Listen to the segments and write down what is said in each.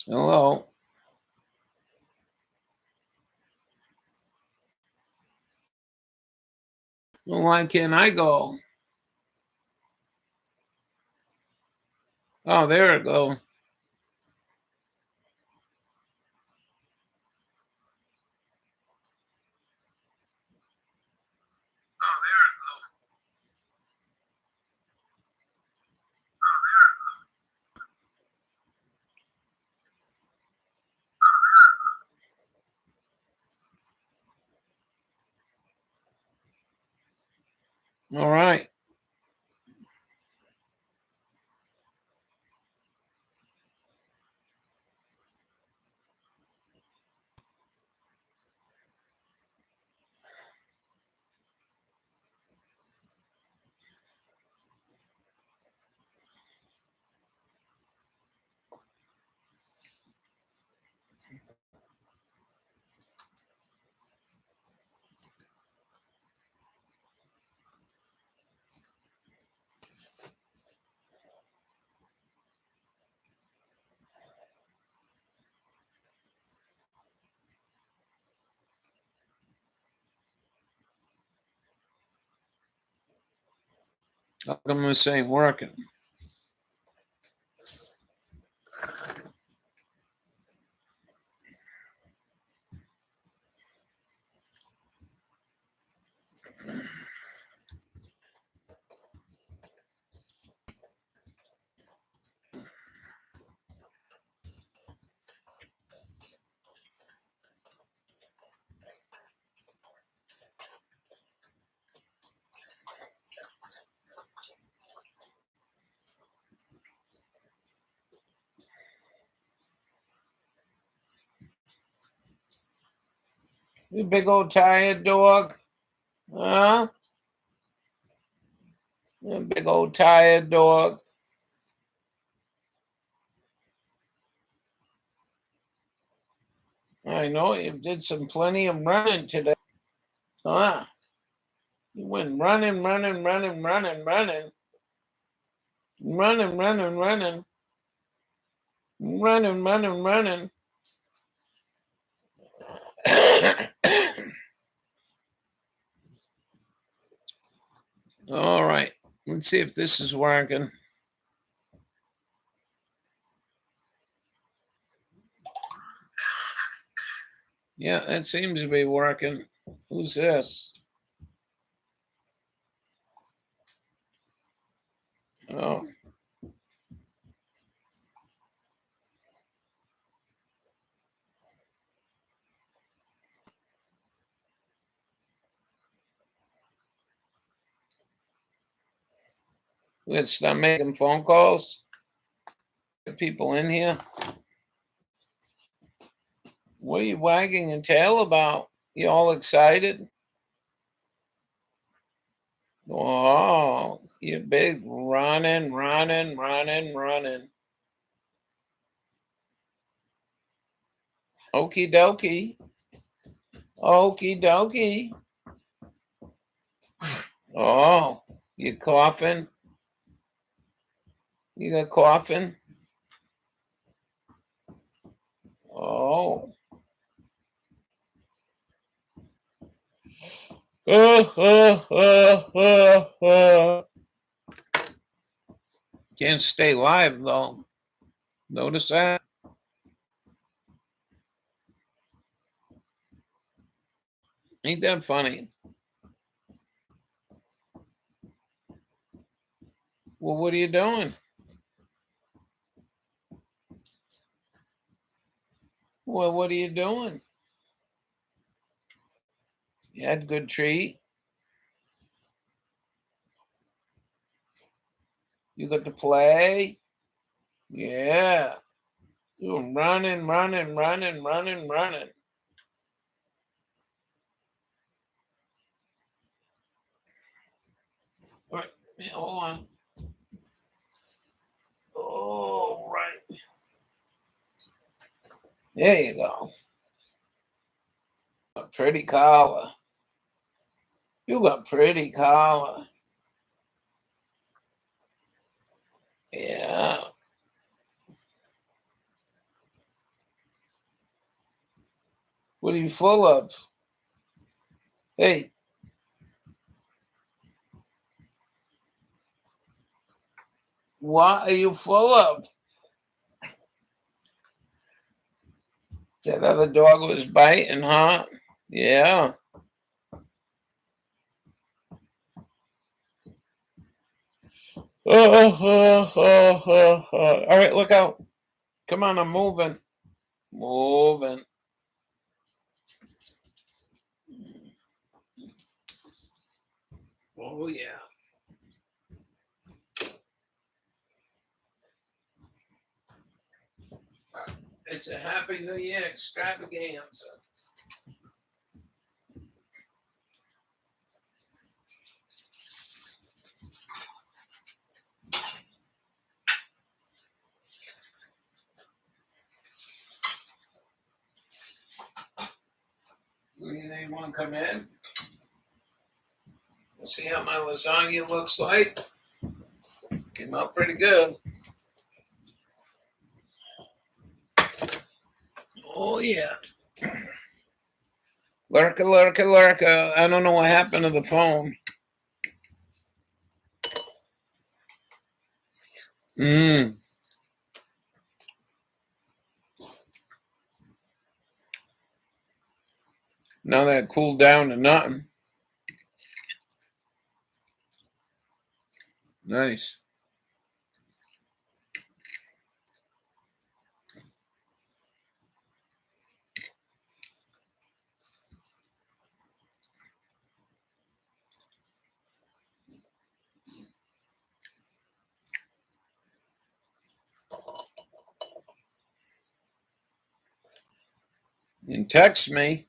Hello. Well, why can't I go? Oh, there it go. All right. How come this ain't working? You big old tired dog. Huh? You big old tired dog. I know you did some plenty of running today. Huh? You went running, running, running, running, running, running, running, running, running, running, running. All right. Let's see if this is working. Yeah, it seems to be working. Who's this? Oh, let's start making phone calls. Get people in here. What are you wagging your tail about? You all excited? Oh, you big running, running, running, running. Okie dokie. Okie dokie. Oh, you coughing? You got coughing? Oh. Can't stay live though. Notice that? Ain't that funny? Well, what are you doing? Well, what are you doing? You had good treat. You got to play. Yeah. You were running, running, running, running, running. All right. Yeah, hold on. Oh, right. There you go. A pretty collar. You got pretty collar. Yeah. What are you full of? Hey. What are you full of? That other dog was biting, huh? Yeah. All right, look out. Come on, I'm moving. Moving. Oh, yeah. It's a Happy New Year extravaganza. Anyone come in? Let's see how my lasagna looks like. Came out pretty good. Oh, yeah. Lurka, lurka, lurka. I don't know what happened to the phone. Now that cooled down to nothing. Nice. And text me.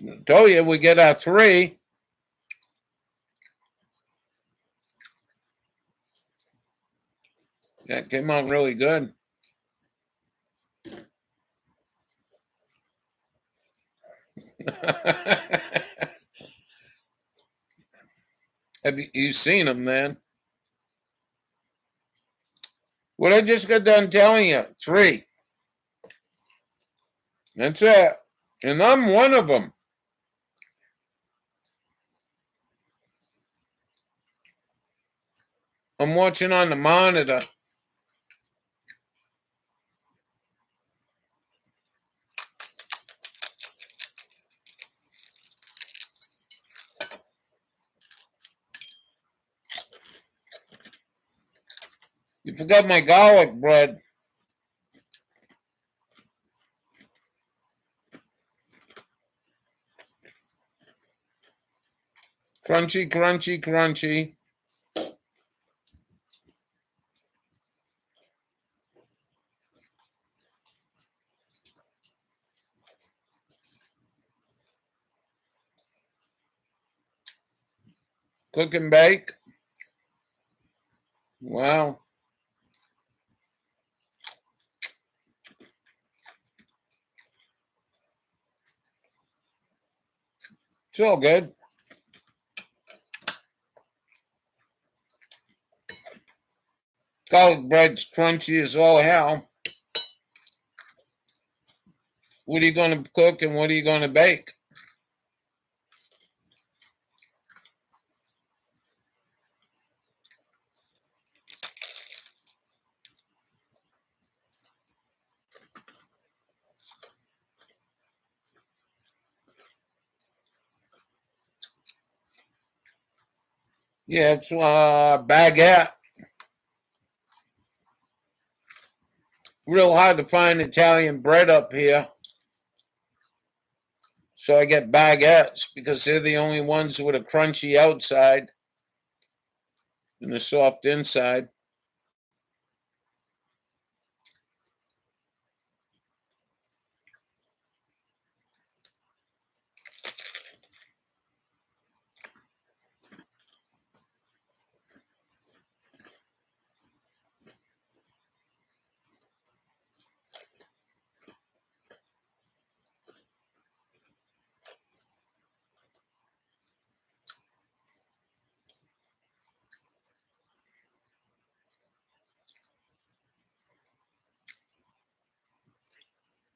I told you we get our 3. That came out really good. Have you seen them, man? What I just got done telling you, 3. That's it. And I'm one of them. I'm watching on the monitor. You forgot my garlic bread. Crunchy, crunchy, crunchy. Cook and bake. Wow. It's all good. Garlic bread's crunchy as all hell. What are you going to cook and what are you going to bake? Yeah, it's baguette. Real hard to find Italian bread up here. So I get baguettes because they're the only ones with a crunchy outside and a soft inside.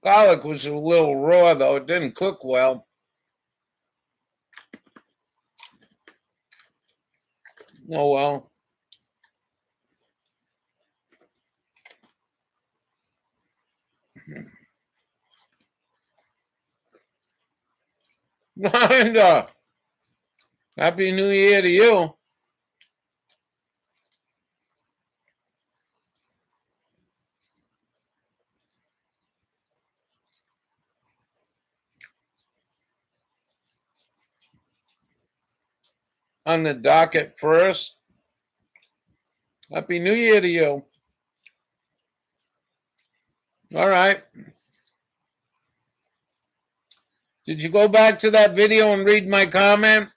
Garlic was a little raw, though. It didn't cook well. Oh, well. And, Happy New Year to you. On the docket first. Happy New Year to you. All right. Did you go back to that video and read my comment?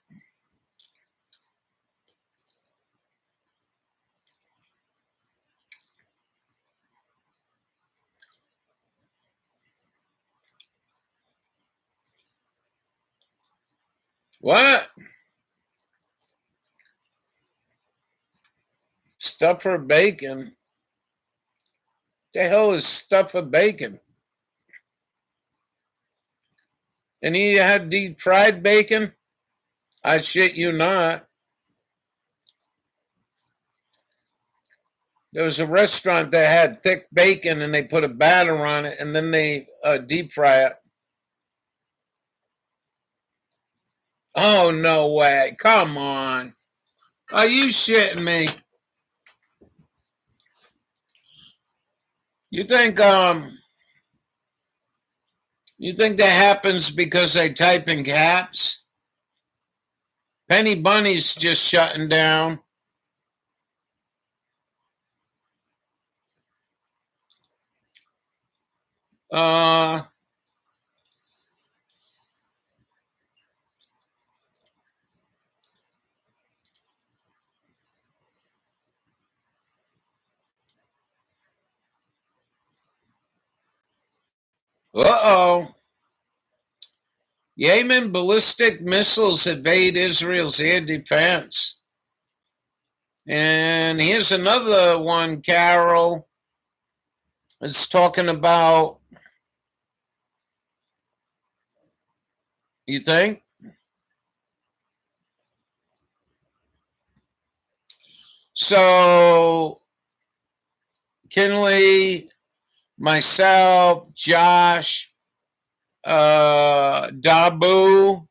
What? Stuff for bacon? The hell is stuff for bacon? And you had deep fried bacon? I shit you not. There was a restaurant that had thick bacon and they put a batter on it and then they deep fry it. Oh, no way. Come on. Are you shitting me? You think that happens because they type in caps? Penny Bunny's just shutting down. Uh-oh. Yemen ballistic missiles evade Israel's air defense. And here's another one, Carol. It's talking about, you think? So, Kinley, myself, Josh, Dabu,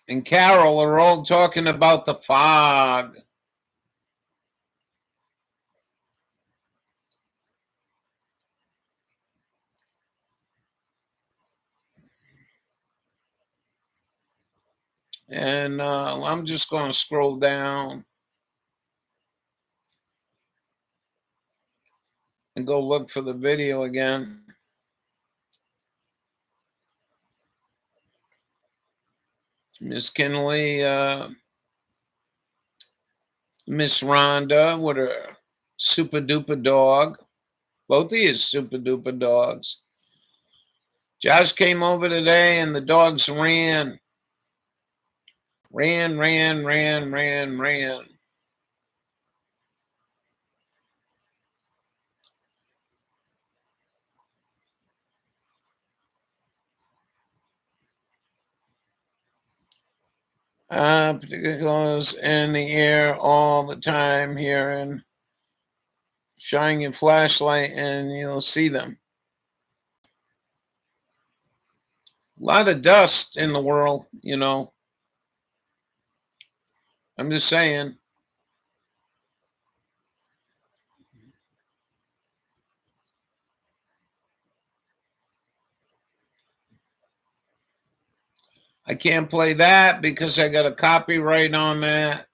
and Carol are all talking about the fog. And I'm just going to scroll down and go look for the video again. Miss Kinley, Miss Rhonda with her super duper dog. Both of you super duper dogs. Josh came over today and the dogs ran. Ran. Particulars in the air all the time here, and shine your flashlight and you'll see them. A lot of dust in the world, you know. I'm just saying. I can't play that because I got a copyright on that.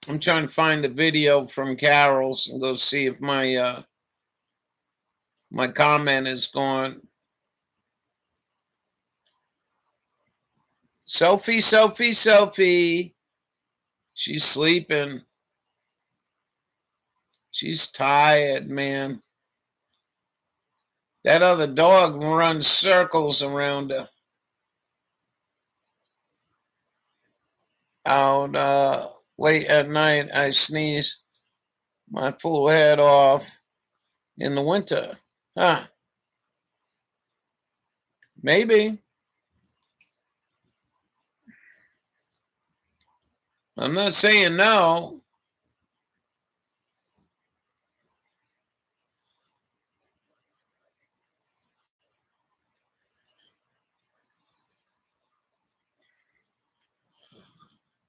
I'm trying to find the video from Carol's and go see if my my comment is gone. Sophie. She's sleeping. She's tired, man. That other dog runs circles around her. Out late at night, I sneeze my full head off in the winter. Huh. Maybe. I'm not saying no.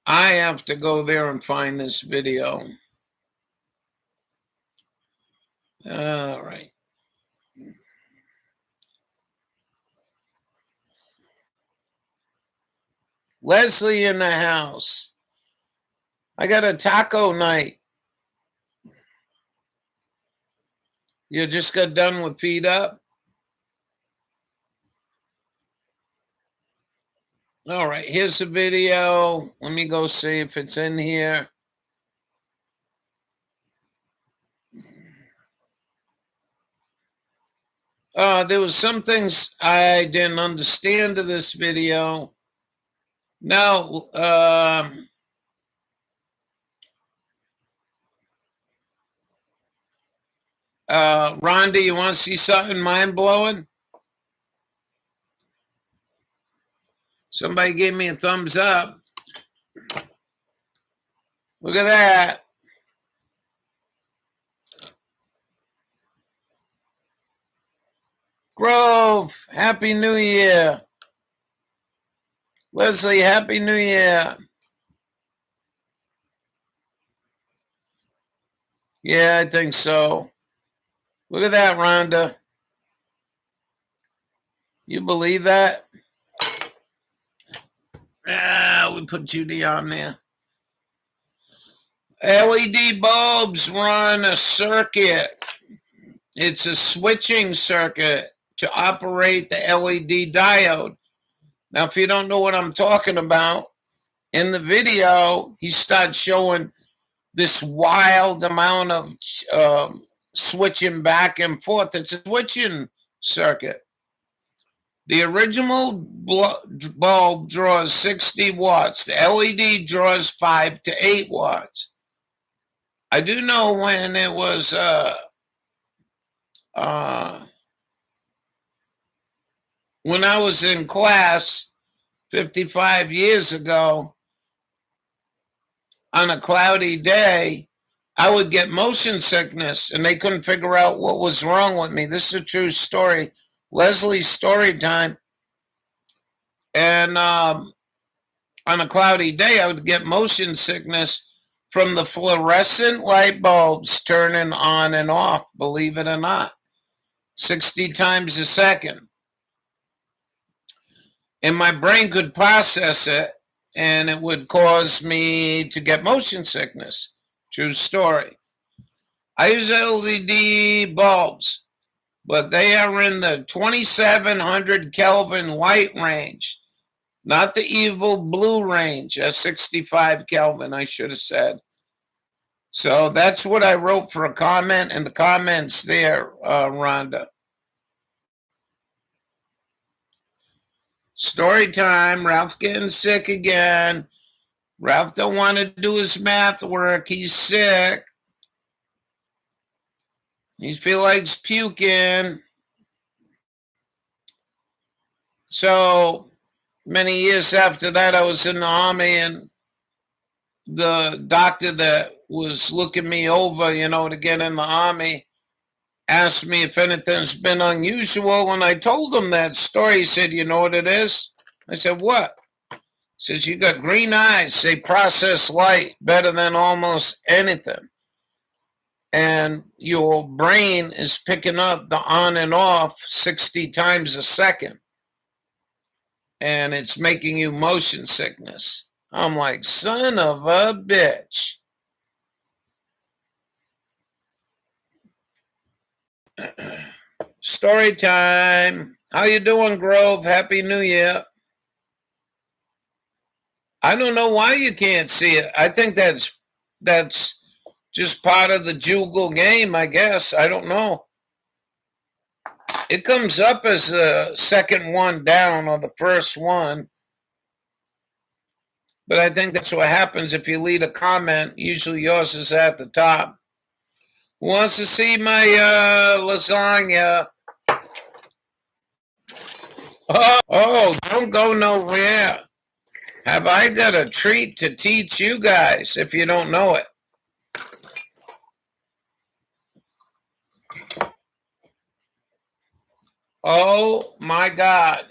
I have to go there and find this video. All right. Leslie in the house. I got a taco night. You just got done with Feed Up? All right, here's the video. Let me go see if it's in here. There was some things I didn't understand to this video. Now, Rhonda, you want to see something mind-blowing? Somebody gave me a thumbs up. Look at that. Grove, Happy New Year. Leslie, Happy New Year. Yeah, I think so. Look at that, Rhonda. You believe that? We put Judy on there. LED bulbs run a circuit. It's a switching circuit to operate the LED diode. Now, if you don't know what I'm talking about, in the video, he starts showing this wild amount of switching back and forth. It's a switching circuit. The original bulb draws 60 watts. The LED draws 5 to 8 watts. I do know when it was when I was in class 55 years ago, on a cloudy day, I would get motion sickness, and they couldn't figure out what was wrong with me. This is a true story. Leslie's story time. And on a cloudy day, I would get motion sickness from the fluorescent light bulbs turning on and off, believe it or not, 60 times a second. And my brain could process it, and it would cause me to get motion sickness. True story. I use LED bulbs, but they are in the 2700 Kelvin light range, not the evil blue range, at 65 Kelvin, I should have said. So that's what I wrote for a comment, and the comment's there, Rhonda. Story time. Ralph getting sick again. Ralph don't want to do his math work. He's sick. He feels like puking. So many years after that, I was in the Army, and the doctor that was looking me over, to get in the Army, asked me if anything's been unusual. When I told him that story, he said, "You know what it is?" I said, "What?" He says, "You got green eyes. They process light better than almost anything. And your brain is picking up the on and off 60 times a second. And it's making you motion sickness." I'm like, son of a bitch. Story time. How you doing, Grove? Happy New Year. I don't know why you can't see it. I think that's just part of the Jugal game, I guess. I don't know. It comes up as the second one down or the first one. But I think that's what happens if you leave a comment. Usually yours is at the top. Who wants to see my lasagna? Oh, don't go nowhere. Have I got a treat to teach you guys if you don't know it? Oh my God.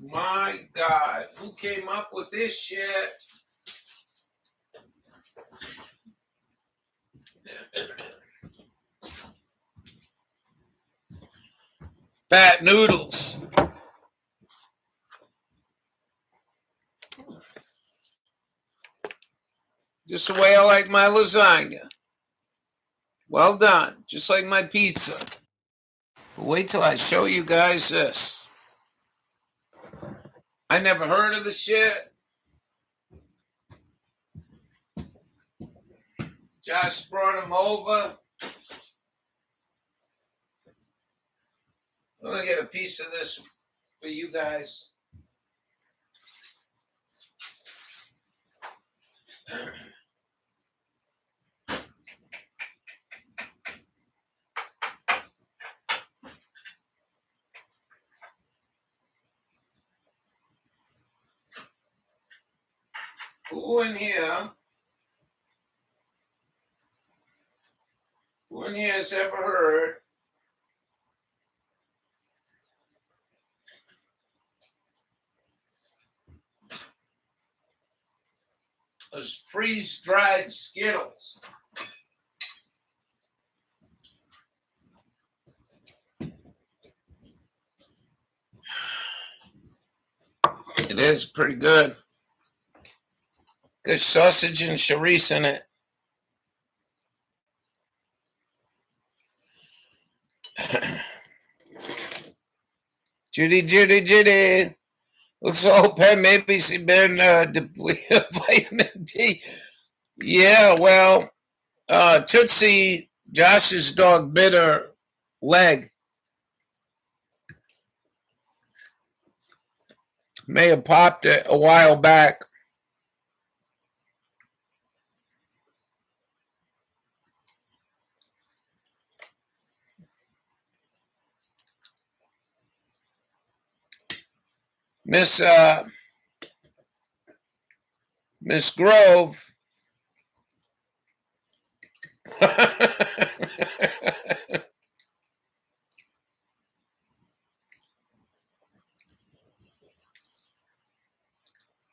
My God. Who came up with this shit? Fat noodles. Just the way I like my lasagna. Well done. Just like my pizza. But wait till I show you guys this. I never heard of the shit. Josh brought him over. I'm going to get a piece of this for you guys. Who in here has ever heard of freeze-dried Skittles? It is pretty good. Good sausage and chorizo in it. Judy. Looks so bad. Maybe she's been depleted of vitamin D. Yeah, well, Tootsie, Josh's dog, bit her leg. May have popped it a while back. Miss Grove.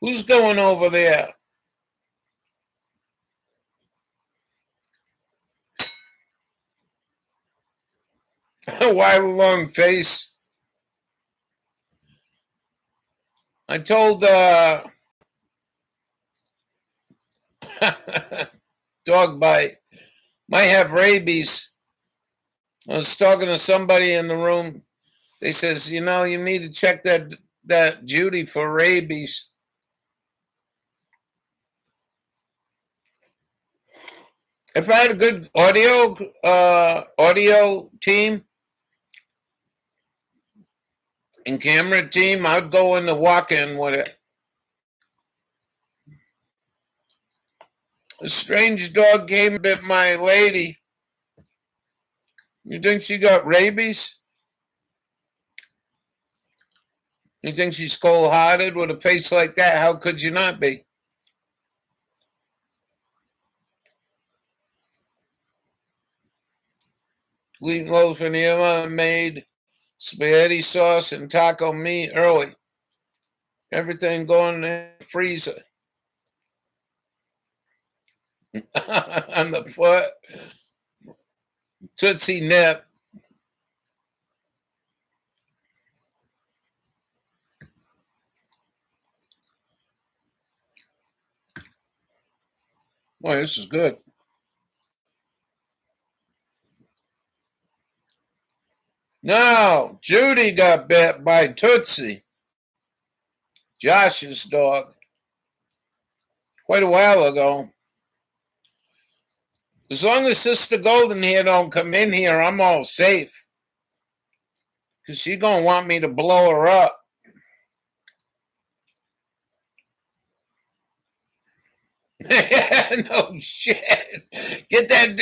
Who's going over there? Why the long face? I told dog bite. Might have rabies. I was talking to somebody in the room. They says, you need to check that Judy for rabies. If I had a good audio team and camera team, I'd go in the walk-in with it. A strange dog came and bit my lady. You think she got rabies? You think she's cold-hearted with a face like that? How could you not be? Meatloaf and Emma made spaghetti sauce and taco meat early. Everything going in the freezer. On the foot. Tootsie nip. Boy, this is good. No, Judy got bit by Tootsie, Josh's dog, quite a while ago. As long as Sister Golden here don't come in here, I'm all safe. because she's going to want me to blow her up. No shit. Get that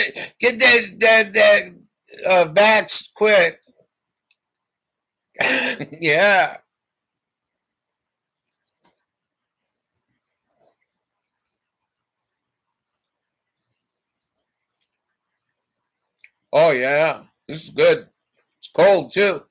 vax quick. Yeah. Oh yeah. This is good. It's cold too.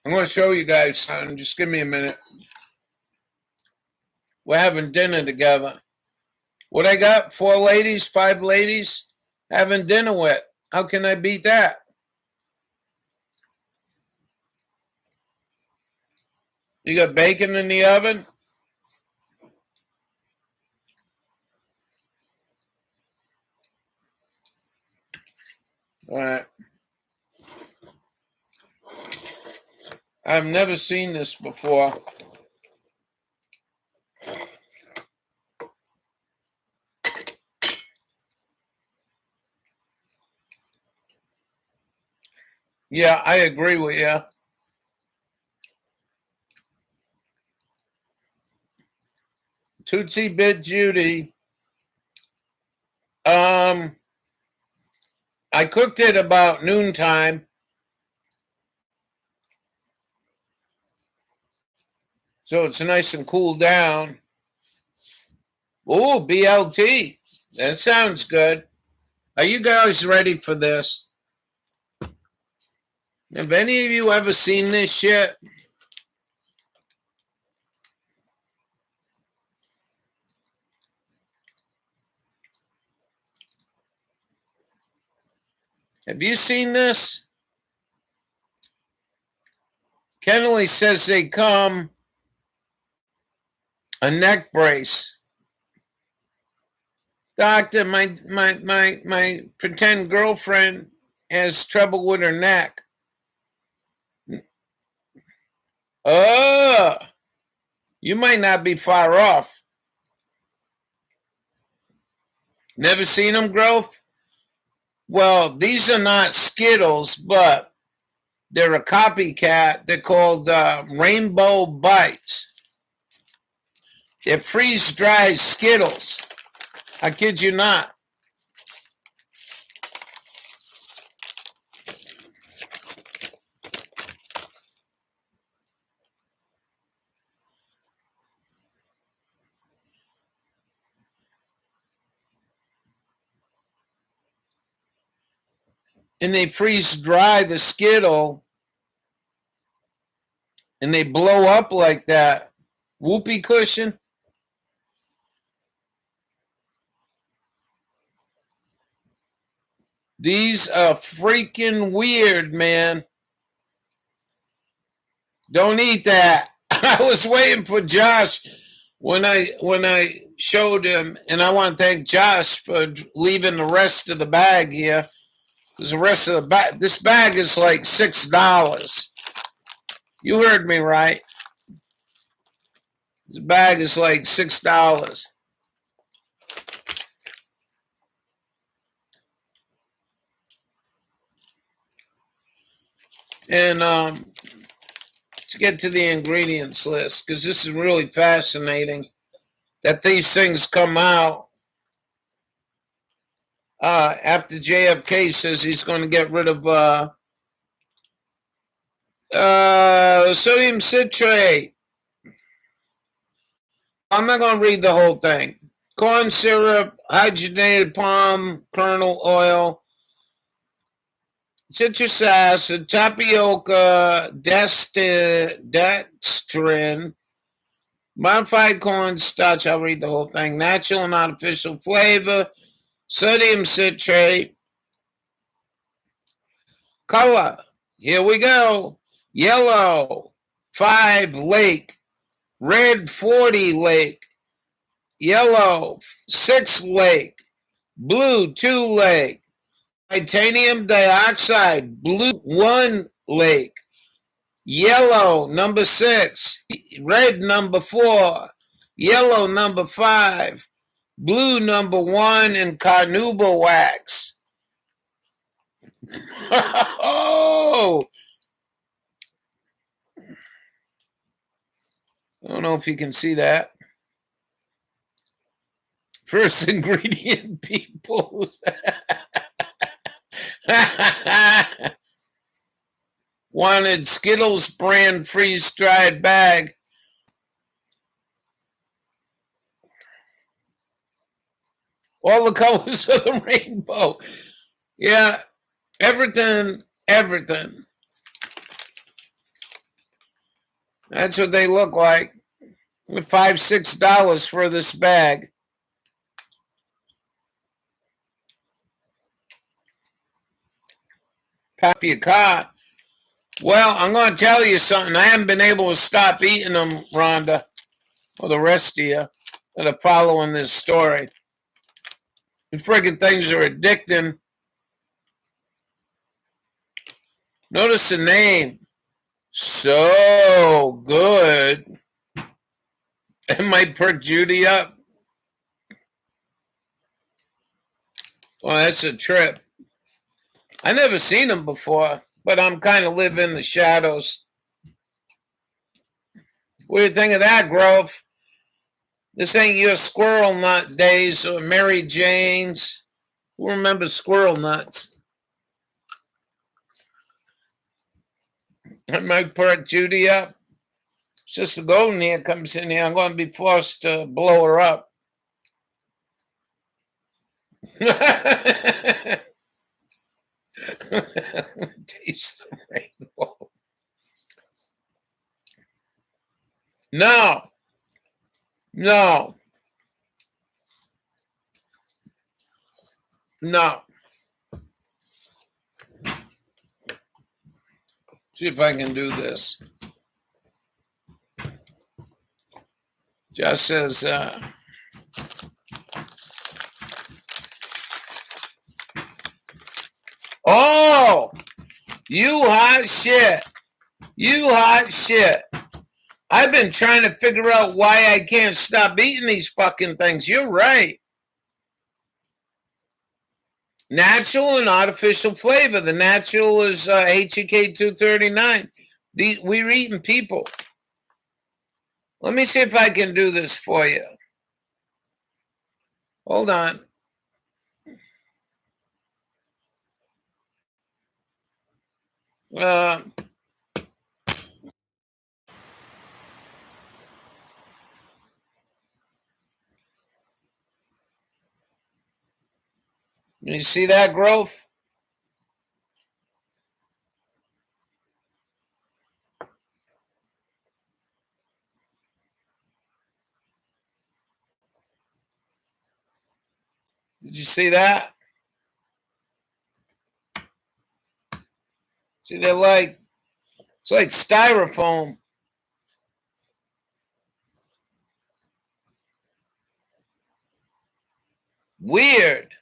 I'm going to show you guys something. Just give me a minute. We're having dinner together. What I got? 4 ladies, 5 ladies having dinner with. How can I beat that? You got bacon in the oven? All right. I've never seen this before. Yeah, I agree with you. Tootsie Bit Judy. I cooked it about noontime. So it's nice and cooled down. Oh, BLT. That sounds good. Are you guys ready for this? Have any of you ever seen this shit? Have you seen this? Kennelly says they come a neck brace. Doctor, my pretend girlfriend has trouble with her neck. Oh, you might not be far off. Never seen them, Growth? Well, these are not Skittles, but they're a copycat. They're called Rainbow Bites. They're freeze-dried Skittles. I kid you not. And they freeze-dry the Skittle, and they blow up like that. Whoopee cushion. These are freaking weird, man. Don't eat that. I was waiting for Josh when I showed him, and I want to thank Josh for leaving the rest of the bag here. Because the rest of the bag, this bag is like $6. You heard me right. The bag is like $6. And to get to the ingredients list, because this is really fascinating that these things come out after JFK says he's going to get rid of sodium citrate. I'm not going to read the whole thing. Corn syrup, hydrogenated palm kernel oil, citrus acid, tapioca, dextrin, modified cornstarch. I'll read the whole thing. Natural and artificial flavor, sodium citrate, color. Here we go. Yellow, 5 lake, red 40 lake, yellow 6 lake, blue 2 lake, titanium dioxide, blue 1 lake, Yellow, number 6. Red, number 4. Yellow, number 5. Blue, number 1. And carnauba wax. Oh! I don't know if you can see that. First ingredient, people. Wanted Skittles brand freeze-dried bag. All the colors of the rainbow. Yeah, everything. That's what they look like. $5, $6 for this bag. Pappy car. Well, I'm going to tell you something. I haven't been able to stop eating them, Rhonda, or the rest of you that are following this story. The friggin' things are addicting. Notice the name. So good. It might perk Judy up. Well, that's a trip. I never seen them before, but I'm kind of live in the shadows. What do you think of that, Grove? This ain't your squirrel nut days or Mary Jane's. Who remembers squirrel nuts? I might perk Judy up. Sister Golden here comes in here. I'm going to be forced to blow her up. Taste the rainbow. No. See if I can do this. Just says, oh, you hot shit. I've been trying to figure out why I can't stop eating these fucking things. You're right. Natural and artificial flavor. The natural is HEK 239. We're eating people. Let me see if I can do this for you. Hold on. You see that, Grove? Did you see that? See, it's like styrofoam. Weird.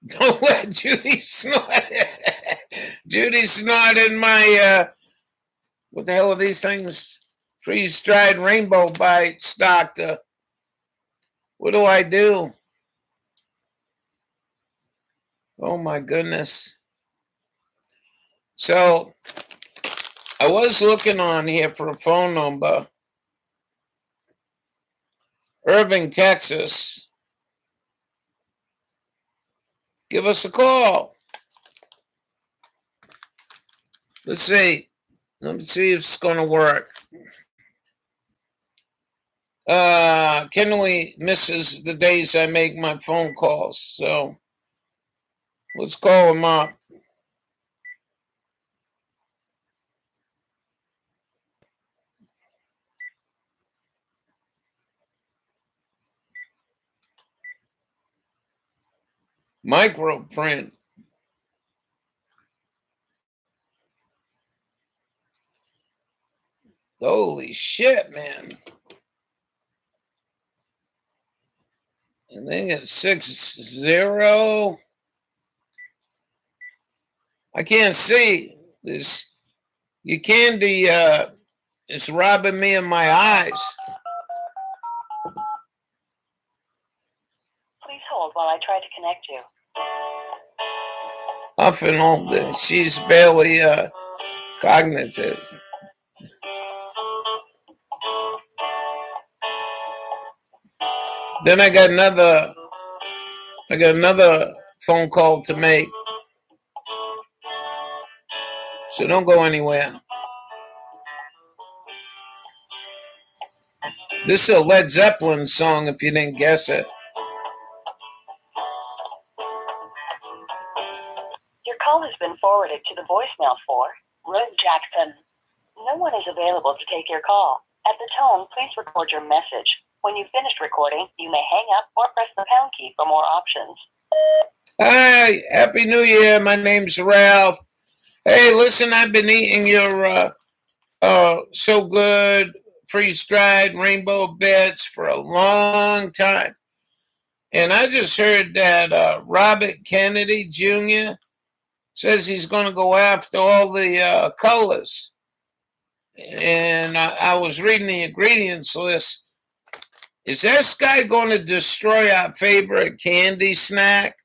Don't let Judy snort. Judy snorted my, what the hell are these things? Freeze-dried rainbow bites, doctor. What do I do? Oh, my goodness. So, I was looking on here for a phone number. Irving, Texas. Give us a call. Let's see. Let me see if it's going to work. Kenley misses the days I make my phone calls. So, let's call him up. Microprint. Holy shit, man. I think it's 6-0. I can't see this. Your candy is robbing me of my eyes. Please hold while I try to connect you. Often older. She's barely cognitive. Then I got another phone call to make. So don't go anywhere. This is a Led Zeppelin song if you didn't guess it. Your call has been forwarded to the voicemail for Rose Jackson. No one is available to take your call. At the tone, please record your message. When you've finished recording, you may hang up or press the pound key for more options. Hi, Happy New Year. My name's Ralph. Hey, listen, I've been eating your So Good freeze-dried rainbow bits for a long time. And I just heard that Robert Kennedy Jr. says he's going to go after all the colors. And I was reading the ingredients list. Is this guy going to destroy our favorite candy snack?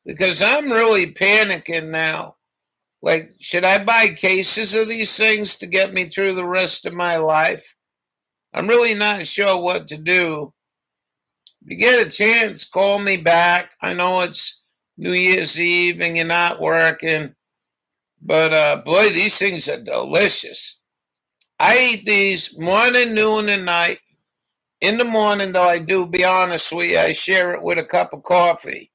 Because I'm really panicking now. Like, should I buy cases of these things to get me through the rest of my life? I'm really not sure what to do. If you get a chance, call me back. I know it's New Year's Eve and you're not working. But, boy, these things are delicious. I eat these morning, noon, and night. In the morning, though, I do, be honest with you, I share it with a cup of coffee.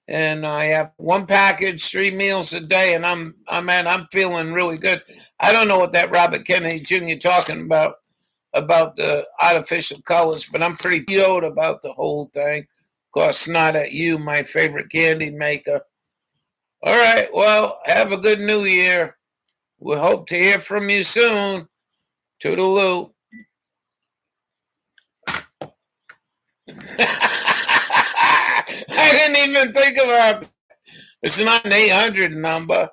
And I have one package, 3 meals a day, and I'm feeling really good. I don't know what that Robert Kennedy Jr. talking about the artificial colors, but I'm pretty PO'd about the whole thing. Of course, not at you, my favorite candy maker. All right, well, have a good New Year. We hope to hear from you soon. Toodaloo. I didn't even think about it. It's not an 800 number.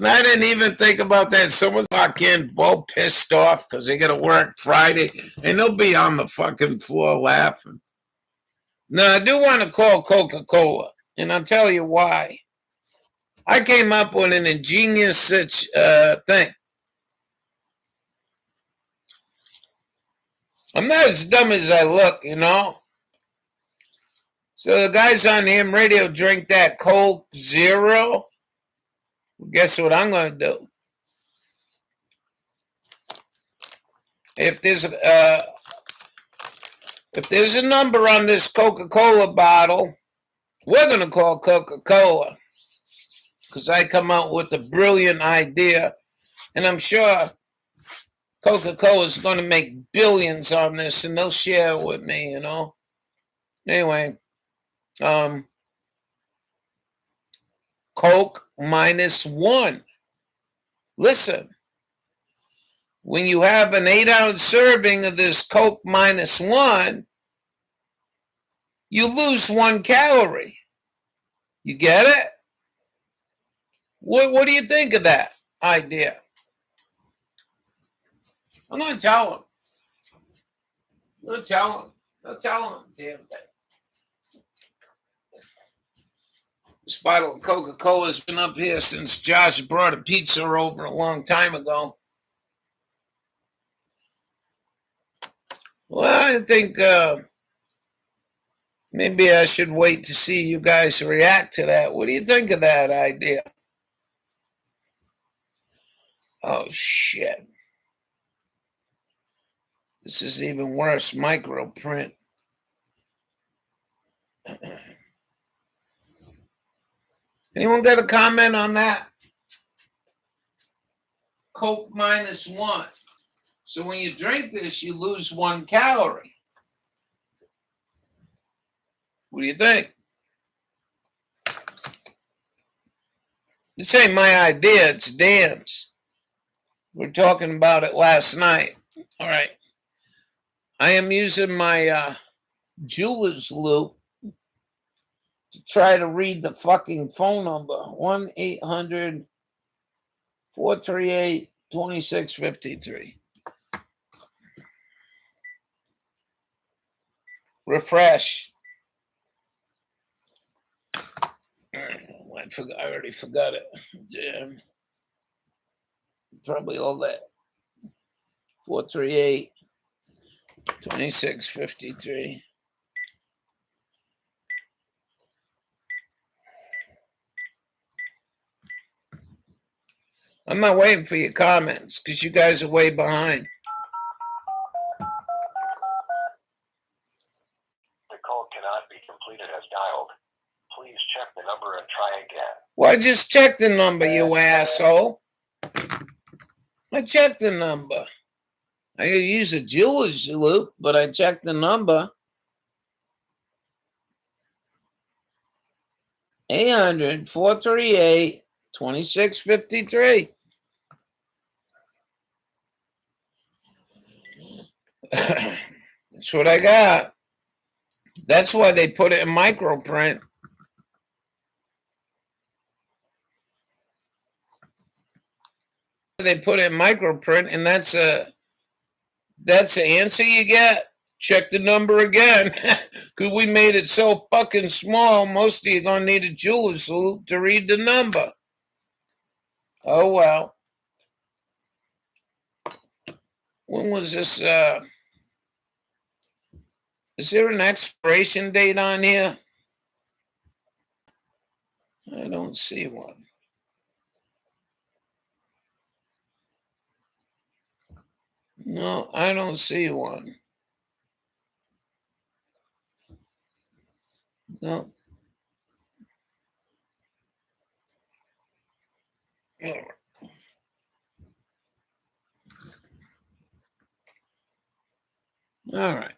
I didn't even think about that. Someone's walk in, all pissed off because they got to work Friday, and they'll be on the fucking floor laughing. Now, I do want to call Coca-Cola, and I'll tell you why. I came up with an ingenious thing. I'm not as dumb as I look, you know? So the guys on AM radio drink that Coke Zero. Guess what I'm going to do? If there's a number on this Coca-Cola bottle, we're going to call Coca-Cola. Because I come out with a brilliant idea. And I'm sure Coca-Cola is going to make billions on this. And they'll share it with me, you know. Anyway. Coke -1. Listen. When you have an 8-ounce serving of this Coke -1, you lose 1 calorie. You get it? What do you think of that idea? I'm going to tell him. I'll tell him, damn thing. This bottle of Coca-Cola's been up here since Josh brought a pizza over a long time ago. Well, I think maybe I should wait to see you guys react to that. What do you think of that idea? Oh, shit. This is even worse, micro print. Anyone got a comment on that? Coke -1. So when you drink this, you lose 1 calorie. What do you think? This ain't my idea, it's Dan's. We're talking about it last night. All right. I am using my jeweler's loop to try to read the fucking phone number. 1-800 438-2653. Refresh. I already forgot it. Damn. Probably all that. 438-2653. I'm not waiting for your comments because you guys are way behind. The call cannot be completed as dialed. Please check the number and try again. Well, I just checked the number, you asshole. I checked the number. I could use a jeweler's loop, but I checked the number. 800-438-2653. That's what I got. That's why they put it in microprint. They put it in microprint, and that's the answer you get. Check the number again. Because we made it so fucking small, most of you are going to need a jeweler's loop to read the number. Oh, well. When was this? Is there an expiration date on here? I don't see one. No, I don't see one. No. All right.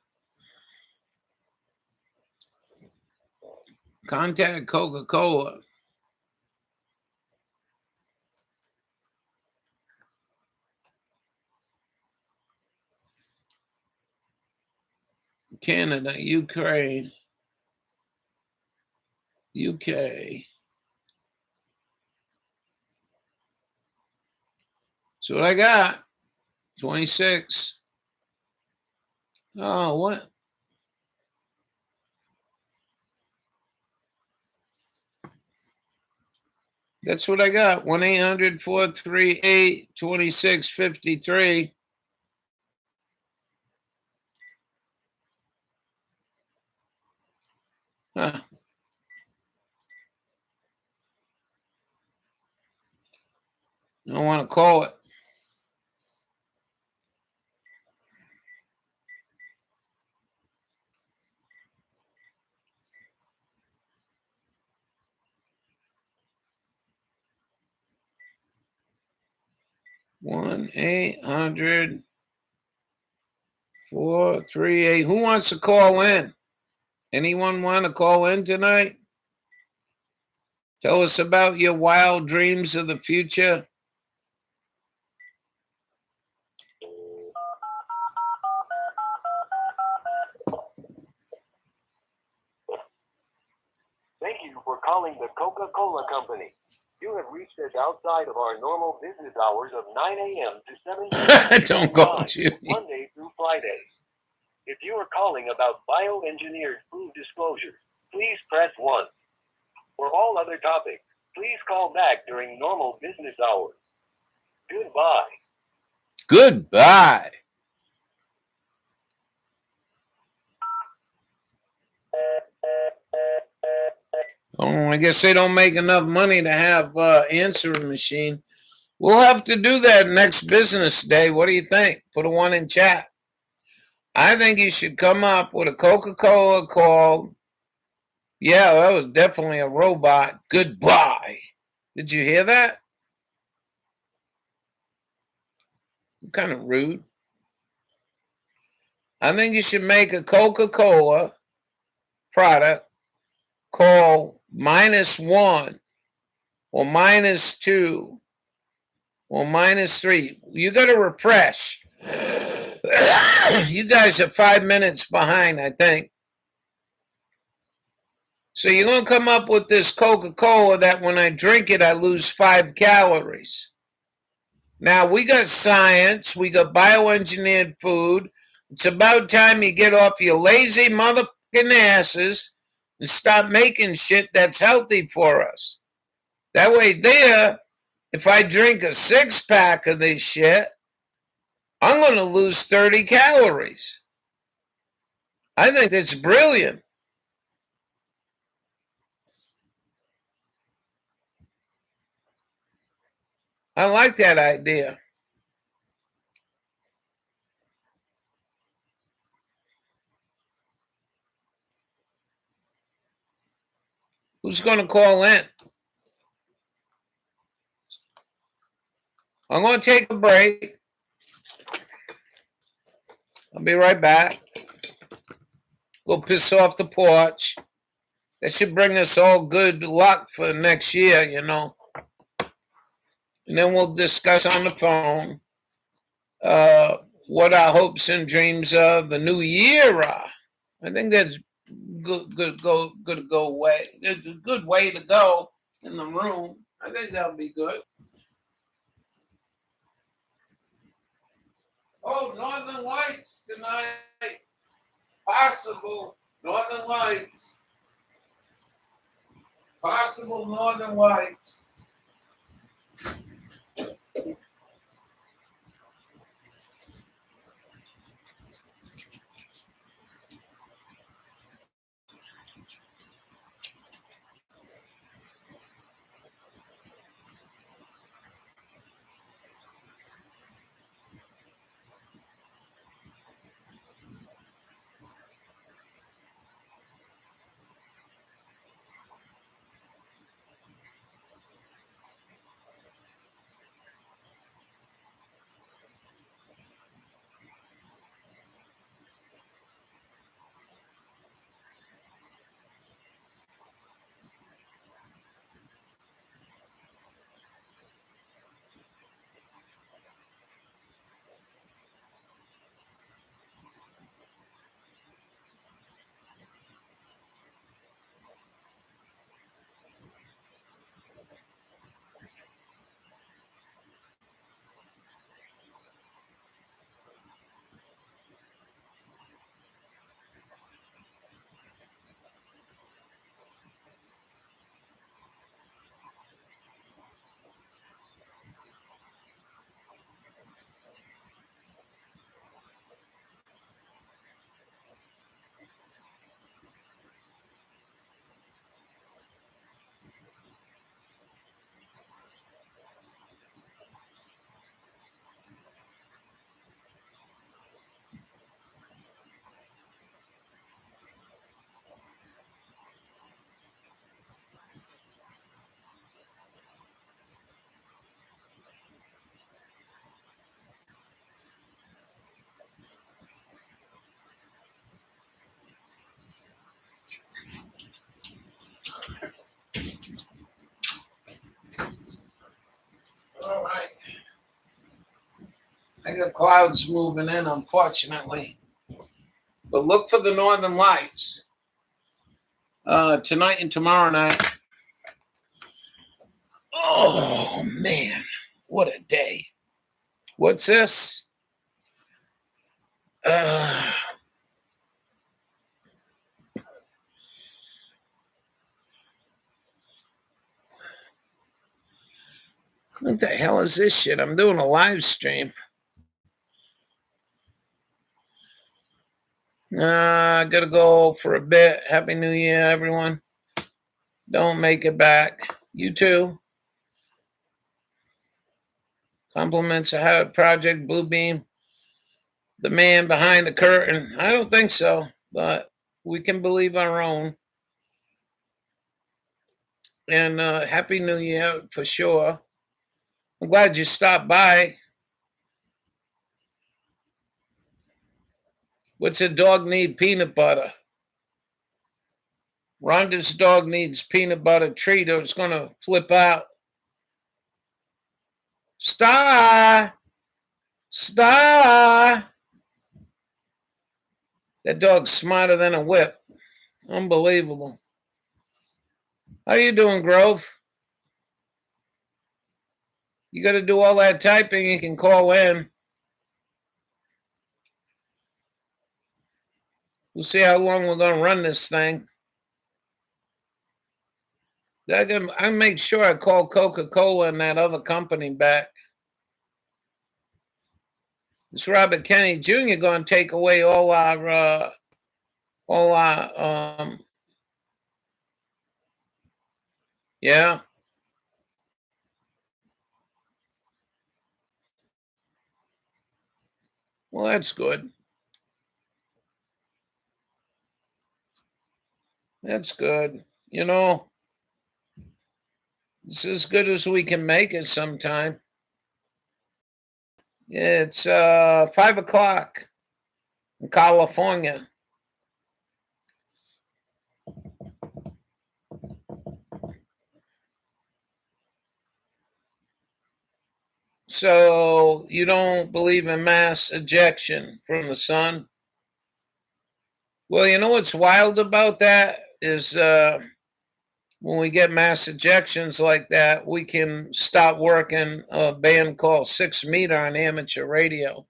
Contact Coca-Cola. Canada, Ukraine, UK. So what I got? 26. Oh, what? That's what I got. 1-800-438-2653. Huh. I don't want to call it. One 800-438. Who wants to call in? Anyone want to call in tonight? Tell us about your wild dreams of the future. Thank you for calling the Coca-Cola Company. You have reached us outside of our normal business hours of 9 a.m. to 7 p.m. Don't go, Judy. Monday through Friday. If you are calling about bioengineered food disclosures, please press 1. For all other topics, please call back during normal business hours. Goodbye. Goodbye. Oh, I guess they don't make enough money to have answering machine. We'll have to do that next business day. What do you think? Put a 1 in chat. I think you should come up with a Coca-Cola called, yeah, that was definitely a robot. Goodbye. Did you hear that? Kind of rude. I think you should make a Coca-Cola product called -1 or -2 or -3. You got to refresh. You guys are 5 minutes behind, I think. So you're going to come up with this Coca-Cola that when I drink it, I lose 5 calories. Now we got science, we got bioengineered food. It's about time you get off your lazy motherfucking asses and stop making shit that's healthy for us. That way there, if I drink a 6-pack of this shit, I'm going to lose 30 calories. I think that's brilliant. I like that idea. Who's going to call in? I'm going to take a break. I'll be right back. Go piss off the porch. That should bring us all good luck for next year, you know. And then we'll discuss on the phone what our hopes and dreams of the new year are. I think that's good to go away. It's a good way to go in the room. I think that'll be good. Oh, Northern Lights tonight. Possible Northern Lights. Possible Northern Lights. All right. I got clouds moving in, unfortunately. But look for the Northern Lights tonight and tomorrow night. Oh, man. What a day. What's this? What the hell is this shit? I'm doing a live stream. I gotta go for a bit. Happy New Year, everyone. Don't make it back. You too. Compliments of Howard Project, Bluebeam, the man behind the curtain. I don't think so, but we can believe our own. And Happy New Year for sure. I'm glad you stopped by. What's a dog need? Peanut butter. Rhonda's dog needs peanut butter treat or it's going to flip out. Star! Star! That dog's smarter than a whip. Unbelievable. How you doing, Grove? You got to do all that typing, you can call in. We'll see how long we're going to run this thing. I make sure I call Coca-Cola and that other company back. This Robert Kennedy Jr. going to take away all our yeah. Well, that's good. That's good. You know, it's as good as we can make it sometime. Yeah, it's 5 o'clock in California. So you don't believe in mass ejection from the sun? Well, you know what's wild about that is when we get mass ejections like that, we can stop working a band called 6 Meter on amateur radio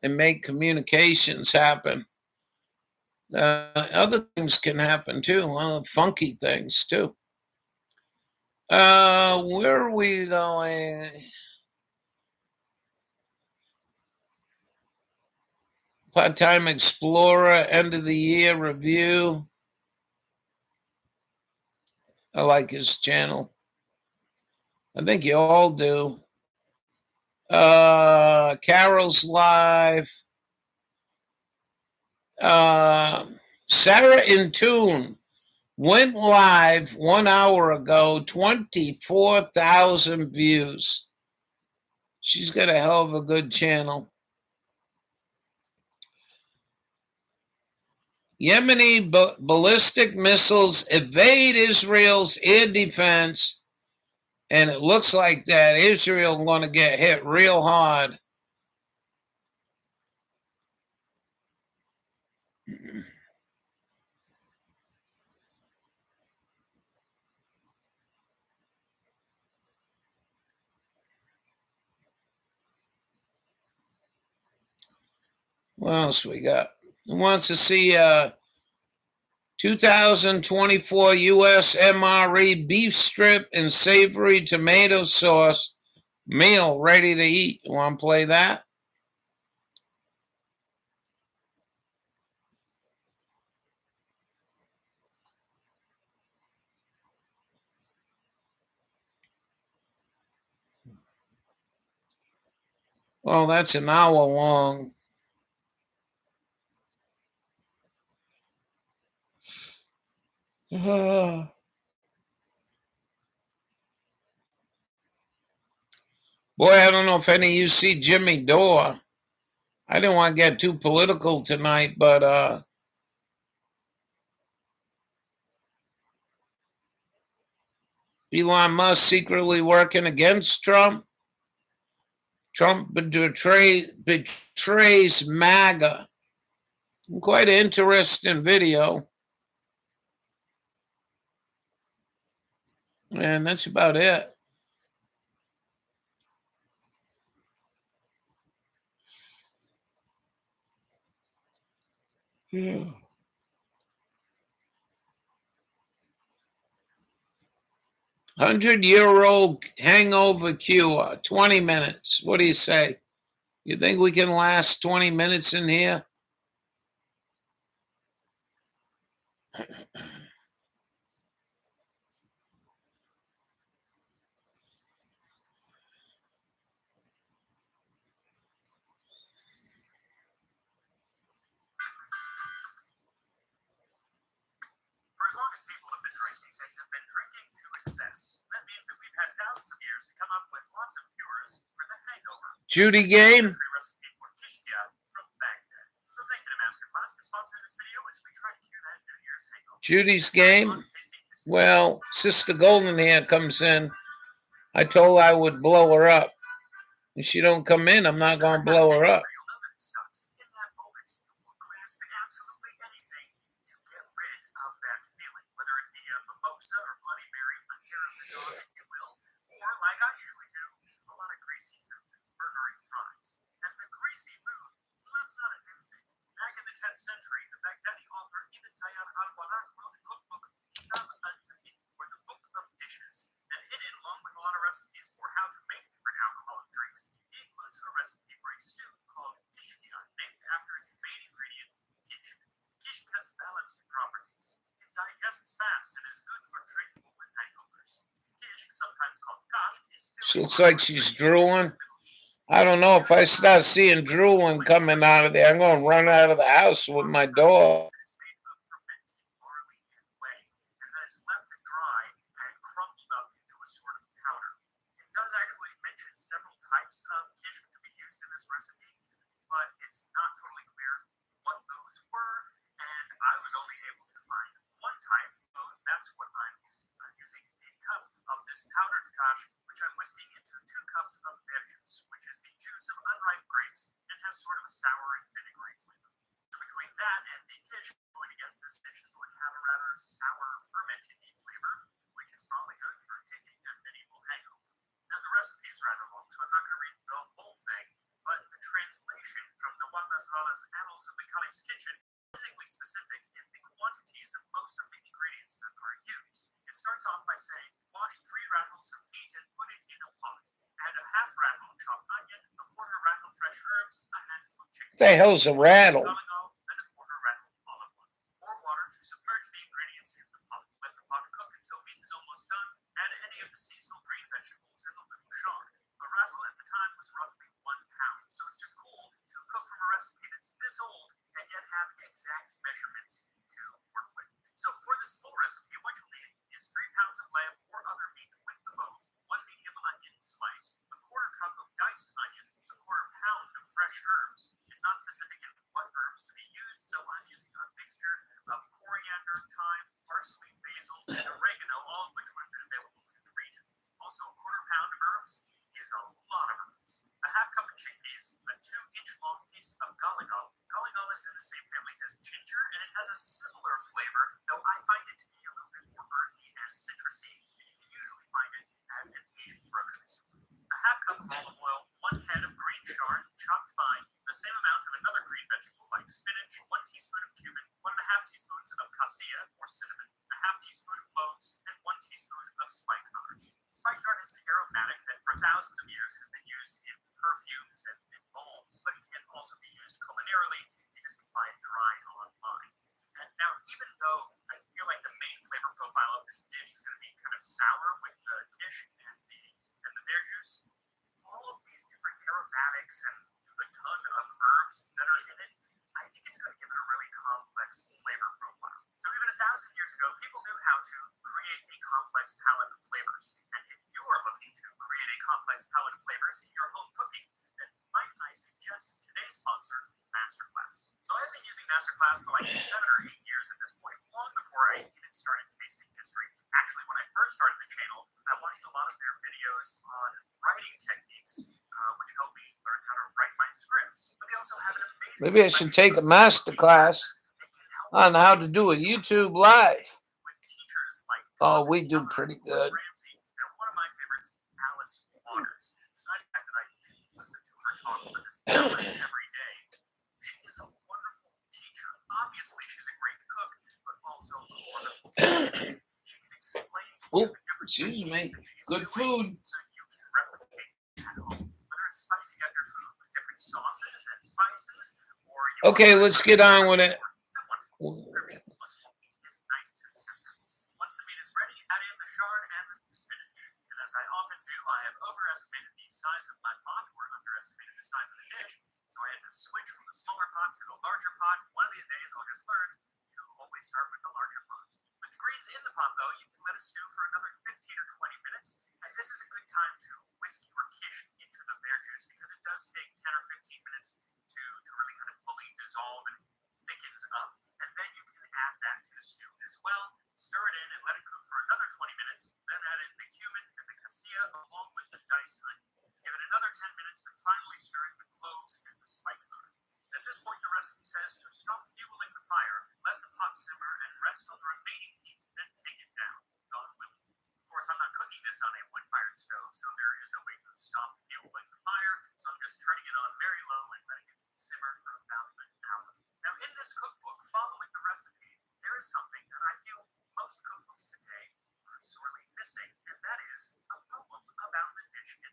and make communications happen. Other things can happen too, funky things too. Where are we going? Part-time Explorer, end of the year review. I like his channel. I think you all do. Carol's live. Sarah in Tune went live 1 hour ago, 24,000 views. She's got a hell of a good channel. Yemeni ballistic missiles evade Israel's air defense, and it looks like that Israel is going to get hit real hard. What else we got? Who wants to see 2024 U.S. MRE beef strip and savory tomato sauce meal ready to eat? You want to play that? Well, that's an hour long. Boy, I don't know if any of you see Jimmy Dore. I didn't want to get too political tonight, but Elon Musk secretly working against Trump. Trump betrays MAGA. Quite an interesting video. And that's about it. Yeah. 100-year-old hangover cure, 20 minutes. What do you say? You think we can last 20 minutes in here? For as long as people have been drinking, they have been drinking to excess. That means that we've had thousands of years to come up with lots of cures for the hangover. Judy Game. Recipe for kishkia from Baghdad. So thank you to Masterclass for sponsoring this video as we try to cure that New Year's hangover. Judy's Game. Well, Sister Golden Hair comes in. I told her I would blow her up. If she don't come in, I'm not going to blow her up. recipes for how to make different alcoholic drinks, he includes a recipe for a stew called kishkia, named after its main ingredient, kishk. Kishk has balanced properties. It digests fast and is good for drinking with hangovers. Kishk, sometimes called kashk, is still It's like she's drooling. I don't know if I start seeing drooling coming out of there, I'm going to run out of the house with my dog. It's made of fermented barley and whey, and then it's left to dry and crumbled up into a sort of powder. It does actually mention several types of kishk to be used in this recipe, but it's not totally clear what those were, and I was only able to find one type, so that's what I'm using. I'm using a cup of this powdered kashk, which I'm whisking into 2 cups of verjuice, which is the juice of unripe grapes and has sort of a sour and vinegary flavor. Between that and the kishk, I'm going to guess this dish is going to have a rather sour, fermented flavor, which is probably good for taking a medieval hangover. Now, the recipe is rather long, so I'm not going to read the whole thing, but the translation from the Juan Nasrallah's Annals of the Caliph's Kitchen is amazingly specific in the quantities of most of the ingredients that are used. It starts off by saying, wash 3 rattles of meat and put it in a pot. Add a half rattle chopped onion, a quarter rattle fresh herbs, a handful of chicken. What the hell's a rattle? Galangal, and a quarter rattle olive oil. Pour water to submerge the ingredients in the pot. Let the pot cook until meat is almost done. Add any of the seasonal green vegetables and a little chard. A rattle at the time was roughly 1 pound, so it's just cool to cook from a recipe that's this old and yet have exact measurements to work with. So for this full recipe, what you'll need is 3 pounds of lamb or other meat with the bone, 1 medium onion sliced, a quarter cup of diced onion, a quarter pound of fresh herbs. It's not specific in what herbs to be used, so I'm using a mixture of coriander, thyme, parsley, basil, and oregano, all of which would have been available in the region. Also, a quarter pound of herbs is a lot of herbs. A half cup of chickpeas, a 2-inch long piece of galangal. Galangal is in the same family as ginger, and it has a similar flavor, though I find it to be a little bit more earthy and citrusy, and you can usually find it at an Asian grocery store. A half cup of olive oil, 1 head of green chard, chopped fine, the same amount of another green vegetable like spinach, 1 teaspoon of cumin, 1.5 teaspoons of cassia or cinnamon, a half teaspoon of cloves, and 1 teaspoon of spikenard. Spikenard is an aromatic that for thousands of years has been used in perfumes and balms, but it can also be used culinarily. You just can buy it dry online. And now, even though I feel like the main flavor profile of this dish is going to be kind of sour with the kishk and the verjuice, all of these different aromatics and the ton of herbs that are in it, I think it's going to give it a really complex flavor profile. So even 1,000 years ago, people knew how to create a complex palette of flavors. And if you are looking to create a complex palette of flavors in your home cooking, then might I suggest today's sponsor, Masterclass. So I've been using Masterclass for like 7 or 8 years at this point, long before I even started Tasting History. Actually, when I first started the channel, I watched a lot of their videos on writing techniques, which helped me learn how to write my scripts. But they also have an amazing... Maybe I should take a master class on how to do a YouTube live. With teachers like Oh, we do pretty good. Ramsey, and one of my favorites, Alice Waters. Besides the fact that I listen to her talk for this every day, she is a wonderful teacher. Obviously, she's a great cook, but also a wonderful teacher. She can explain to you Oh, the different excuse me. techniques that she's Good doing, food. so you can replicate at home. Whether it's spicing up your food with different sauces and spices, or you Okay, let's get on with it. Once the meat is ready, add in the chard and the spinach. And as I often do, I have overestimated the size of my pot or underestimated the size of the dish, so I had to switch from the smaller pot to the larger pot. One of these days, I'll just learn to always start with the larger pot. With the greens in the pot, though, you can let it stew for another 15 or 20 minutes, and this is a good time to whisk your quiche into the verjuice because it does take 10 or 15 minutes to really kind of fully dissolve and thickens up. And then you can add that to the stew as well. Stir it in and let it cook for another 20 minutes. Then add in the cumin and the cassia along with the diced onion. Give it another 10 minutes and finally stir in the cloves and the spikenard. At this point, the recipe says to stop fueling the fire, let the pot simmer and rest on the remaining heat, then take it down, God willing. Of course, I'm not cooking this on a wood-fired stove, so there is no way to stop fueling the fire, so I'm just turning it on very low and letting it simmer for about an hour. Now, in this cookbook, following the recipe, there is something that I feel most cookbooks today are sorely missing, and that is a poem about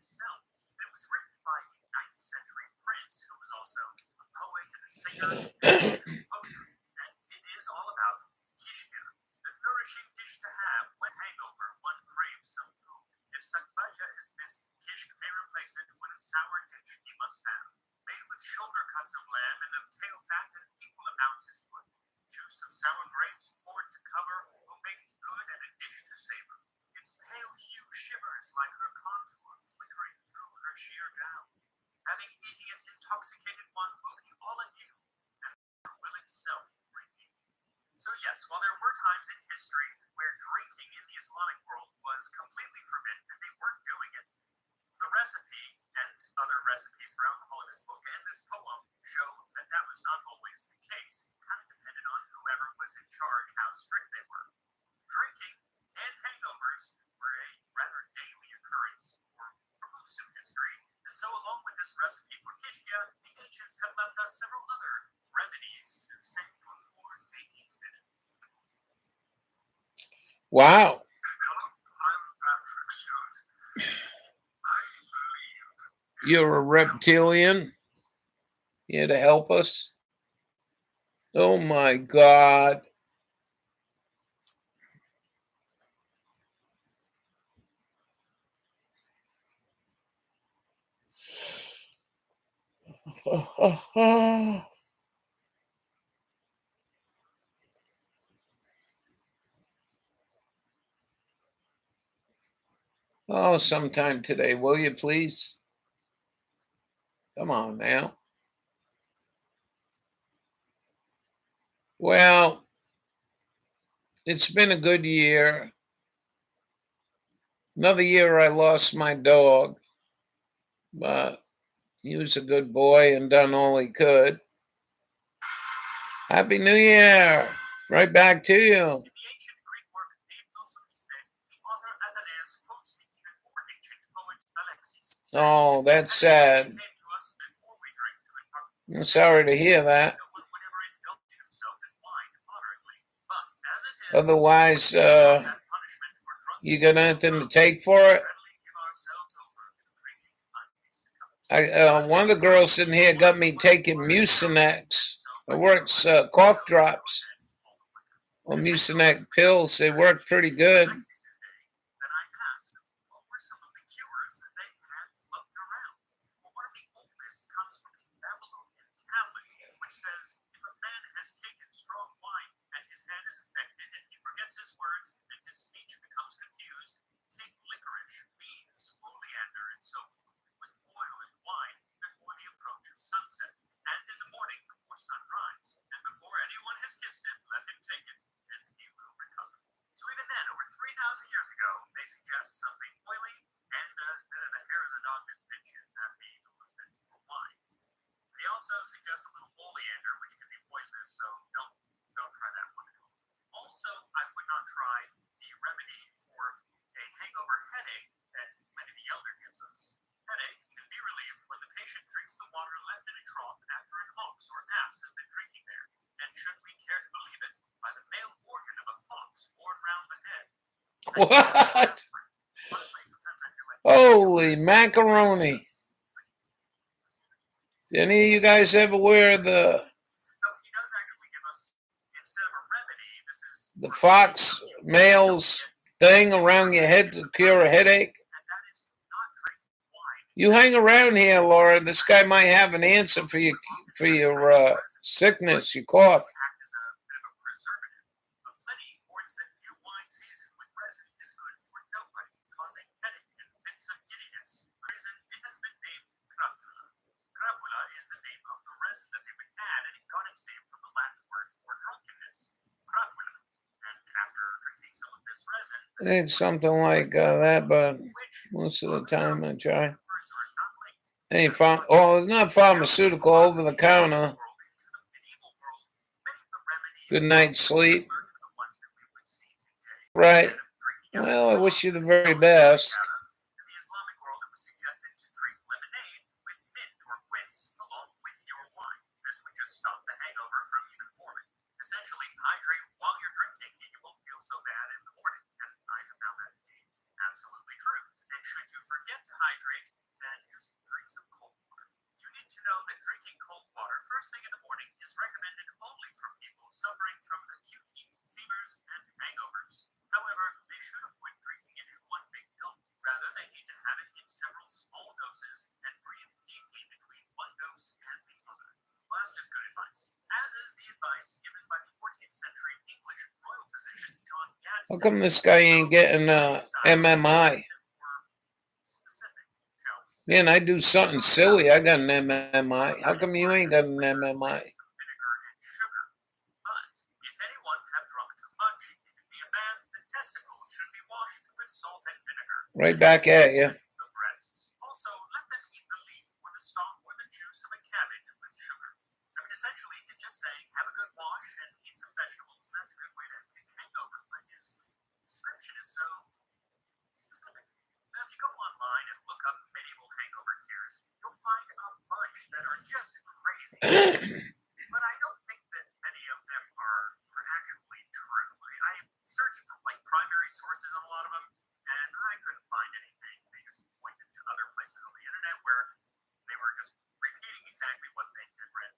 itself. And it was written by a 9th century prince who was also a poet and a singer and a composer. And it is all about kishka, the nourishing dish to have when hangover one craves some food. If sakbaja is missed, kishk may replace it when a sour dish he must have. Made with shoulder cuts of lamb and of tail fat an equal amount is put. Juice of sour grapes poured to cover will make it good and a dish to savor. Its pale hue shimmers like her contour flickering through her sheer gown. Having eating it, intoxicated one will be all anew, and will itself renew. So yes, while there were times in history where drinking in the Islamic world was completely forbidden and they weren't doing it, the recipe and other recipes for alcohol in this book and this poem show that that was not always the case. It kind of depended on whoever was in charge, how strict they were. Drinking and hangovers were a rather daily occurrence for most of history, and so along with this recipe for kishkia, the ancients have left us several other remedies to save your poor baking minute. Wow. Hello, I'm Patrick Stewart. I believe You're a reptilian here to help us. Oh my God. Oh, sometime today, will you please? Come on now. Well, it's been a good year. Another year I lost my dog, but he was a good boy and done all he could. Happy New Year. Right back to you. in the ancient Greek work De Philosophiste, the author Athenaeus quotes the even more ancient poet Alexis. Oh, that's sad. Came to us before we drink to impart. I'm sorry to hear that. No one would ever indulge himself in wine moderately. But as it is, Otherwise, that punishment for drunken you got anything to take for it? readily give ourselves over to drinking unmixed cups. One of the girls sitting here got me taking Mucinex. It works, cough drops. Or Mucinex pills. They work pretty good. Then I asked, what were some of the cures that they had floating around? Well, one of the oldest comes from a Babylonian tablet, which says, if a man has taken strong wine and his head is affected and he forgets his words and his speech becomes confused, take licorice, beans, oleander, and so forth, with oil and wine before the approach of sunset, and in the morning before sunrise, and before anyone has kissed him, let him take it, and he will recover. So even then, over 3,000 years ago, they suggest something oily and a bit of the hair of the dog that bit you, that being a little bit more wine. They also suggest a little oleander, which can be poisonous, so don't try that one at home. Also, I would not try the remedy for a hangover headache that Pliny the Elder gives us. Headache can be relieved when the patient drinks the water left in a trough after an ox or ass has been drinking there, and should we care to believe it, by the male organ of a fox born round the head. What? Honestly, sometimes I feel like Holy macaroni. Did any of you guys ever wear though he does actually give us, instead of a remedy, this is the fox male's thing around your head to cure a headache? and that is to not drink wine. You hang around here, Laura. This guy might have an answer for your sickness, your cough. Act as a bit of a preservative. But Pliny warns that new wine seasoned with resin is good for nobody, causing headache and fits of giddiness. The reason it has been named crapula. Crapula is the name of the resin that they would add, and it got its name from the Latin word for drunkenness, crapula. And after drinking some of this resin, I think something like that, but which most of the time I try. words are not linked, Any it's not pharmaceutical, over the counter. into the medieval world, many of the remedies Good night's sleep. similar to the ones that we would see today. Right. Instead of drinking out of Well, I a wish you straw, the very in best. the Islamic world, it was suggested to drink lemonade with mint or quince along with your wine. This would just stop the hangover from even forming. Essentially, hydrate while you're drinking and you won't feel so bad in the morning. And I have found that to be absolutely true. And should you forget to hydrate, then just drink some cold water. You need to know that drinking cold water first thing in the morning is recommended only for people suffering from acute heat, fevers, and hangovers. However, they should avoid drinking it in one big gulp. Rather, they need to have it in several small doses and breathe deeply between one dose and the other. Well, that's just good advice. As is the advice given by the 14th century English royal physician John Gadsden. How come this guy ain't getting MMI? Specific, shall we say. Man, I do something silly. I got an MMI. How come you ain't got an MMI? Some vinegar and sugar. But if anyone have drunk too much, if it be a man, the testicles should be washed with salt and vinegar. Right back at you. The breasts. Also, let them eat the leaf or the stalk or the juice of a cabbage with sugar. I mean, essentially, he's just saying, have a good wash and eat some vegetables. That's a good way to kick a hangover. But his description is so specific. Now, if you go online and look up medieval hangover cures, you'll find a bunch that are just crazy. But I don't think that any of them are actually true. I searched for like primary sources on a lot of them, and I couldn't find anything. They just pointed to other places on the internet where they were just repeating exactly what they had read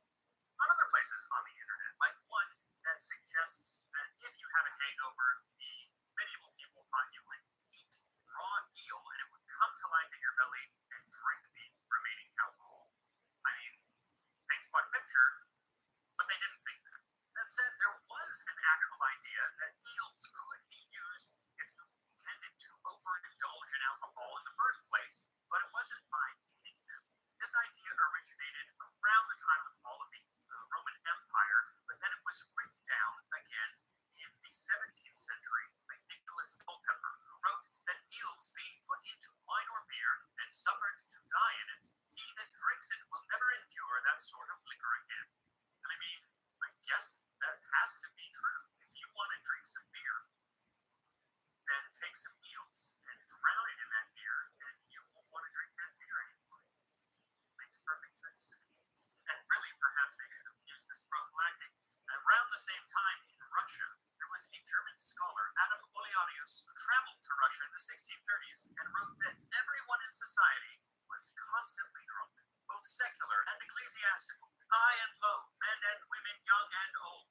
on other places on the internet, like one that suggests that if you have a hangover, the medieval people thought you would eat raw eel and it would come to life in your belly and drink the remaining alcohol. I mean, paints quite a picture, but they didn't think that. That said, there was an actual idea that eels could be used if you intended to overindulge in alcohol in the first place, but it wasn't by eating them. This idea originated around the time of the fall of the Roman Empire, but then it was written down again in the 17th century by Nicholas Culpeper, who wrote that eels being put into wine or beer and suffered to die in it, he that drinks it will never endure that sort of liquor again. I mean, I guess that has to be true. If you want to drink some beer, then take some eels and drown it in that beer, and you won't want to drink that beer anymore. Makes perfect sense to me. And really, perhaps they should have used this prophylactic. Around the same time in Russia, there was a German scholar, Adam Olearius, who traveled to Russia in the 1630s and wrote that everyone in society was constantly drunk, both secular and ecclesiastical, high and low, men and women, young and old.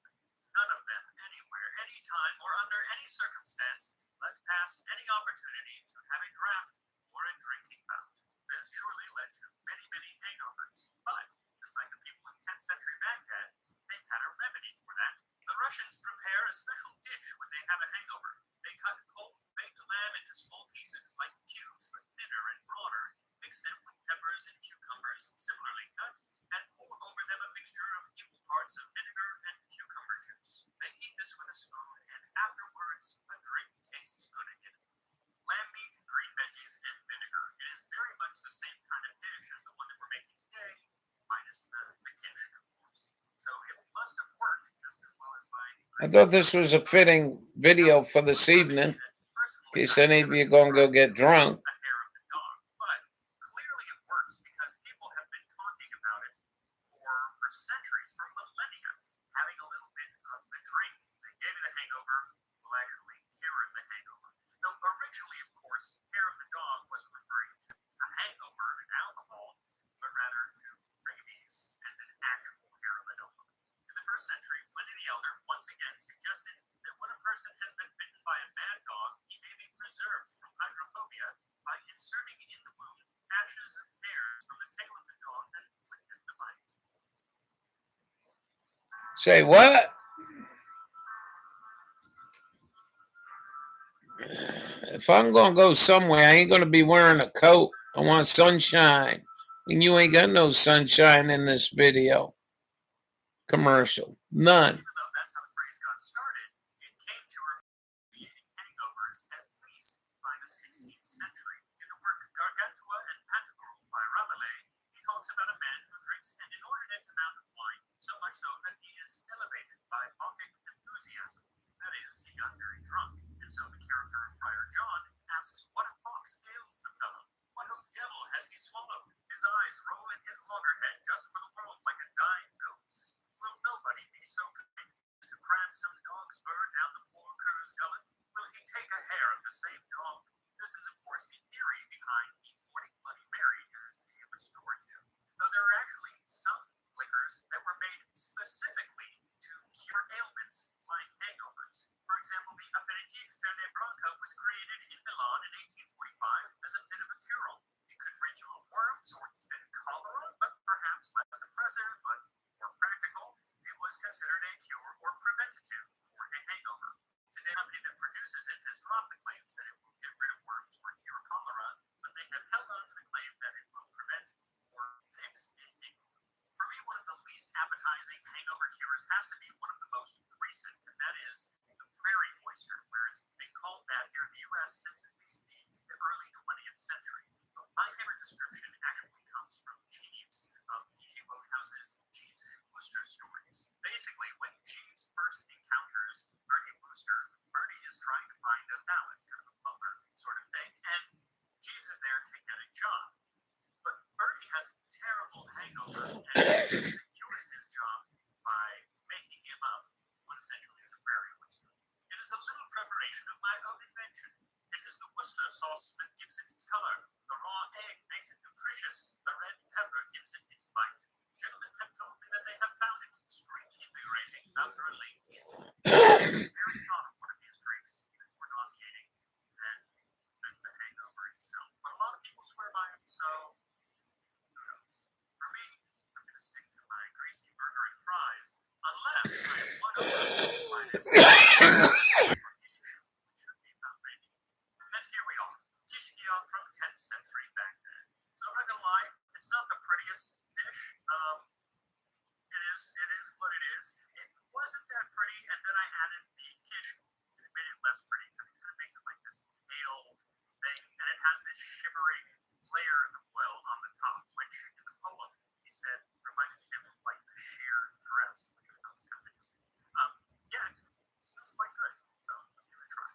None of them, anywhere, any time, or under any circumstance, let pass any opportunity to have a draft or a drinking bout. This surely led to many, many hangovers, but just like the people in 10th century Baghdad, they had a remedy for that. The Russians prepare a special dish when they have a hangover. They cut cold baked lamb into small pieces, like cubes, but thinner and broader, mix them with peppers and cucumbers, similarly cut, and pour over them a mixture of equal parts of vinegar and cucumber juice. They eat this with a spoon, and afterwards, the drink tastes good again. Lamb meat, green veggies, and vinegar. It is very much the same kind of dish as the one that we're making today, minus the quiche, of course. So it must have worked just as well as my... I thought this was a fitting video for this evening, in case any of you are going to go get drunk. The hair of the dog, but clearly it works because people have been talking about it for centuries, for millennia. Having a little bit of the drink that gave you the hangover will actually cure the hangover. Now, originally, of course, hair of the dog wasn't referring to a hangover and alcohol, but rather to rabies and an actual hair of a dog. In the first century, Pliny the Elder once again suggested that when a person has been bitten by a mad dog, he may be preserved from hydrophobia by inserting in the wound ashes of hairs from the tail of the dog that inflicted the bite. Say what? If I'm going to go somewhere, I ain't going to be wearing a coat. I want sunshine. And you ain't got no sunshine in this video. Commercial. None. Even though that's how the phrase got started, it came to refer to hangovers at least by the 16th century. In the work Gargantua and Pantagruel by Rabelais, he talks about a man who drinks an inordinate amount of wine, so much so that he is elevated by Bacchic enthusiasm. That is, he got very drunk, and so the character of Friar John asks what pox ails the fellow? What devil has he swallowed? His eyes roll in his loggerhead just for the world like a dying goat's. Will nobody be so kind appetizing hangover cures has to be one of the most recent, and that is the prairie oyster, where it's been called that here in the U.S. since at least the early 20th century. But my favorite description actually comes from Jeeves of P.G. Wodehouse's Jeeves and Wooster stories. Basically, when Jeeves first encounters Bertie Wooster, Bertie is trying to find a valet, kind of a butler sort of thing, and Jeeves is there to get a job. But Bertie has a terrible hangover, and Jeeves cures his job by making him up what essentially is a prairie oyster. It is a little preparation of my own invention. It is the Worcester sauce that gives it its color. The raw egg makes it nutritious. The red pepper gives it its bite. Gentlemen have told me that they have found it extremely invigorating after a late meal. The very thought of one of these drinks even more nauseating than the hangover itself. But a lot of people swear by it, so who knows? For me, I'm going to stick to my greasy burger and fries, unless I am won over by this from Kishkia, which should be about ready. And here we are, Kishkia from 10th century Baghdad. So I'm not going to lie, it's not the prettiest dish. It is what it is. It wasn't that pretty, and then I added the kish, and it made it less pretty because it kind of makes it like this pale thing, and it has this shimmering layer of oil on the top, which in the poem he said reminded him of like a sheer dress, which I thought was kind of interesting. Yeah, it smells quite good, so let's give it a try.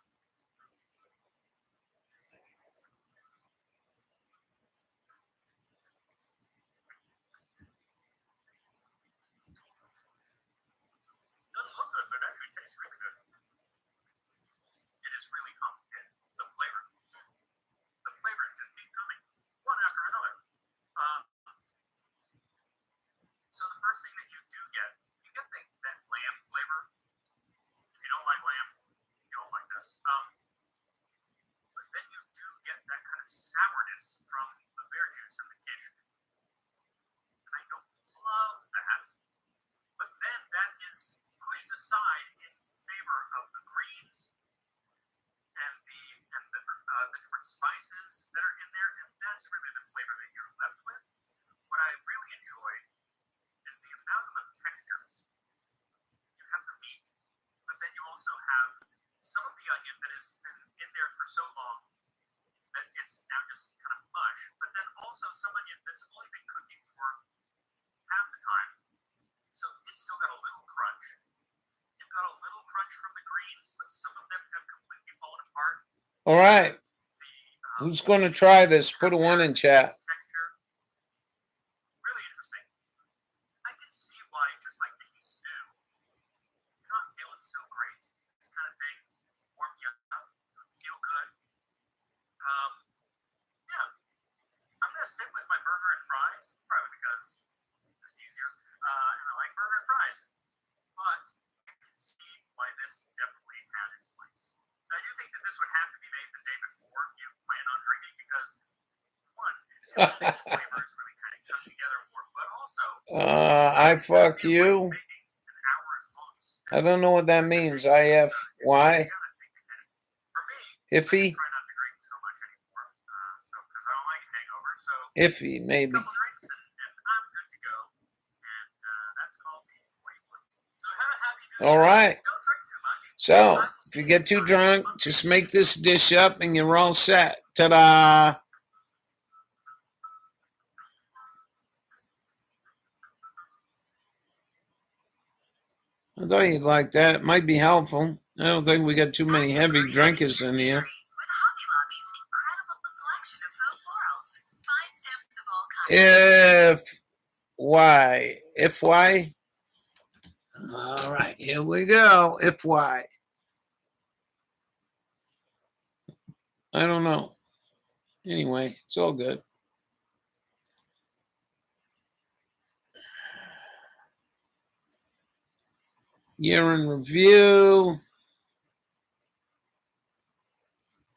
Doesn't look good, but it actually tastes really good. It is really complicated. The flavors just keep coming, one after another. So the first thing that you do get, you get that lamb flavor. If you don't like lamb, you don't like this. But then you do get that kind of sourness from the bear juice and the kish. And I don't love that. But then that is pushed aside in favor of the greens and the different spices that are in there, and that's really the flavor that you're left with. What I really enjoy is the amalgam of textures. You have the meat, but then you also have some of the onion that has been in there for so long that it's now just kind of mush, but then also some onion that's only been cooking for half the time. So it's still got a little crunch. You've got a little crunch from the greens, but some of them have completely fallen apart. All right. Who's going to try this? Put a 1 in chat. Texture, really interesting. I can see why, just like any stew, you're not feeling so great. This kind of thing warm you up, feel good. Yeah, I'm gonna stick with my burger and fries, probably because it's just easier. And I like burger and fries, but I can see why this definitely had its place. I do think that this would have to be made the day before you plan on drinking because, one, the flavors really kind of come together more, but also I fuck you. an hour's long stew. I don't know what that means. IFY. For me, Iffy. try not to drink so much anymore, because I don't like hangover. So Iffy, a maybe. couple drinks and I'm good to go, and that's called being 41. So have a happy new All year. right. Don't drink too much. So, if you get too drunk, just make this dish up and you're all set. Ta-da! I thought you'd like that. It might be helpful. I don't think we got too many heavy drinkers in here. With Hobby Lobby's incredible selection of faux florals, fine stems of all kinds. If why? All right, here we go. If why? I don't know. Anyway, it's all good. Year in review.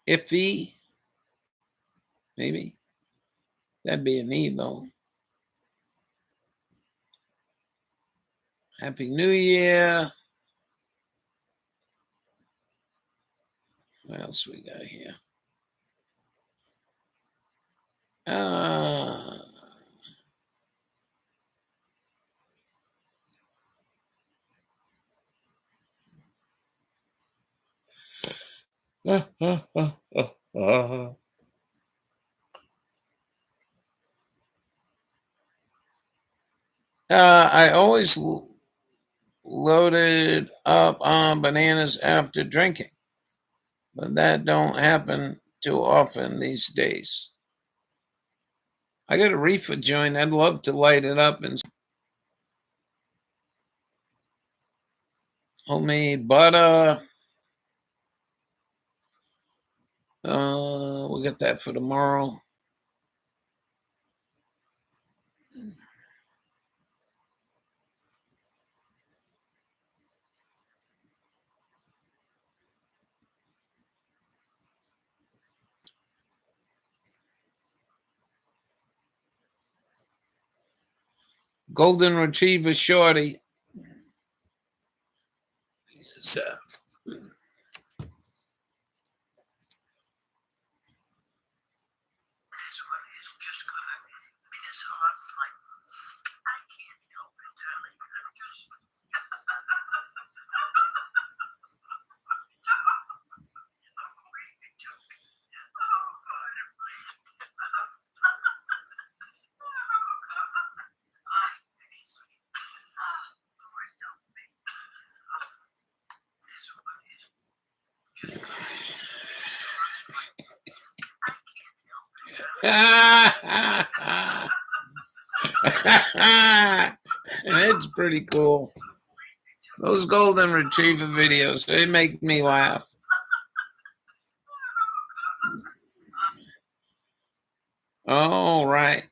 Iffy. Maybe. That'd be an E though. Happy New Year. What else we got here? I always loaded up on bananas after drinking, but that don't happen too often these days. I got a reefer joint. I'd love to light it up and homemade butter. We'll get that for tomorrow. Golden Retriever Shorty. So, This one is just gonna piss off like I can't help it, darling. I'm just it's pretty cool. Those Golden Retriever videos, they make me laugh. All right.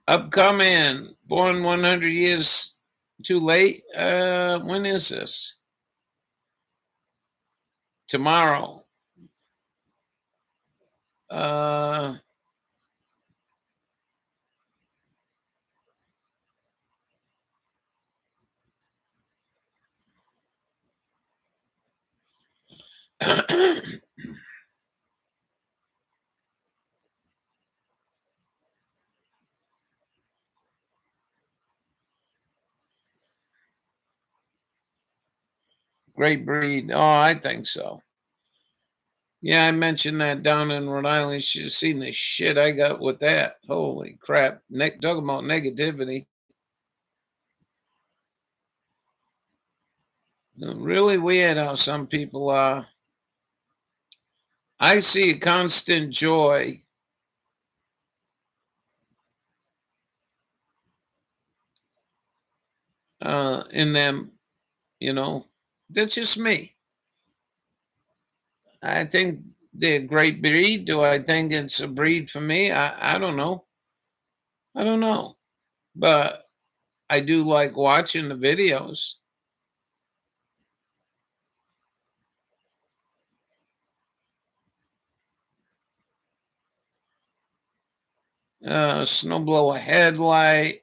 Upcoming, born 100 years too late. When is this? Tomorrow. Great breed. Oh, I think so. Yeah, I mentioned that down in Rhode Island. You should have seen the shit I got with that. Holy crap. Talking about negativity. Really weird how some people are. I see a constant joy in them, you know. That's just me. I think they're a great breed. Do I think it's a breed for me? I don't know. I don't know. But I do like watching the videos. Snowblower headlight.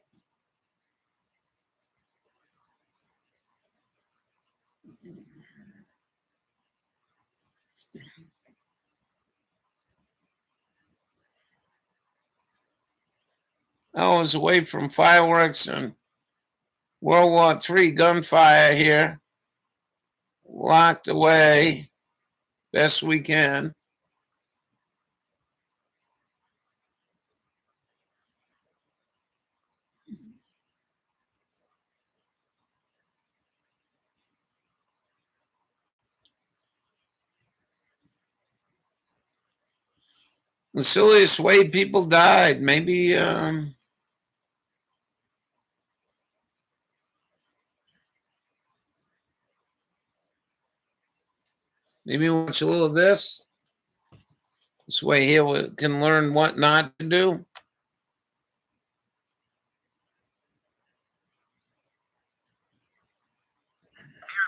I was away from fireworks and World War III gunfire here. Locked away best we can. The silliest way people died. Maybe maybe watch a little of this. This way here we can learn what not to do. Here's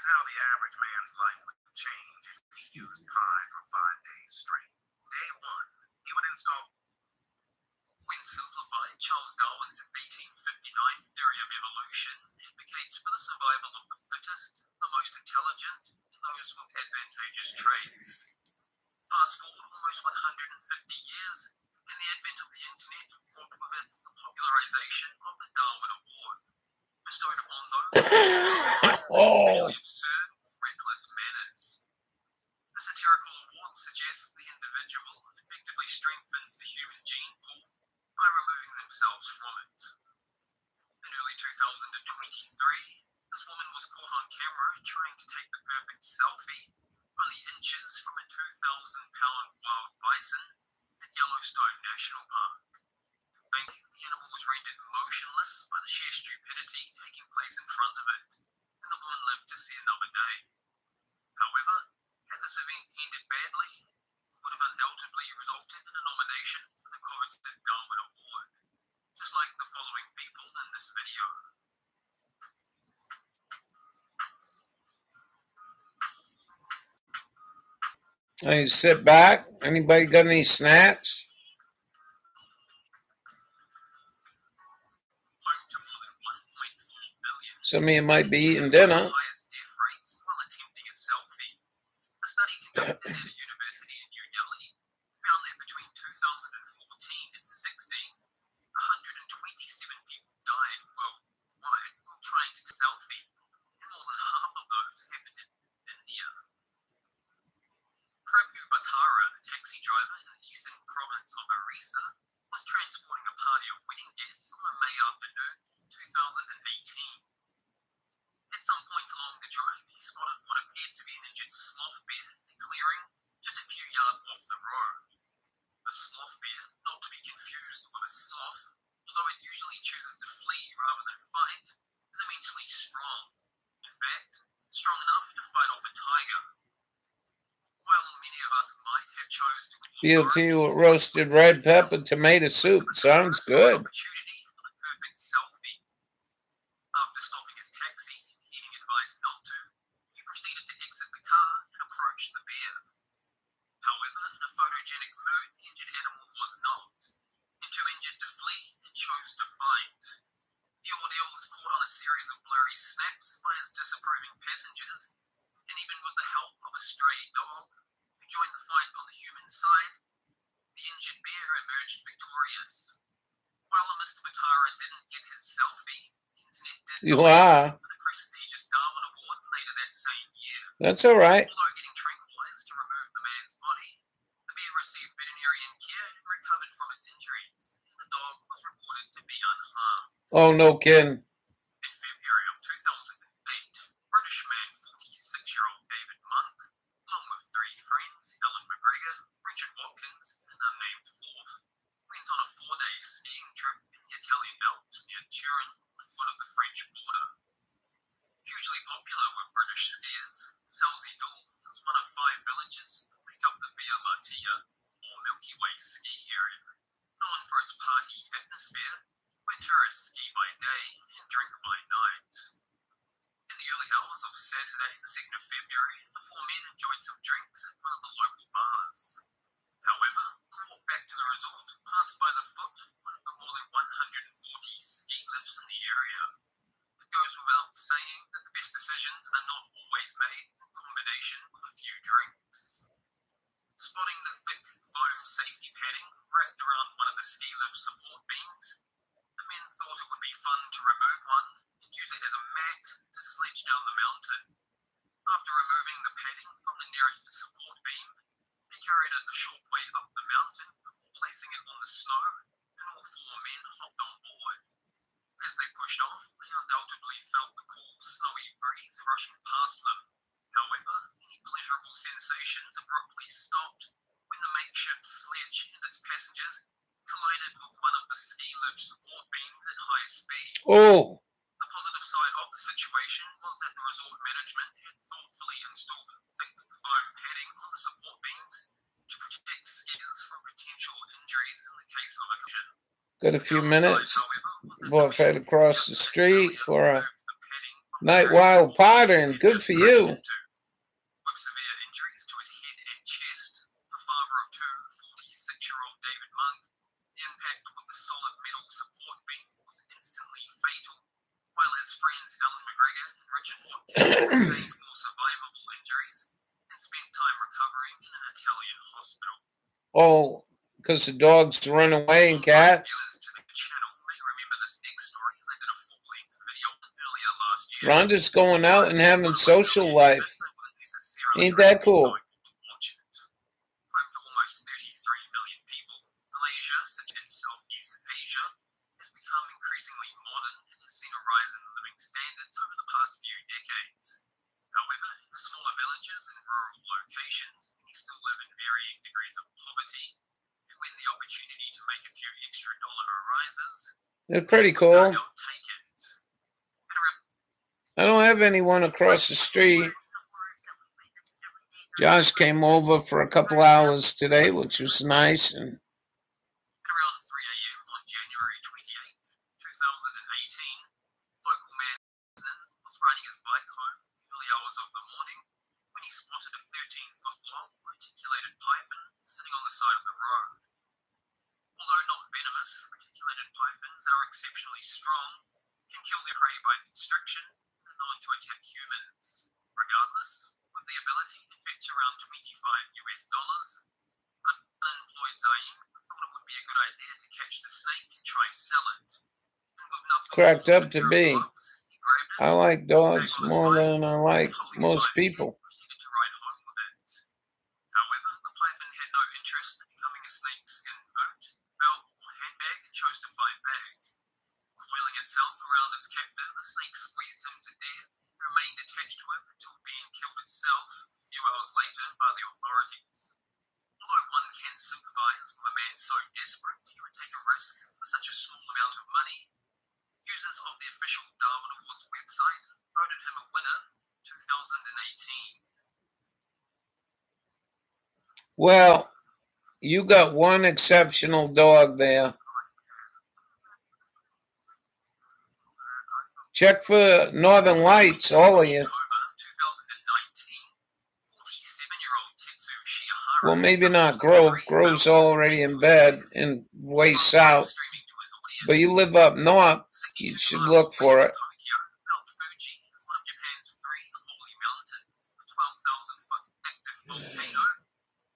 how the average man's life would change if he used pi for 5 days straight. Day 1, he would install. When simplified, Charles Darwin's 1859 theory of evolution advocates for the survival of the fittest, the most intelligent, and those with advantageous traits. Fast forward almost 150 years, and the advent of the internet brought with it the popularization of the Darwin Award, bestowed upon those who have especially absurd or reckless manners. The satirical award suggests the individual effectively strengthened the human gene pool by removing themselves from it. In early 2023, this woman was caught on camera trying to take the perfect selfie, only inches from a 2,000-pound wild bison at Yellowstone National Park. Thankfully, the animal was rendered motionless by the sheer stupidity taking place in front of it, and the woman lived to see another day. However, had this event ended badly, it would have undoubtedly resulted in a nomination for the coveted Darwin Award, just like the following people in this video. Hey, sit back. Anybody got any snacks? Home to more than 1.4 billion. Some of you might be eating dinner. Highest death rates while attempting a selfie. A study conducted at a university in New Delhi found that between 2014 and 16, 127 people died worldwide while trying to selfie, and more than half of those happened in India. Prabhu Bhattara, a taxi driver in the eastern province of Orissa, was transporting a party of wedding guests on a May afternoon in 2018. At some point along the drive, he spotted what appeared to be an injured sloth bear in a clearing just a few yards off the road. A sloth bear, not to be confused with a sloth, although it usually chooses to flee rather than fight, is immensely strong. In fact, strong enough to fight off a tiger. While many of us might have chose to call BLT with roasted red pepper tomato soup. Sounds good. Opportunity for the perfect selfie. After stopping his taxi and heeding advice not to, he proceeded to exit the car and approach the bear. However, in a photogenic mood, the injured animal was not, and too injured to flee, it chose to fight. The ordeal was caught on a series of blurry snaps by his disapproving passengers, and even with the help of a stray dog who joined the fight on the human side, the injured bear emerged victorious. While Mr. Bhattara didn't get his selfie, the internet did You nominate are. him for the prestigious Darwin Award later that same year. That's all right. Although getting tranquilized to remove the man's body, the bear received veterinarian care and recovered from its injuries, and the dog was reported to be unharmed. Oh, no kidding. In February of 2008, British man 46-year-old David Monk, along with three friends, Alan McGregor, Richard Watkins, and an unnamed fourth, went on a 4-day skiing trip in the Italian Alps near Turin, on the foot of the French border. Hugely popular with British skiers, Salzidul is one of 5 villages that make up the Via Lattea, or Milky Way ski area, known for its party atmosphere, where tourists ski by day and drink by night. In the early hours of Saturday, the 2nd of February, the 4 men enjoyed some drinks at one of the local bars. However, the walk back to the resort passed by the foot of one of the more than 140 ski lifts in the area. It goes without saying that the best decisions are not always made in combination with a few drinks. Spotting the thick foam safety padding wrapped around one of the ski lift support beams, the men thought it would be fun to remove one and use it as a mat to sledge down the mountain. After removing the padding from the nearest support beam, they carried it a short way up the mountain before placing it on the snow, and all 4 men hopped on board. As they pushed off, they undoubtedly felt the cool, snowy breeze rushing past them. However, any pleasurable sensations abruptly stopped when the makeshift sledge and its passengers collided with one of the ski lift support beams at high speed. Oh, The positive side of the situation was that the resort management had thoughtfully installed thick foam padding on the support beams to protect skiers from potential injuries in the case of a collision. got a few minutes. Boy, Boy, head across the street for a night wild pattern. Good for you. With severe injuries to his head and chest, the father of 2, 46-year-old David Monk, the impact with the solid metal support beam was instantly fatal, while his friends Alan McGregor and Richard Watkins sustained more survivable injuries and spent time recovering in an Italian hospital. Oh, because the dogs run away and cats. Viewers to the channel may remember this next story as I did a full-length video earlier last year. Rhonda's going out and having social life. Ain't that cool? people, Malaysia, such as Southeast Asia, has become increasingly modern and has seen a rise in living standards over the past few decades. However, in the smaller villages and rural locations, many still live in varying degrees of poverty, and when the opportunity to make a few extra dollar arises, They're pretty cool. they'll take it. And around I don't have anyone across the street. Josh came over for a couple hours today, which was nice. And around 3 a.m. on January 28th, 2018, local man was riding his bike home in the early hours of the morning when he spotted a 13-foot-long reticulated python sitting on the side of the road. Although not venomous, reticulated pythons are exceptionally strong, can kill their prey by constriction, and are known to attack humans. Regardless, with the ability to fetch around $25, unemployed Zaim thought it would be a good idea to catch the snake and try sell it. And with nothing cracked more up than to a pair of be. gloves, he grabbed it, I like dogs back on his more bike, than I like holding it most by its head, people. proceeded to ride home with it. However, the python had no interest in becoming a snakeskin boot, belt, or handbag and chose to fight back. Coiling itself around its captor, the snake squeezed him to death and remained attached to him until being killed itself a few hours later by the authorities. Although one can sympathize with a man so desperate he would take a risk for such a small amount of money, users of the official Darwin Awards website voted him a winner in 2018. Well, you got one exceptional dog there. Check for Northern Lights, all of you. October 2019, 47-year-old Tetsu Shiharu Well, maybe not Grove. Grove's already in bed and way south. streaming to his audience. But you live up north, you 62 should miles look for it. west of Tokyo, Mount Fuji is one of Japan's 3 holy mountains, a 12,000-foot active volcano,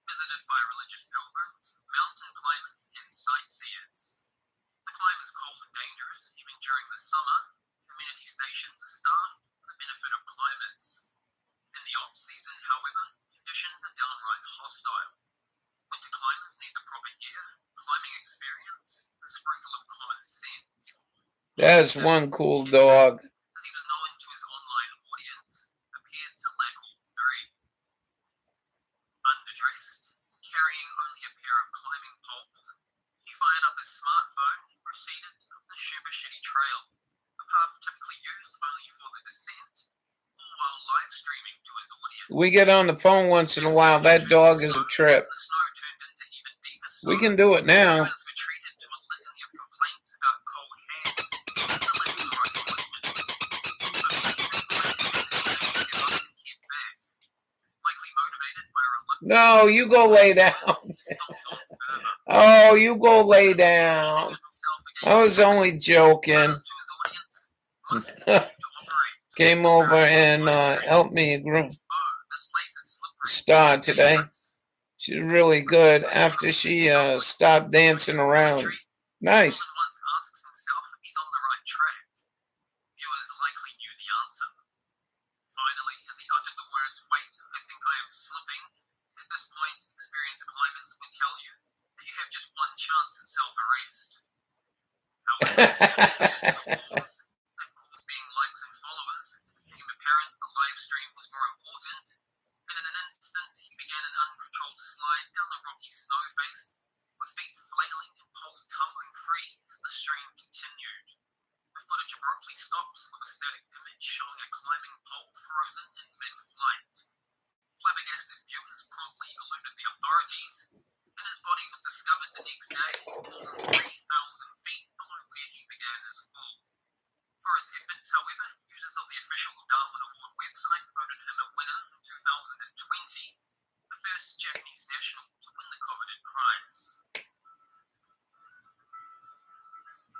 visited by religious pilgrims, mountain climbers, and sightseers. The climb is cold and dangerous, even during the summer, and amenity stations are staffed for the benefit of climbers. In the off-season, however, conditions are downright hostile. Winter climbers need the proper gear, climbing experience, and a sprinkle of common sense. There's one cool dog. As he was known to his online audience, appeared to lack all three. Underdressed, carrying only a pair of climbing poles, he fired up his smartphone and proceeded up the Shubashiri Trail, a path typically used only for the descent, all while live streaming to his audience. We get on the phone once in a while. That dog is a trip. The snow turned into even deeper snow. We can do it now. Viewers were treated to a litany of complaints about cold hands and the lack of the right equipment. So many desperately hit back, likely motivated by a reluctance No, you go lay down. he stopped on further. Oh, you go lay down. Himself I was only joking. against to his audience must continue to operate. Came over and helped me Oh, this place is slippery. star today. Dangerous. She's really good after she stopped dancing around. Nice. Roman once asks himself if he's on the right track. Viewers likely knew the answer. Finally, as he uttered the words, "Wait, I think I am slipping," at this point, experienced climbers would tell you that you have just one chance at self-arrest. However, that caused being likes and followers, it became apparent the live stream was more important, and in an instant, he began an uncontrolled slide down the rocky snow face, with feet flailing and poles tumbling free as the stream continued. The footage abruptly stops with a static image showing a climbing pole frozen in mid-flight. Flabbergasted viewers promptly alerted the authorities, and his body was discovered the next day, more than 3,000 feet below where he began his fall. For his efforts, however, users of the official Darwin Award website voted him a winner in 2020, the first Japanese national to win the coveted prize.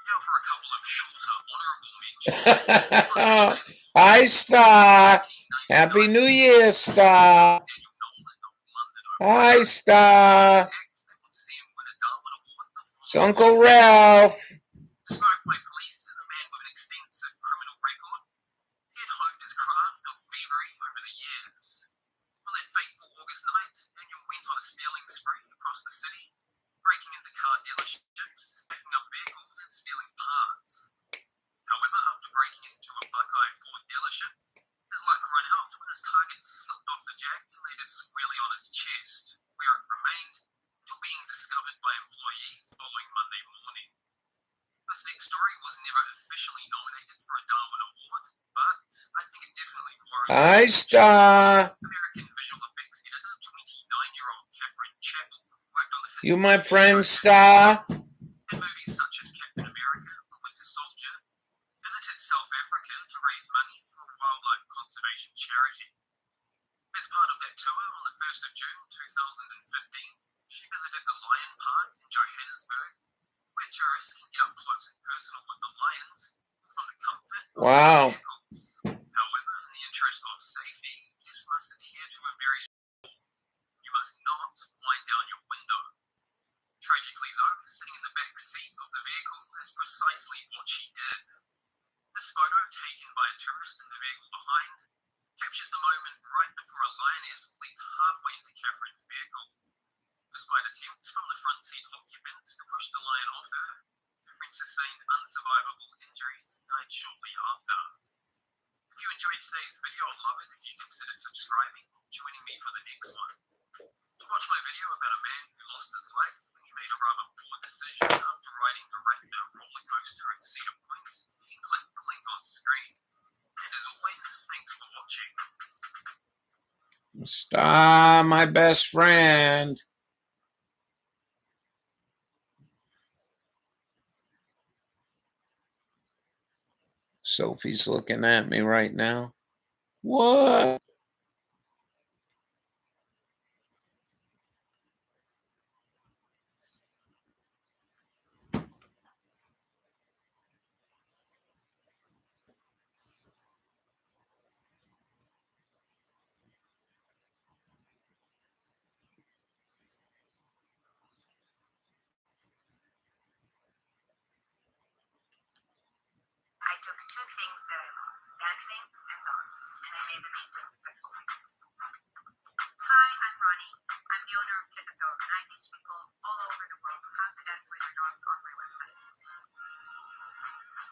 Now for a couple of shorter honourable mentions. Hi, Star. Happy New Year, Star. Hi, Star. It's Uncle Ralph. Described by police as a man with an extensive criminal record, he had honed his craft of thievery over the years. On that fateful August night, Daniel went on a stealing spree across the city, breaking into car dealerships, picking up vehicles, and stealing parts. However, after breaking into a Buckeye Ford dealership, his luck ran out when his target slipped off the jack and landed squarely on his chest, where it remained until being discovered by employees following Monday morning. This next story was never officially nominated for a Darwin Award, but I think it definitely warrants Hi, Star. American visual effects editor, 29-year-old Catherine Chapel, worked on the hit You my friend, Star? in movies such as Captain America, The Winter Soldier, visited South Africa to raise money for a wildlife conservation charity. As part of that tour on the 1st of June 2015, she visited the Lion Park in Johannesburg, where tourists can get up close and personal with the lions from the comfort of Wow. their vehicles. However, in the interest of safety, guests must adhere to a very strict rule. You must not wind down your window. Tragically, though, sitting in the back seat of the vehicle is precisely what she did. This photo, taken by a tourist in the vehicle behind, captures the moment right before a lioness leaped halfway into Catherine's vehicle. Despite attempts from the front seat occupants to push the lion off her, Catherine sustained unsurvivable injuries and died shortly after. If you enjoyed today's video, I'd love it if you considered subscribing and joining me for the next one. To watch my video about a man who lost his life when he made a rather poor decision after riding the Ratner roller coaster at Cedar Point, you can click the link on screen. And as always, thanks for watching. Star, my best friend. Sophie's looking at me right now. What? I took two things that I love, dancing and dogs, and I made them into a successful business. Hi, I'm Ronnie. I'm the owner of Kit the Dog, and I teach people all over the world how to dance with their dogs on my website.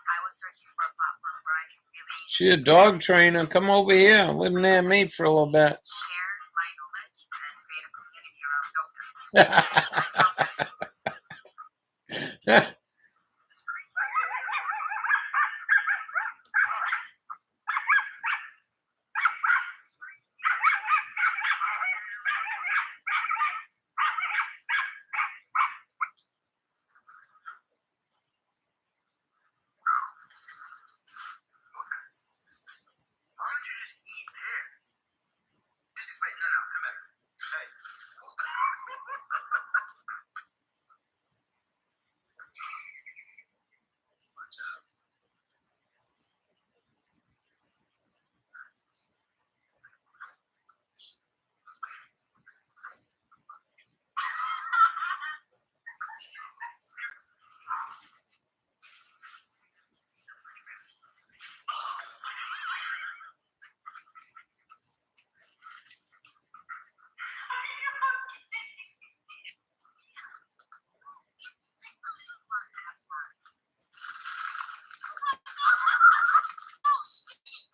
I was searching for a platform where I can really She a dog trainer. Come over here. Live near me for a little bit. share my knowledge and create a community around dog training. And I found that it works. Why don't you just eat there? Just wait, no, come back. Hey. Watch out.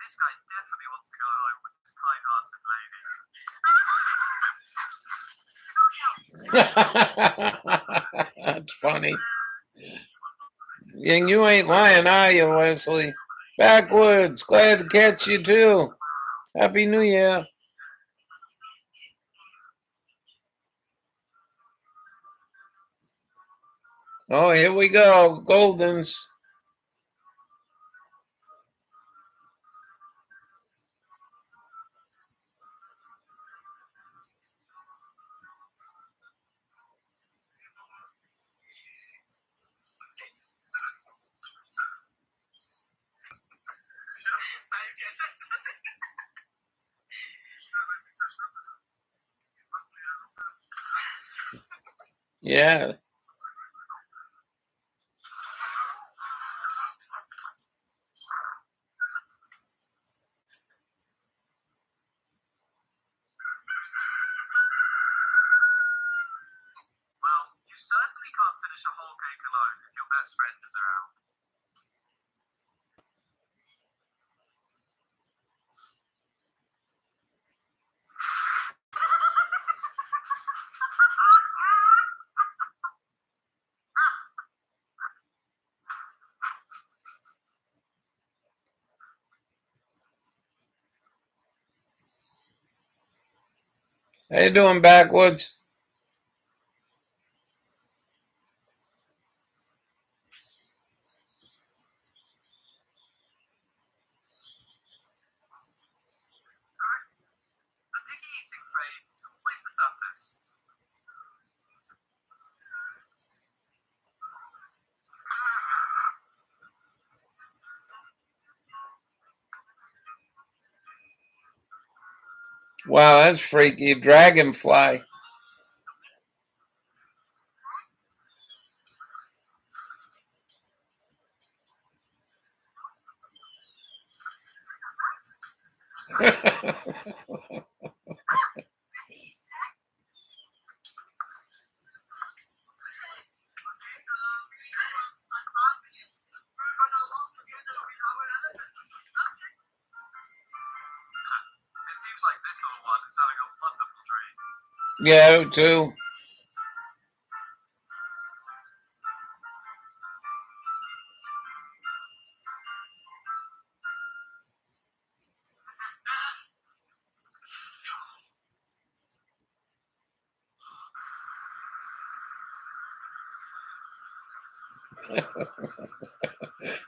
This guy definitely wants to go home with this kind-hearted lady. That's funny. And you ain't lying, are you, Leslie? Backwoods. Glad to catch you, too. Happy New Year. Oh, here we go. Goldens. Yeah. Well, you certainly can't finish a whole cake alone if your best friend is around. How you doing, Backwards? The picky eating phase is always the toughest. Wow, that's freaky. Dragonfly. It seems like this little one is having a wonderful dream. Yeah, too.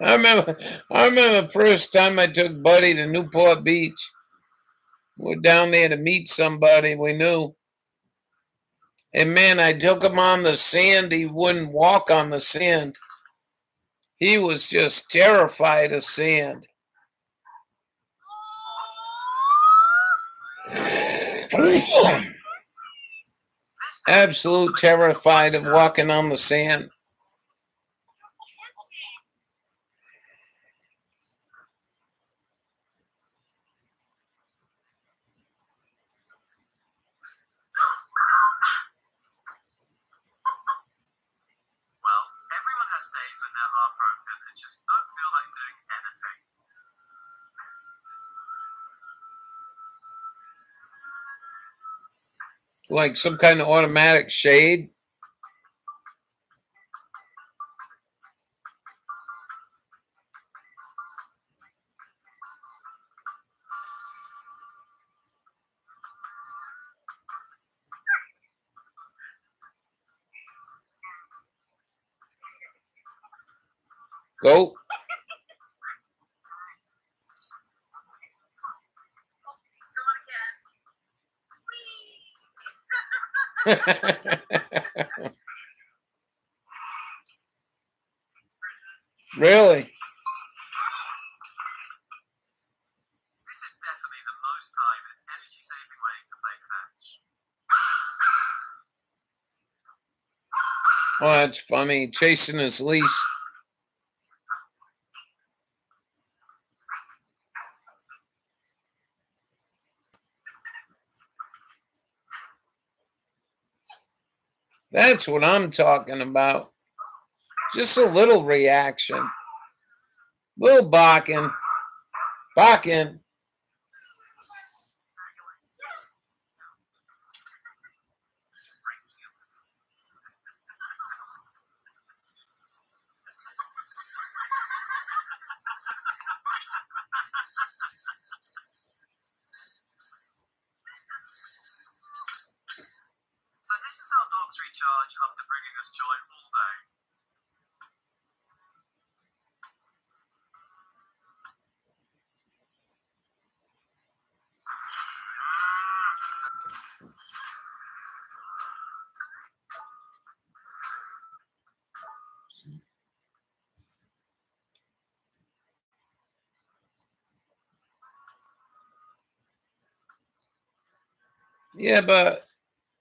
I remember the first time I took Buddy to Newport Beach. We're down there to meet somebody we knew. And man, I took him on the sand. He wouldn't walk on the sand. He was just terrified of sand. Absolute terrified of walking on the sand. Well, everyone has days when they're heartbroken and just don't feel like doing anything. Like some kind of automatic shade. Go. Really? This is definitely the most time and energy-saving way to play fetch. Oh, that's funny. Chasing his leash. That's what I'm talking about. Just a little reaction. Little barking. Barking. So this is how dogs recharge after bringing us joy all day. Yeah, but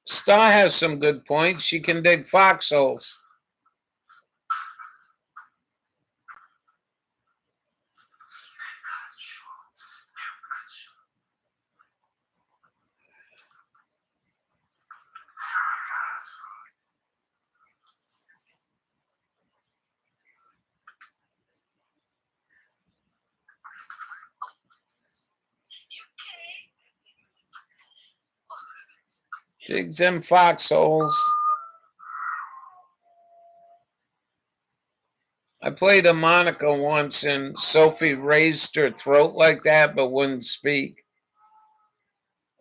Star has some good points. She can dig foxholes. Dig them foxholes. I played a harmonica once and Sophie raised her throat like that but wouldn't speak.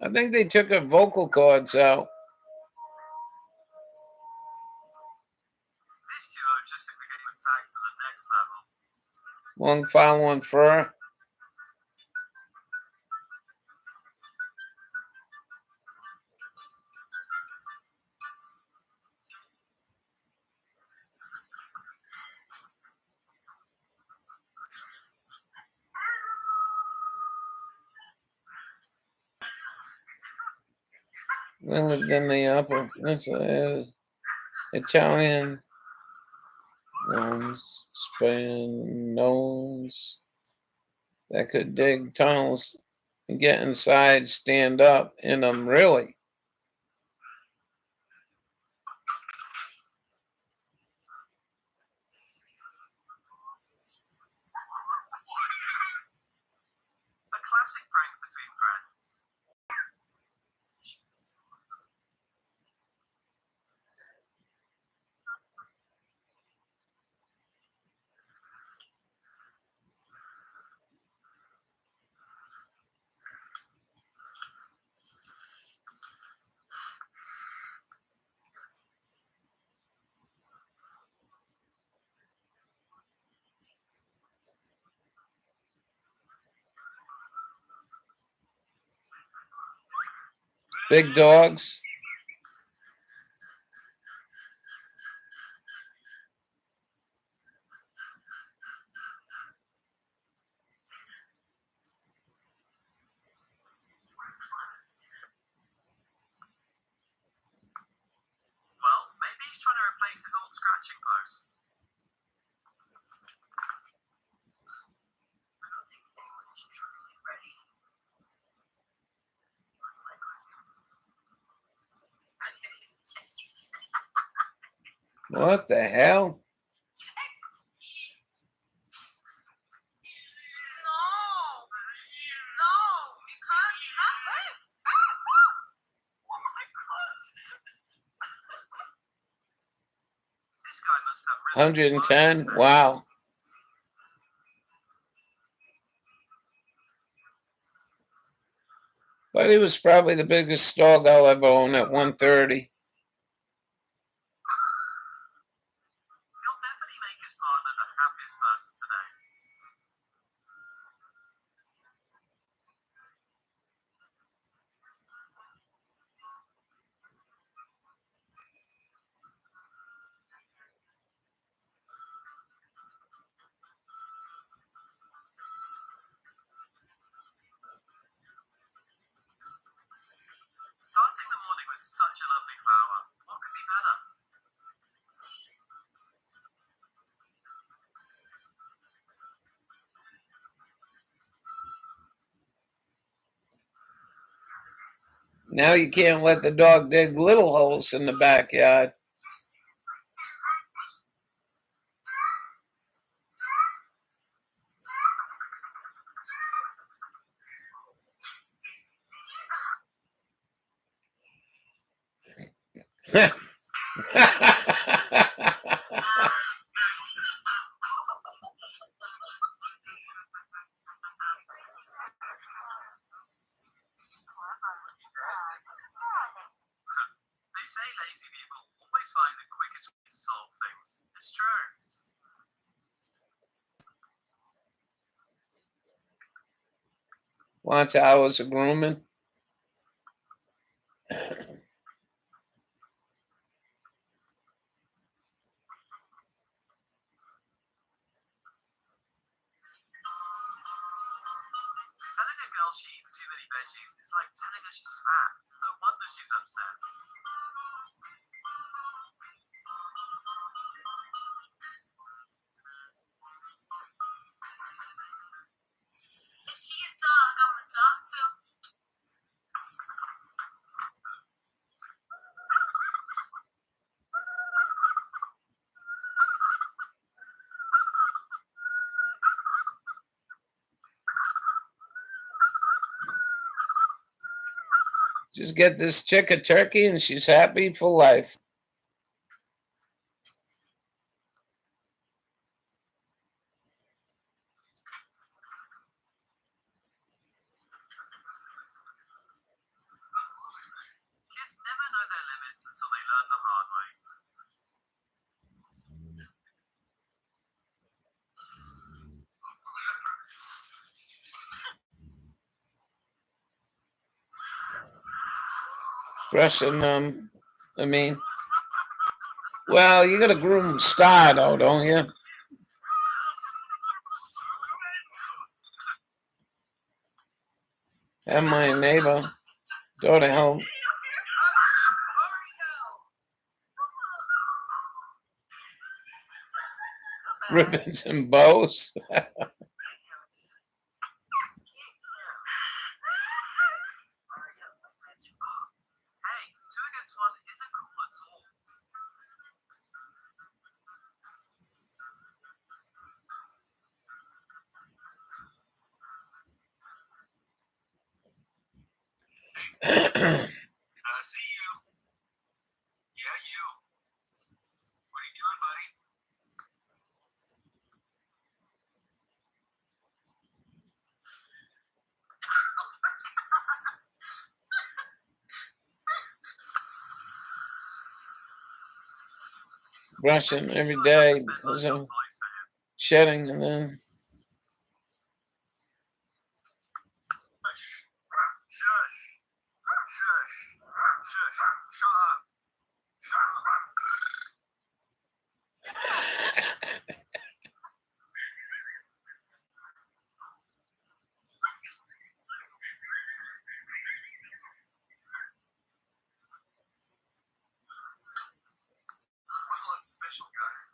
I think they took her vocal cords out. This duo just took the game of tag to the next level. One following fur. Well, then the upper. That's Italian ones, Spain gnomes that could dig tunnels and get inside, stand up in them, really. A classic prank between friends. Big dogs. Well, maybe he's trying to replace his old scratching post. I don't think anyone is truly ready. Looks like What the hell? no, you can't. Oh my god! This guy must have really 110? Wow. But he was probably the biggest dog I'll ever own at 130. He'll definitely make his partner the happiest person today. Starting the morning with such a lovely flower. What could be better? Now you can't let the dog dig little holes in the backyard. They say lazy people always find the quickest way to solve things. It's true. Wants hours of grooming. Telling a girl she eats too many veggies is like telling her she's fat. No wonder she's upset. If she a dog, I'm a dog too. Just get this chick a turkey and she's happy for life. Kids never know their limits until they learn the hard way. Brushing them. I mean, well, you got a groom Star, though, don't you? Have my neighbor go to help. Ribbons and bows. Hey, 2 against 1 isn't cool at all. See you. Yeah, you. What are you doing, buddy? Brushing every day because of shedding and then Shush. Shush. Shush. Shut up. Shut up. Well, it's official, guys.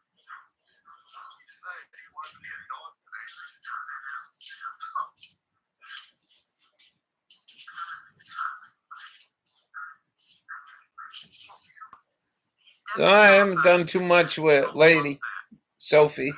He decided he wanted to be a dog today. I haven't done too much with Lady Sophie.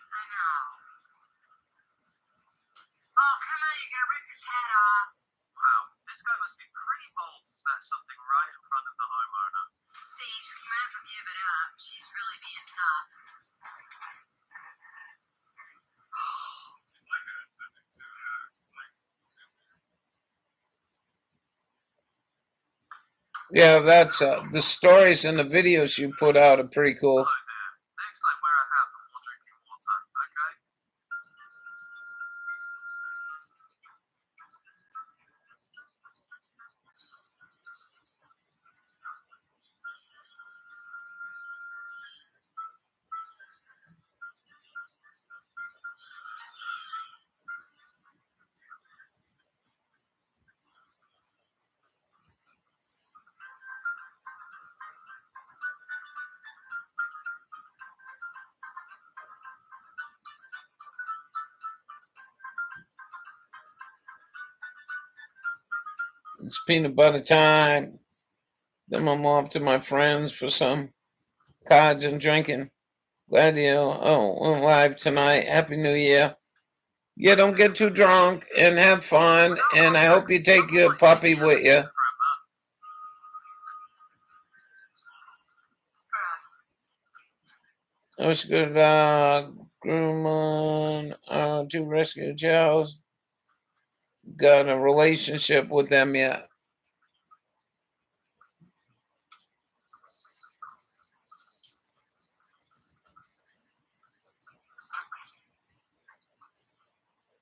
I know. Oh, come on, you're gonna rip his head off. Wow, this guy must be pretty bold to snatch something right in front of the homeowner. Sage, you might as well give it up. She's really being tough. Yeah, that's the stories and the videos you put out are pretty cool. Oh dear. Next time wear a hat before drinking water, okay? It's peanut butter time. Then I'm off to my friends for some cards and drinking. Glad you went live tonight. Happy New Year. Yeah, don't get too drunk and have fun. And I hope you take your puppy with you. That was good. Groom on 2 rescue jails. Got a relationship with them yet.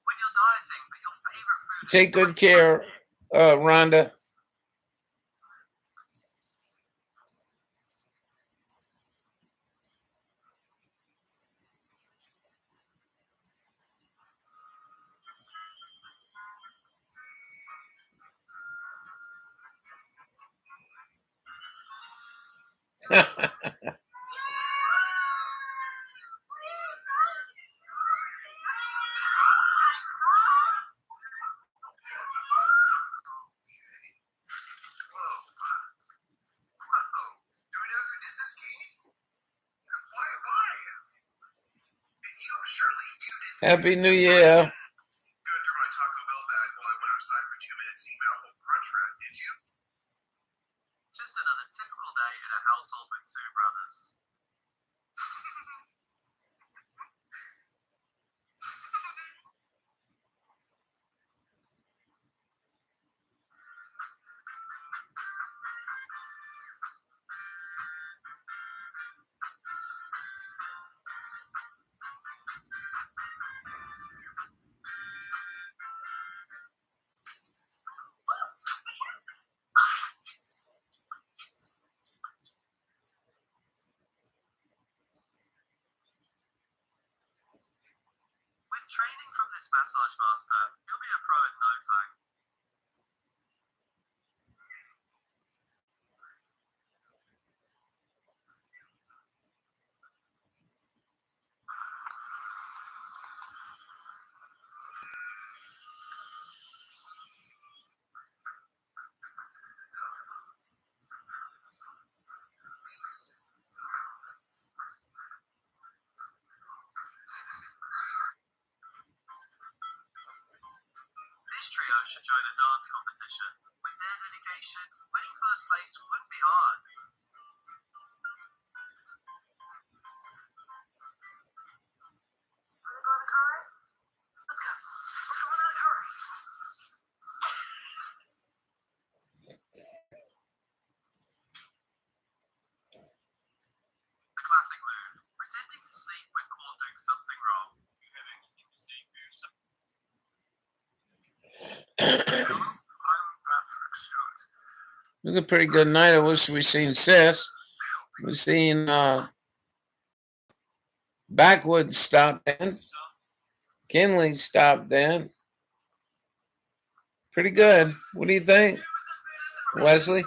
When you're dieting, but your favorite food Take good care, Rhonda. Do we know who did this, Katie? Why? You surely you didn't. Happy New Year. Go through my Taco Bell bag while I went outside for 2 minutes to eat my whole crunch wrap, did you? Just another typical day in a household with two brothers. With training from this massage master, you'll be a pro in no time. This trio should join a dance competition. With their dedication, winning first place wouldn't be hard. Wanna go on the car ride? Let's go. We're going on a car ride. The classic move, pretending to sleep when caught doing something wrong. Do you have anything to say for yourself? Hello, I'm Patrick Stewart. It was a pretty good night. I wish we seen Sis. We seen Backwoods stopped in. Kinley stopped in. Pretty good. What do you think, Wesley?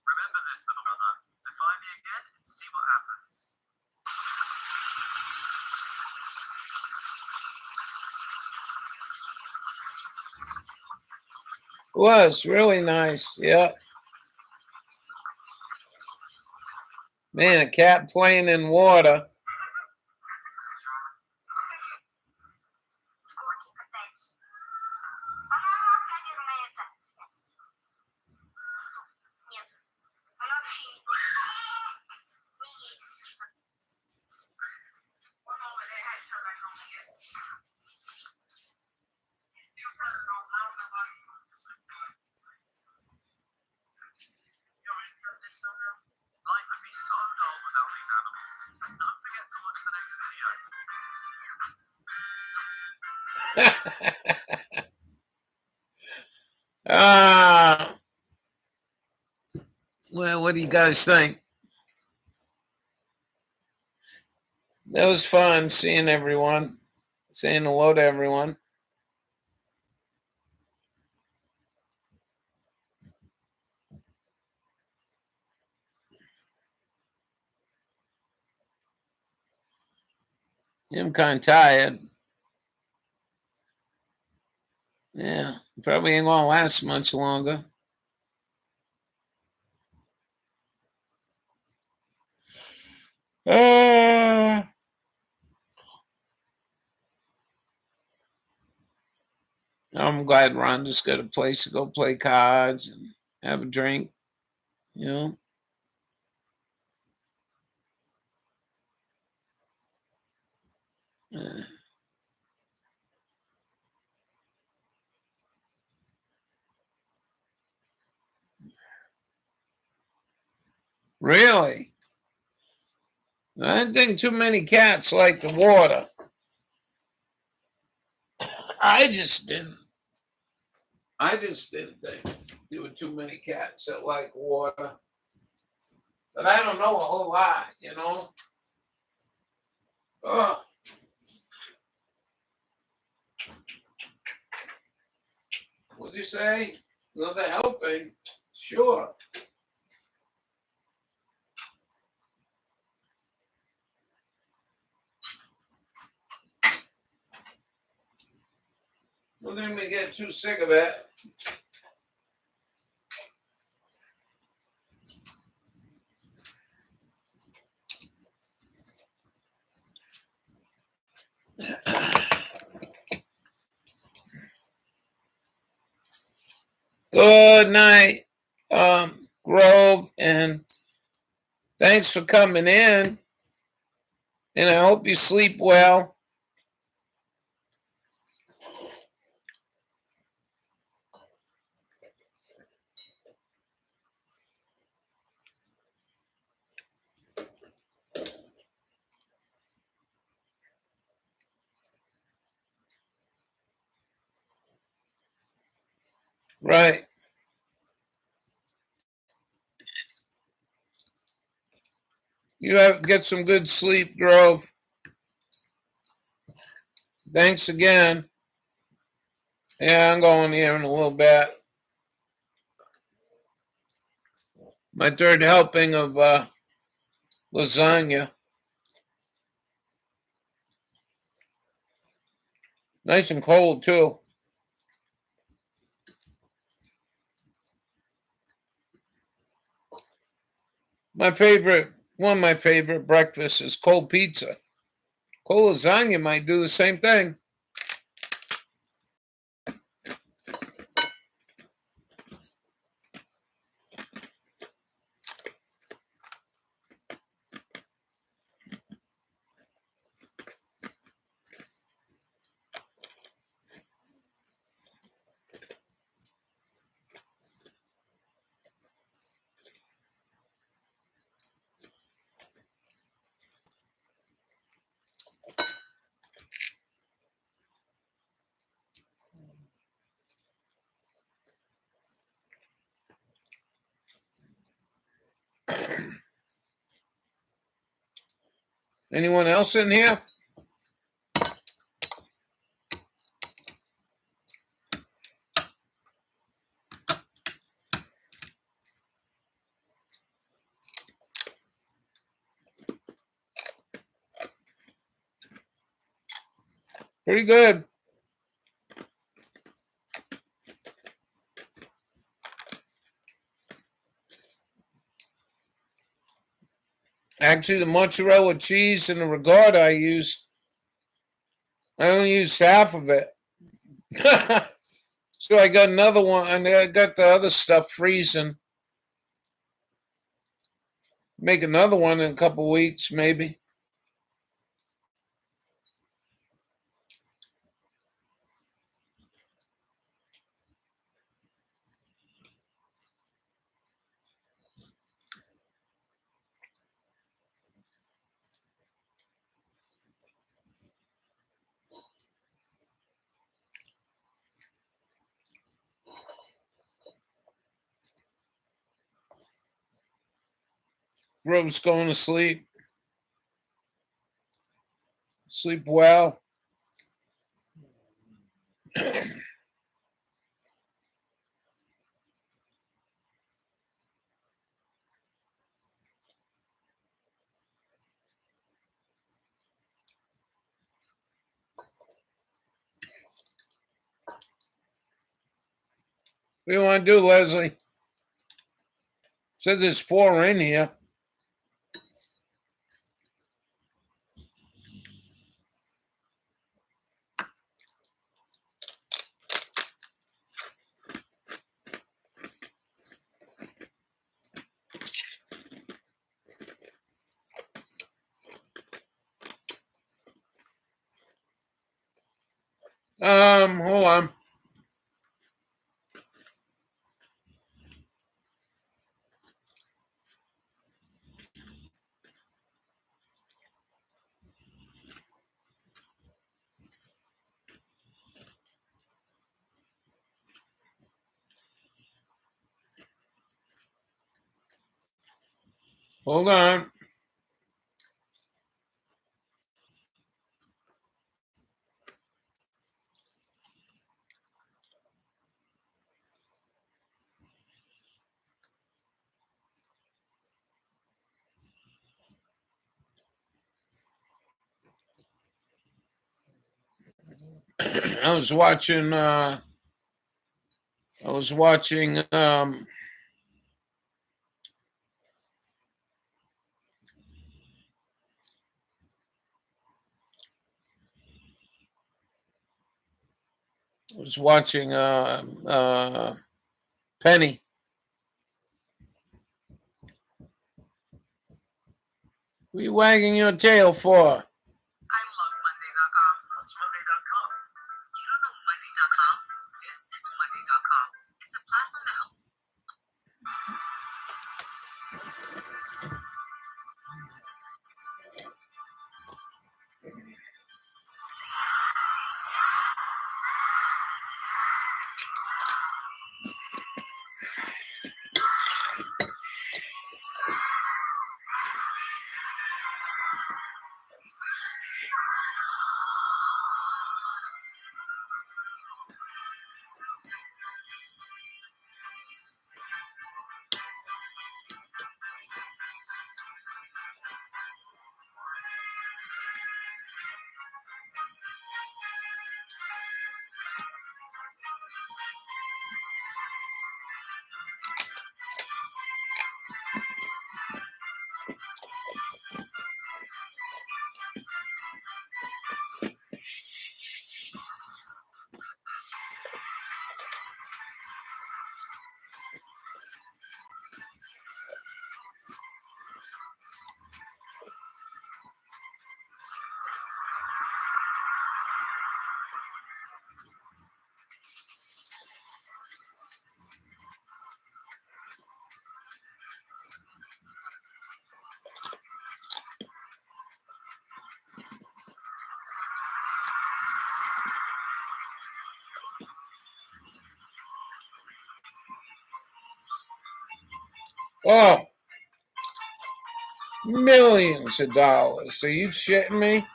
Remember this, little brother. Defy me again and see what happens. Was really nice. Yeah. Man, a cat playing in water. Life would be so dull without these animals. Don't forget to watch the next video. Well, what do you guys think? That was fun seeing everyone, saying hello to everyone. I'm kind of tired. Yeah, probably ain't gonna last much longer. I'm glad Rhonda's got a place to go play cards and have a drink, you know. Really? I didn't think too many cats like the water. I just didn't. I just didn't think there were too many cats that like water. But I don't know a whole lot, you know. Oh, what'd you say? Another helping? Sure. Well, then we get too sick of it. Good night, Grove, and thanks for coming in. And I hope you sleep well. Right. You have get some good sleep, Grove. Thanks again. Yeah, I'm going here in a little bit. My third helping of lasagna. Nice and cold too. One of my favorite breakfasts is cold pizza. Cold lasagna might do the same thing. Anyone else in here? Pretty good. Actually, the mozzarella cheese and the ricotta I only used half of it. So I got another one, and I got the other stuff freezing. Make another one in a couple weeks, maybe. Grove's going to sleep. Sleep well. What do you want to do, Leslie? Said there's 4 in here. Hold on. Hold on. I was watching Penny. What are you wagging your tail for? I love Monday.com. What's Monday.com? You don't know Monday.com? This is Monday.com. It's a platform that helps. Oh, millions of dollars. Are you shitting me?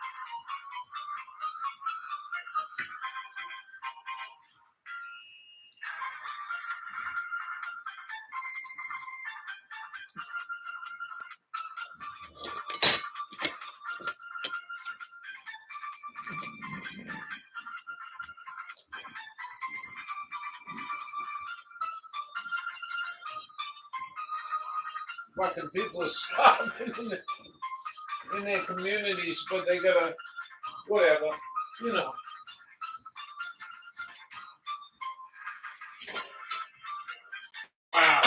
Fucking people are starving in their communities, but they gotta, whatever, you know. Wow.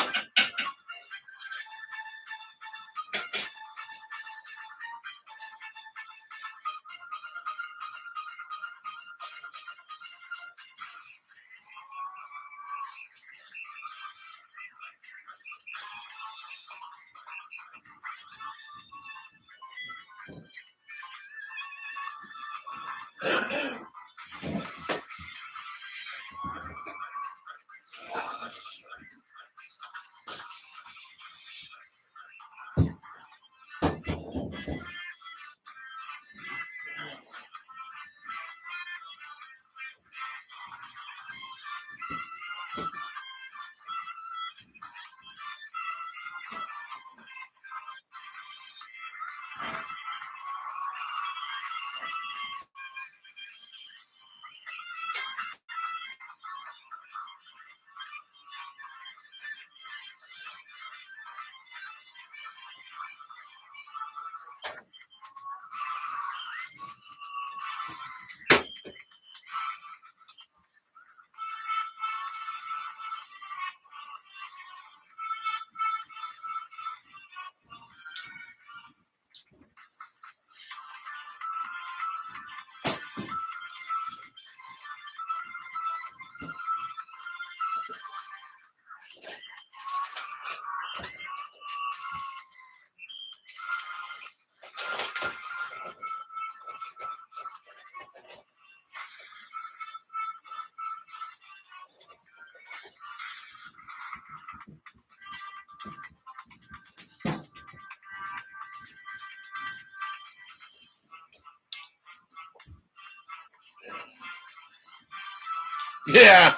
Yeah.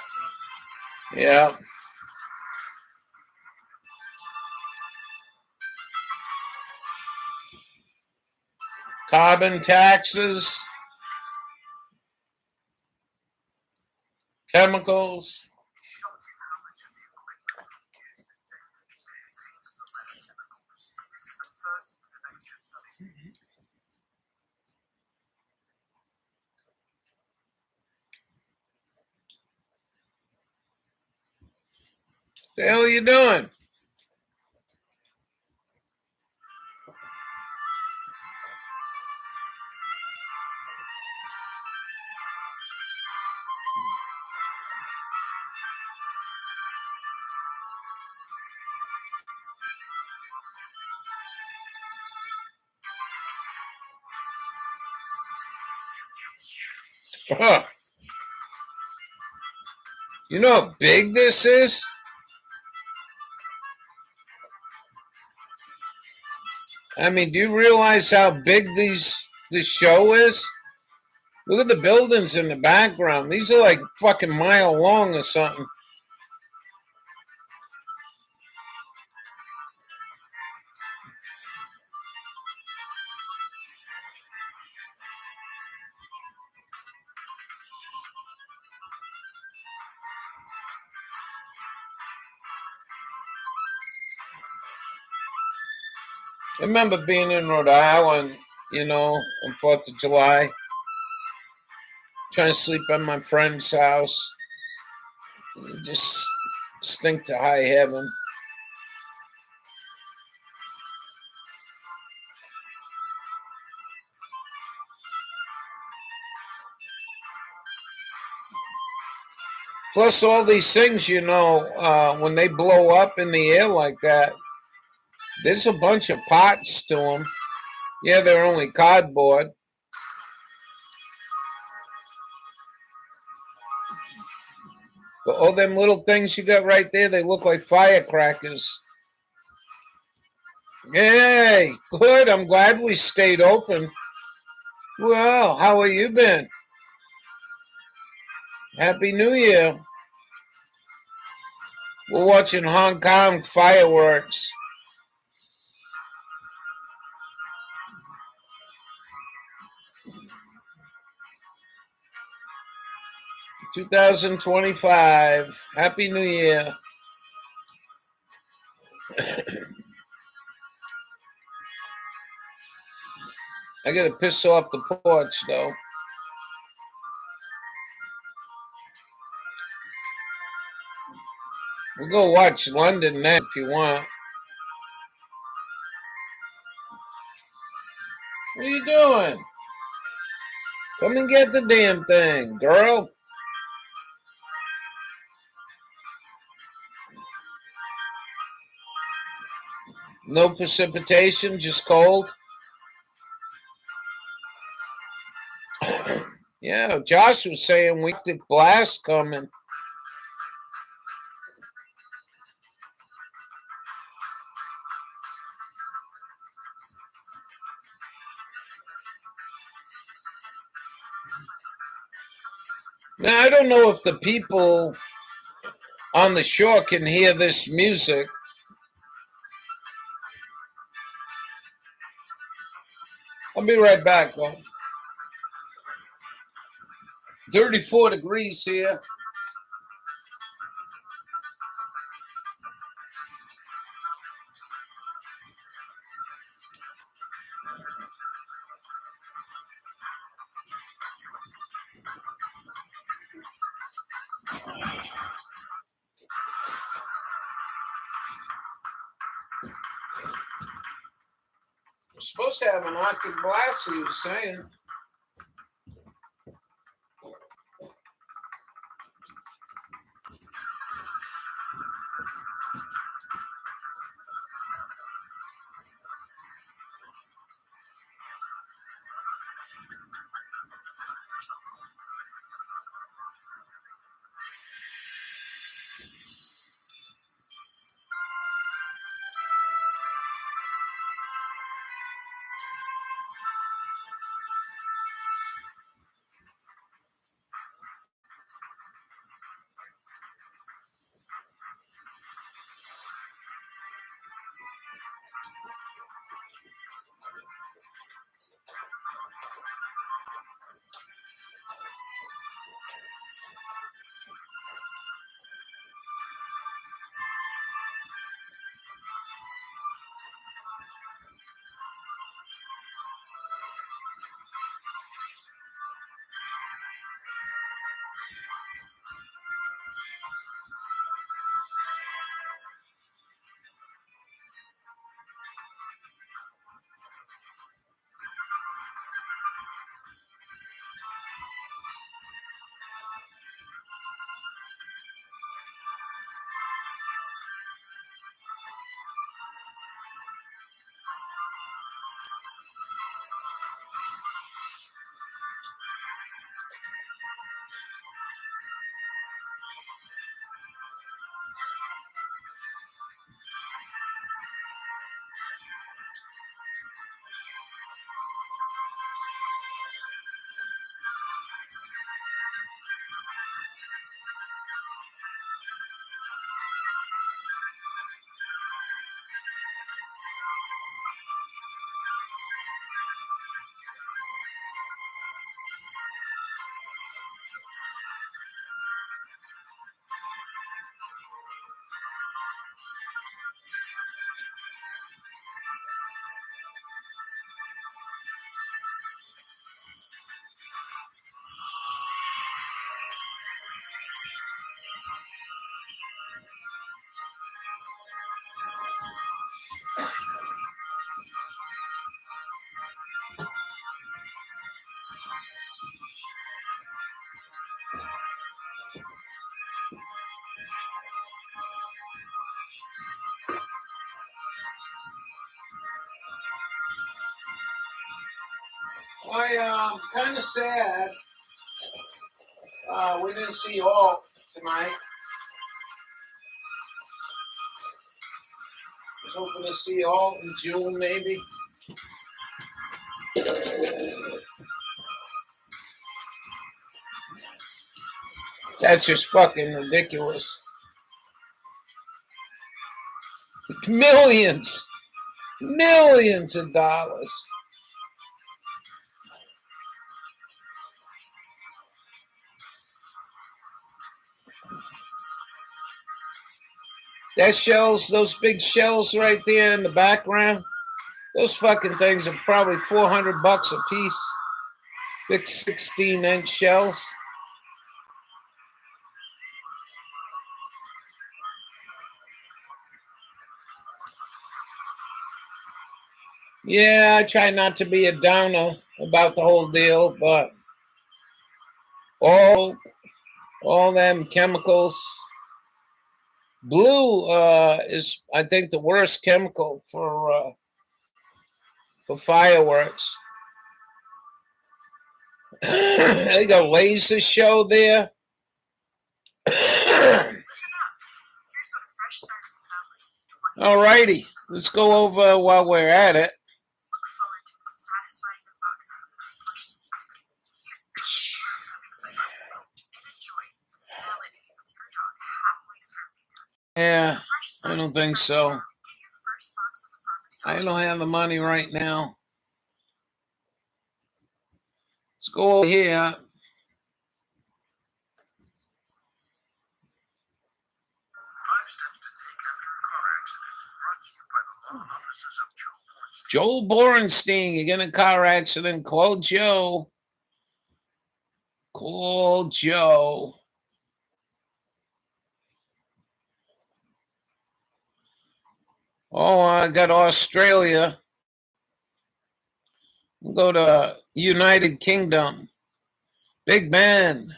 Yeah. Carbon taxes, chemicals. It's shocking how much of the equipment used in decades contains the lead chemicals. This is the first innovation that is The hell are you doing? Huh. You know how big this is? I mean, do you realize how big this show is? Look at the buildings in the background. These are like fucking mile long or something. I remember being in Rhode Island, on 4th of July, trying to sleep at my friend's house. Just stink to high heaven. Plus, all these things, when they blow up in the air like that, there's a bunch of parts to them. Yeah, they're only cardboard. But all them little things you got right there, they look like firecrackers. Hey, good. I'm glad we stayed open. Well, how have you been? Happy New Year. We're watching Hong Kong fireworks. $2025. Happy New Year. I gotta piss off the porch though. We'll go watch London then if you want. What are you doing? Come and get the damn thing, girl. No precipitation, just cold. Yeah, Josh was saying we the blast coming. Now I don't know if the people on the shore can hear this music. I'll be right back, though. 34 degrees here. We're supposed to have an Arctic blast, he was saying. I kind of sad. We didn't see all tonight. I was hoping to see all in June, maybe. That's just fucking ridiculous. Millions of dollars. That shells, those big shells right there in the background, those fucking things are probably $400 a piece. Big 16-inch shells. Yeah, I try not to be a downer about the whole deal, but all them chemicals. Blue is, I think, the worst chemical for fireworks. They got a laser show there. Listen up. Here's what a fresh start can sound like. Alrighty, let's go over while we're at it. Look forward to the satisfying unboxing of the portion box. Hear the sparks of excitement and enjoy the melody of your dog happily serving you. Yeah, Fresh I start don't think starts so. now. Get your first box of the farmer's I dog. don't have the money right now. Let's go over here. 5 steps to take after a car accident. Brought to you by the law offices of Joe Bornstein. Joel Borenstein, you get in a car accident, call Joe. Call Joe. Oh, I got Australia. We'll go to United Kingdom. Big Ben.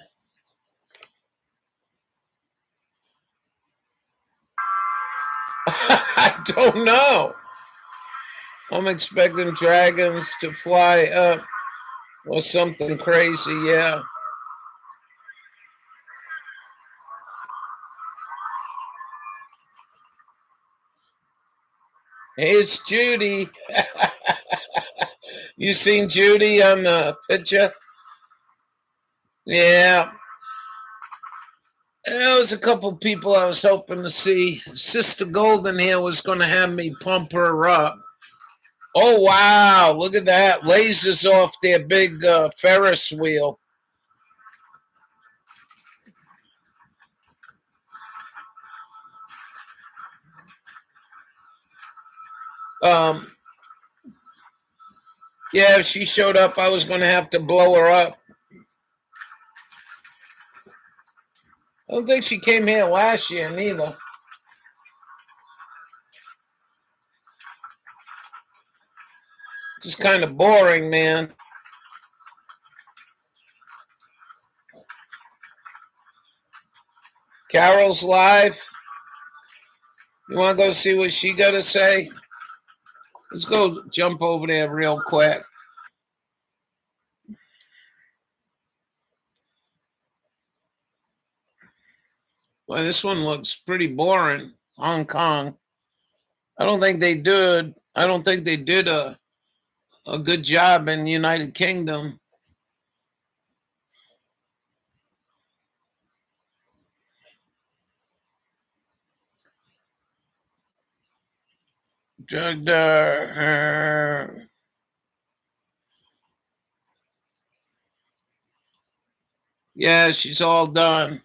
I don't know. I'm expecting dragons to fly up or something crazy, yeah. Here's Judy. You seen Judy on the picture? Yeah. There was a couple people I was hoping to see. Sister Golden here was going to have me pump her up. Oh, wow. Look at that. Lasers off their big Ferris wheel. Yeah, if she showed up, I was going to have to blow her up. I don't think she came here last year, neither. Just kind of boring, man. Carol's live. You want to go see what she got to say? Let's go jump over there real quick. Well, this one looks pretty boring. Hong Kong. I don't think they did a good job in the United Kingdom. Drugged her. Yeah, she's all done.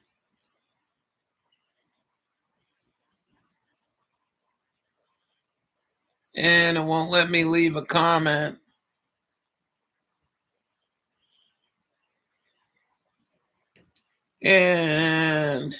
And it won't let me leave a comment. And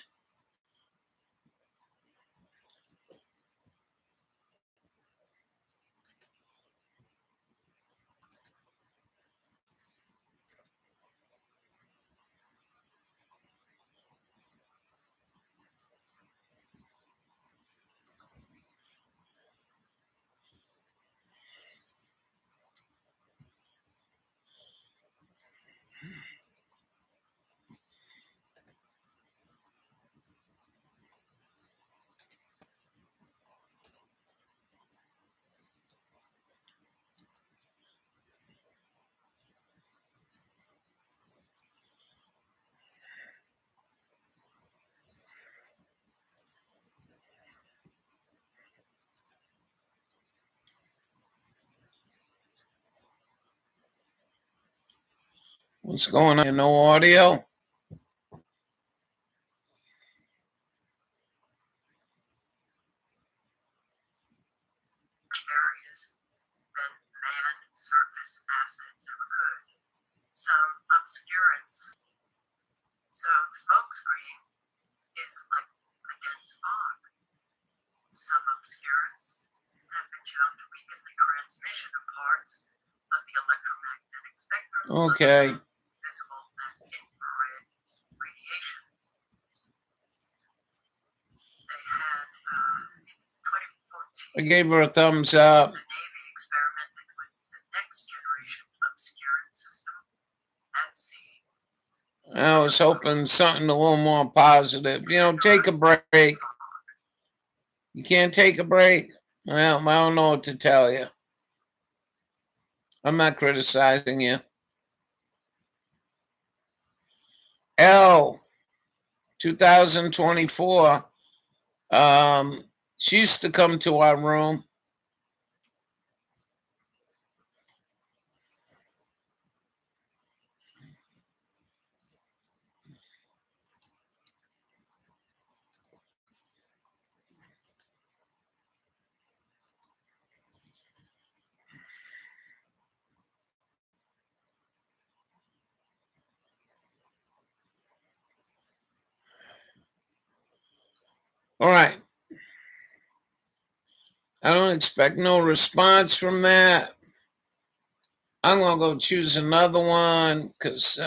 What's going on? No audio? Areas than manned surface assets ever could. Some obscurance. So smokescreen is like a dense fog. Some obscurance have been shown to weaken the transmission of parts of the electromagnetic spectrum. Okay. Visible and infrared radiation. They had in 2014. I gave her a thumbs up. The Navy experimented with the next generation obscurance system at sea. I was hoping something a little more positive. Take a break. You can't take a break? Well, I don't know what to tell you. I'm not criticizing you. L, 2024. She used to come to our room. All right. I don't expect no response from that. I'm going to go choose another one because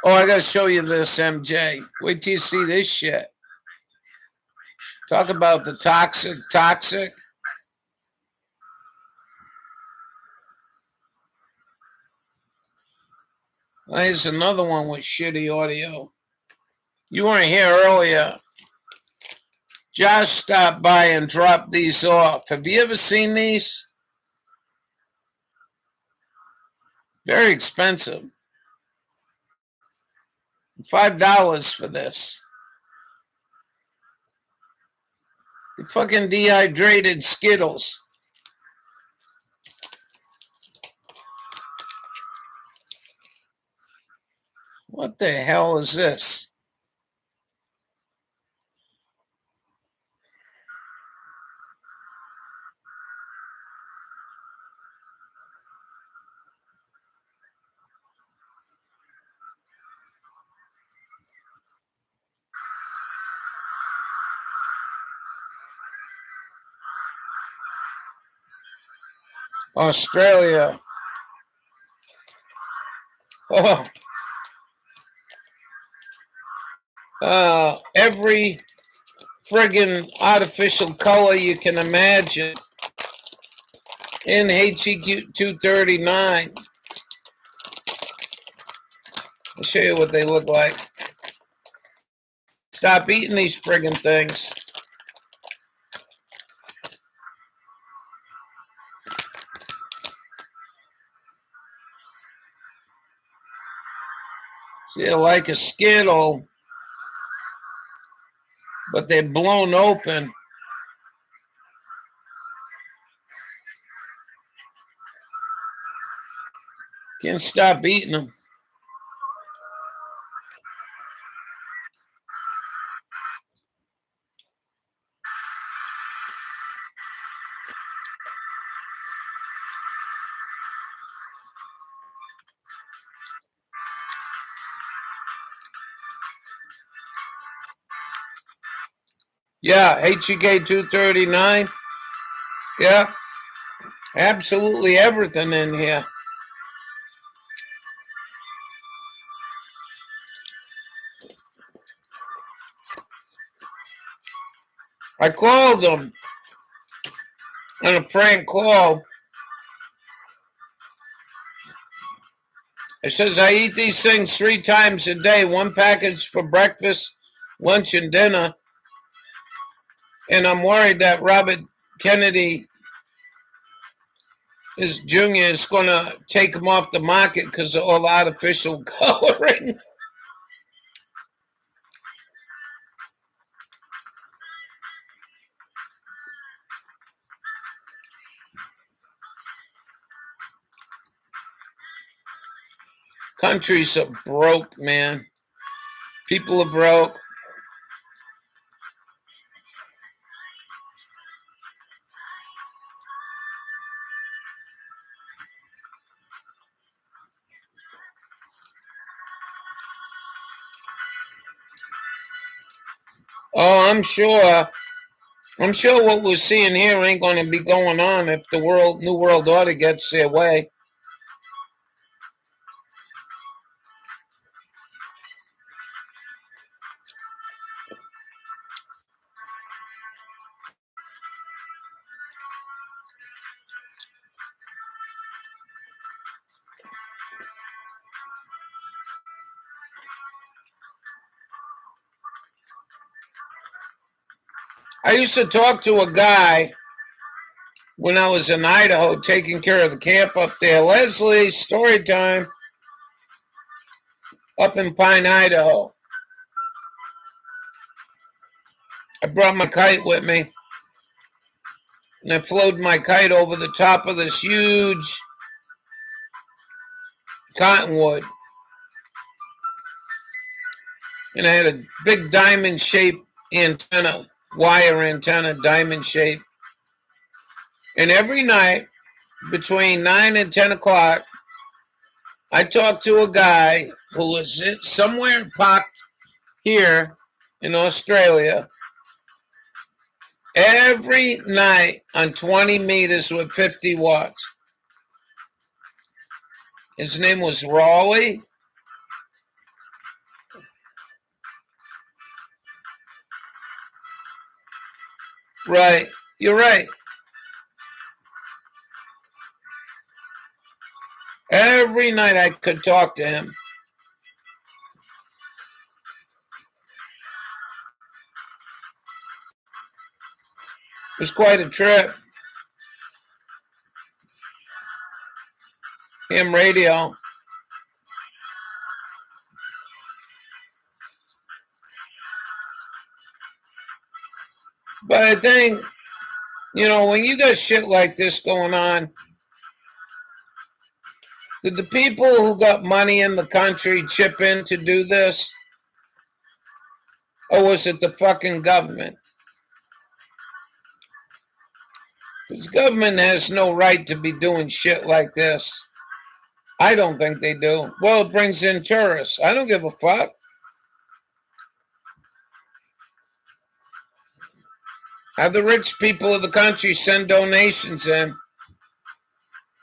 I got to show you this, MJ. Wait till you see this shit. Talk about the toxic. There's another one with shitty audio. You weren't here earlier. Josh stopped by and dropped these off. Have you ever seen these? Very expensive. $5 for this. The fucking dehydrated Skittles. What the hell is this? Australia. Every friggin' artificial color you can imagine in HEQ 239. I'll show you what they look like. Stop eating these friggin' things. See, they're like a Skittle, but they're blown open. Can't stop eating them. Yeah, HEK 239. Yeah, absolutely everything in here. I called them on a prank call. It says I eat these things 3 times a day, 1 package for breakfast, lunch, and dinner. And I'm worried that Robert Kennedy this Junior is going to take them off the market because of all the artificial coloring. Countries are broke, man. People are broke. Oh, I'm sure. I'm sure what we're seeing here ain't going to be going on if the New World Order gets their way. I used to talk to a guy when I was in Idaho taking care of the camp up there. Leslie, story time, up in Pine, Idaho. I brought my kite with me, and I floated my kite over the top of this huge cottonwood. And I had a big diamond-shaped antenna, wire antenna, diamond shape. And every night, between 9 and 10 o'clock, I talked to a guy who was somewhere parked here in Australia every night on 20 meters with 50 watts. His name was Raleigh. Right, you're right. Every night I could talk to him. It was quite a trip. Ham radio. But I think, when you got shit like this going on, did the people who got money in the country chip in to do this? Or was it the fucking government? Because government has no right to be doing shit like this. I don't think they do. Well, it brings in tourists. I don't give a fuck. Have the rich people of the country send donations in.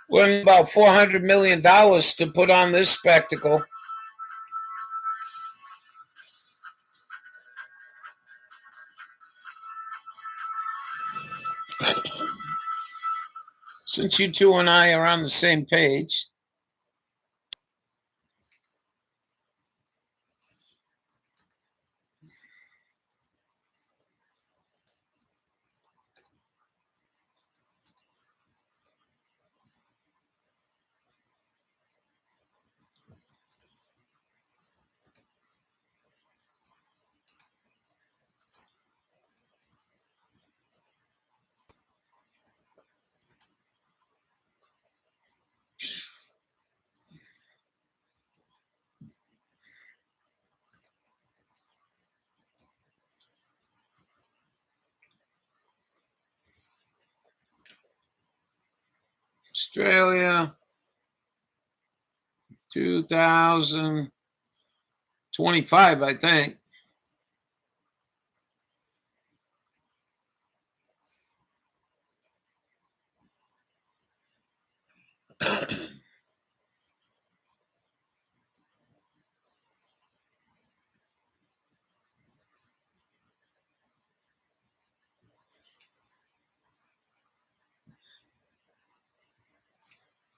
We're in about $400 million to put on this spectacle. Since you two and I are on the same page. Australia, 2025, I think.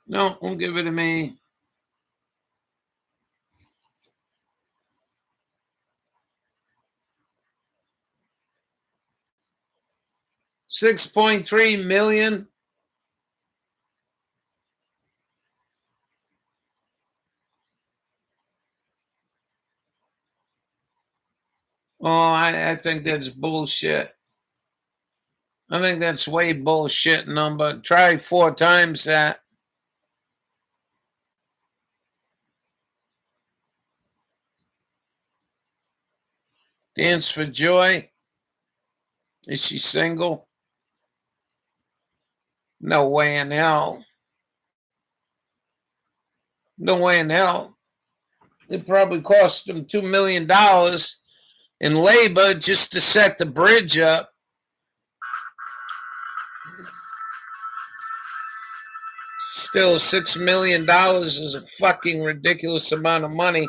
No, won't give it to me. $6.3 million. Oh, I think that's bullshit. I think that's way bullshit number. Try 4 times that. Dance for Joy. Is she single? No way in hell. No way in hell. It probably cost them $2 million in labor just to set the bridge up. Still, $6 million is a fucking ridiculous amount of money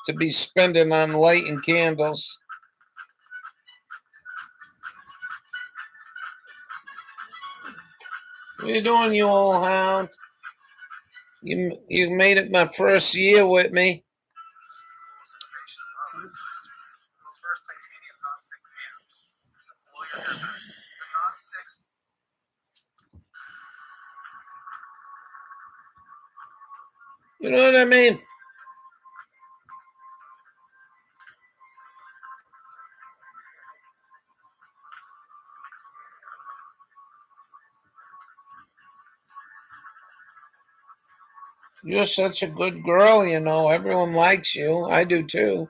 to be spending on lighting candles. What are you doing, you old hound? You made it my first year with me. Innovation of our lifetime. World's first titanium non-stick pan. Blow your hair back. The non-sticks. You know what I mean? You're such a good girl, you know. Everyone likes you. I do too.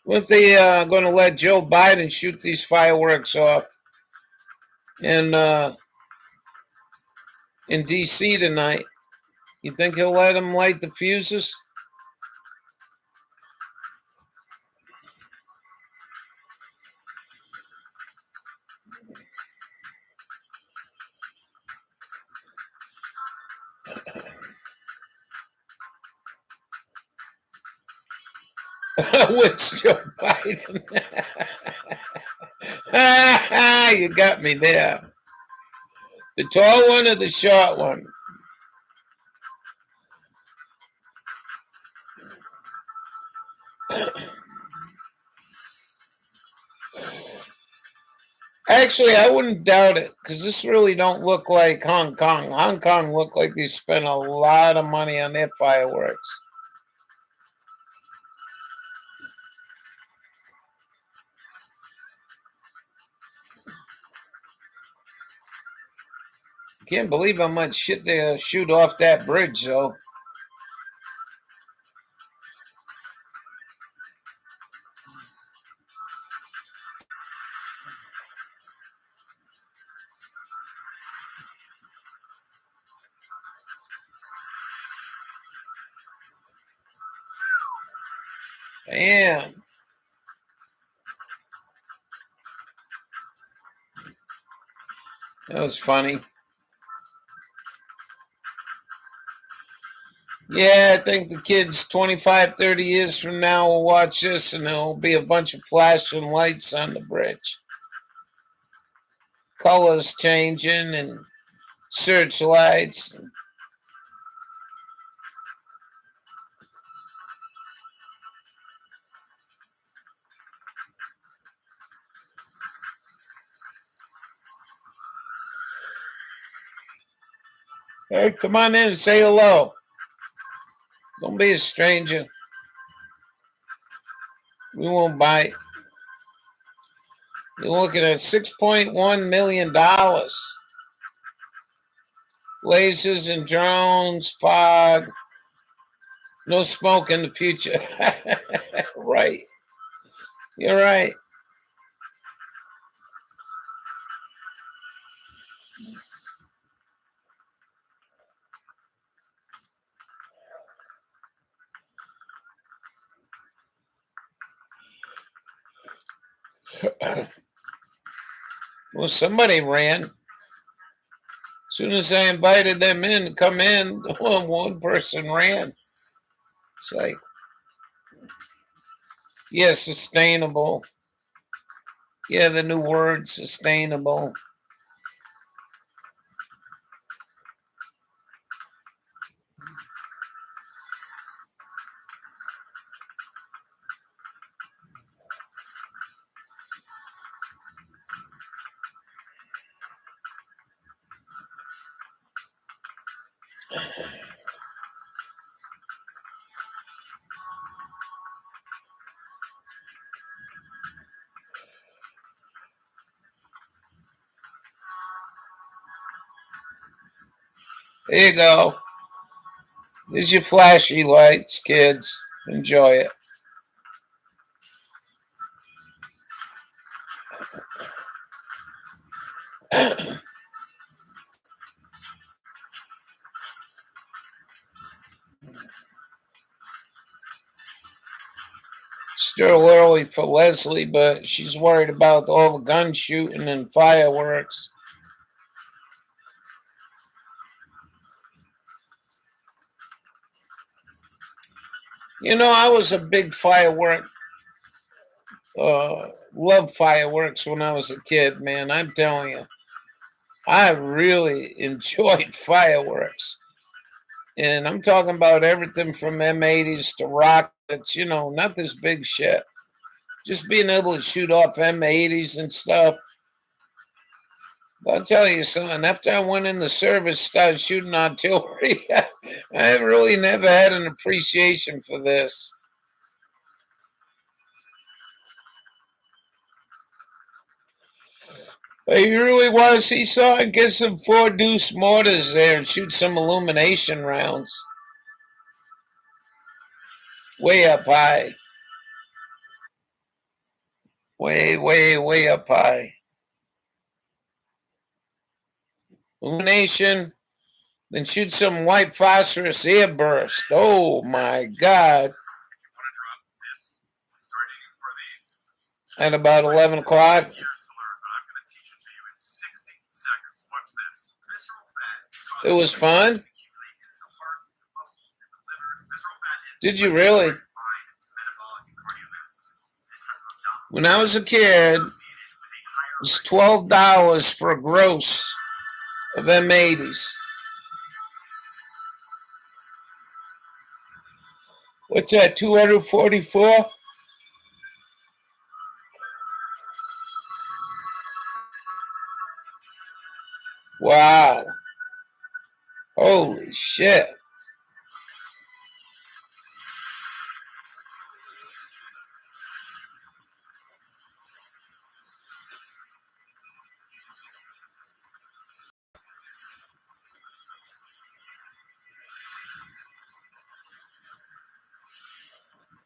What if they going to let Joe Biden shoot these fireworks off in D.C. tonight? You think he'll let him light the fuses? With Joe Biden. You got me there. The tall one or the short one? Actually, I wouldn't doubt it because this really don't look like Hong Kong. Hong Kong look like they spent a lot of money on their fireworks. Can't believe how much shit they shoot off that bridge, though. Damn. That was funny. Yeah, I think the kids 25, 30 years from now will watch this and there'll be a bunch of flashing lights on the bridge. Colors changing and searchlights. Hey, come on in and say hello. Don't be a stranger. We won't bite. You're looking at $6.1 million. Lasers and drones, fog. No smoke in the future. Right. You're right. Well, somebody ran. As soon as I invited them in to come in, one person ran. It's like, yeah, sustainable. Yeah, the new word, sustainable. There you go. There's your flashy lights, kids. Enjoy it. Still early for Leslie, but she's worried about all the gun shooting and fireworks. You know, I was a big love fireworks when I was a kid, man. I'm telling you, I really enjoyed fireworks. And I'm talking about everything from M80s to rockets, not this big shit. Just being able to shoot off M80s and stuff. But I'll tell you something, after I went in the service, started shooting artillery, I really never had an appreciation for this. But you really want to see something? Get some 4 deuce mortars there and shoot some illumination rounds. Way up high. Way, way, way up high. Illumination. Then shoot some white phosphorus airburst. Oh my God. At about 11 o'clock. It was fun. Did you really? When I was a kid, it was $12 for a gross of M80s. What's that, 244? Wow. Holy shit.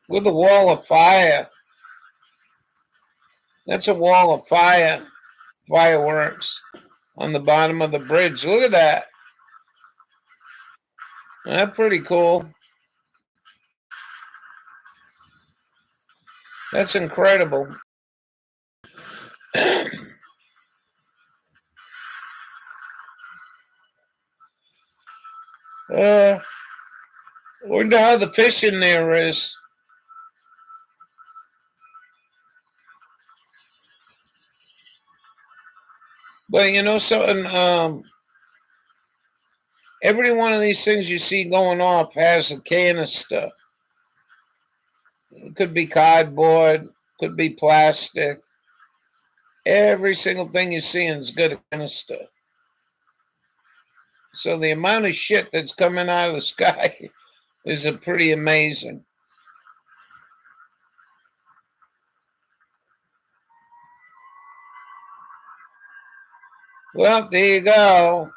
With a wall of fire. That's a wall of fire. Fireworks on the bottom of the bridge. Look at that. That's pretty cool. That's incredible. Wonder how the fishing there is. But you know something, every one of these things you see going off has a canister. It could be cardboard, could be plastic. Every single thing you see is got a canister. So the amount of shit that's coming out of the sky is pretty amazing. Well, there you go.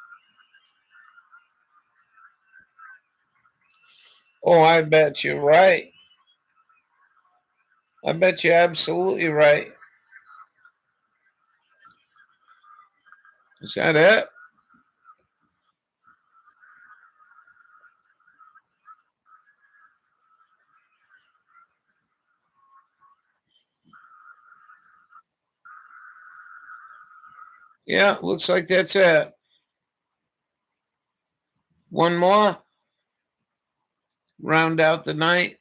Oh, I bet you're right. I bet you're absolutely right. Is that it? Yeah, looks like that's it. One more. Round out the night.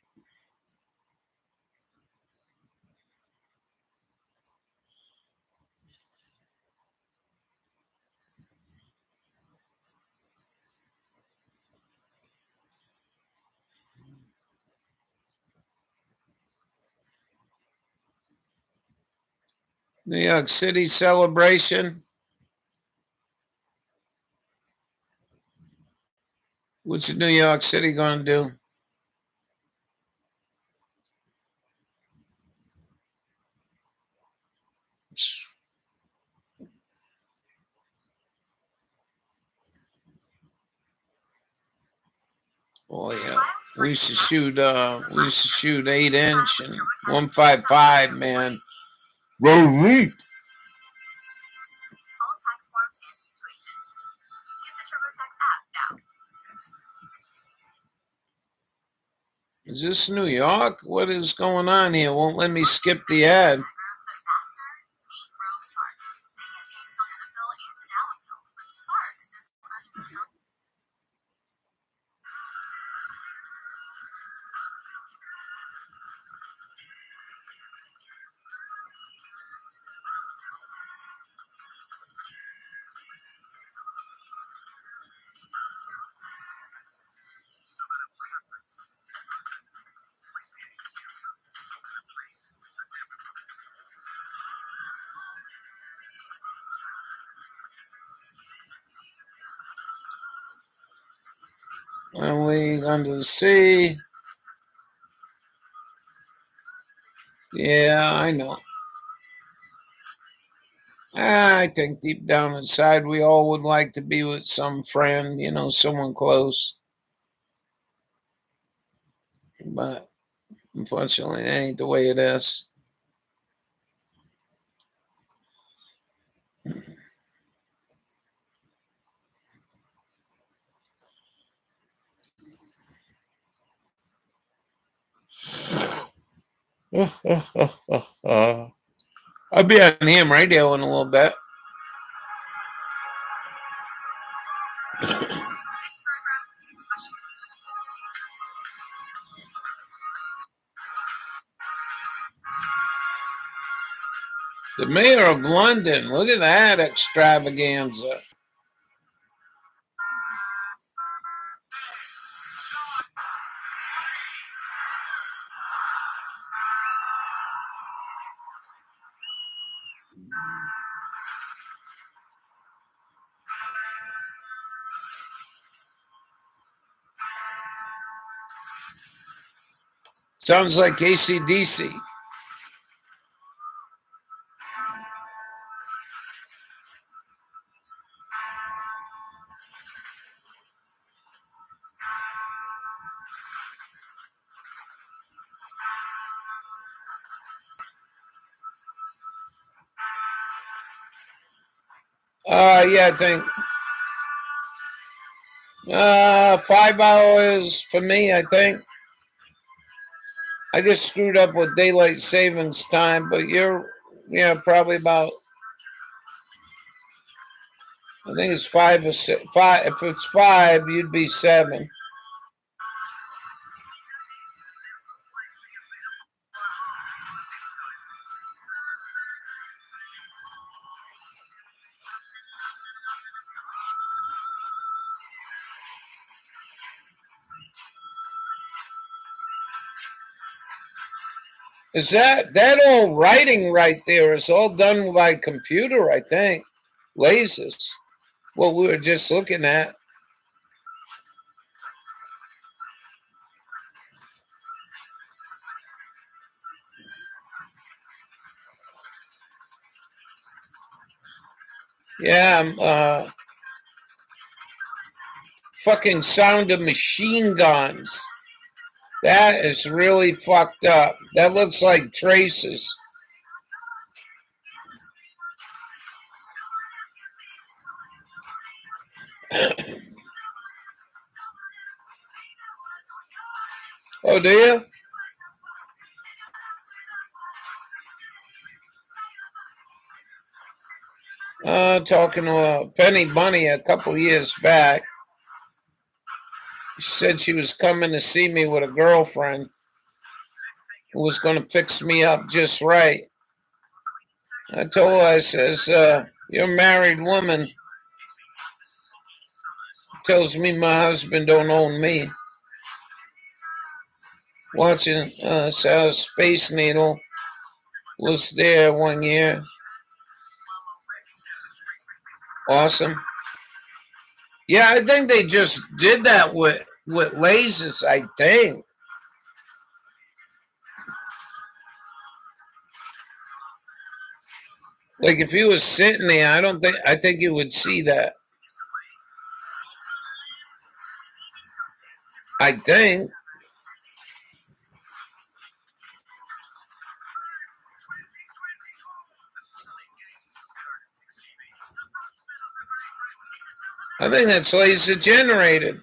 New York City celebration. What's New York City going to do? Oh yeah, we used to shoot 8-inch and 155, man. Roll All reap. tax forms and situations. Get the TurboTax app now. Is this New York? What is going on here? Won't let me skip the ad. But faster, meet Rose Sparks. They contain sildenafil and tadalafil, but Sparks does unutility. Waiting under the sea. Yeah, I know. I think deep down inside, we all would like to be with some friend, someone close. But unfortunately, that ain't the way it is. I'll be on ham radio in a little bit. This program contains special images. The mayor of London, look at that extravaganza. Sounds like AC/DC. Yeah, I think 5 hours for me, I think. I just screwed up with daylight savings time, but you're, probably about, I think it's 5 or 6. If it's 5, you'd be 7. Is that all writing right there is all done by computer, I think. Lasers. What we were just looking at. Yeah, fucking sound of machine guns. That is really fucked up. That looks like traces. Oh, do you? Talking to Penny Bunny a couple years back. She said she was coming to see me with a girlfriend who was going to fix me up just right. I told her, I says, you're a married woman. Tells me my husband don't own me. Watching South Space Needle was there one year. Awesome. Yeah, I think they just did that with lasers, I think. Like if you was sitting there, I think you would see that. I think. I think that's laser generated.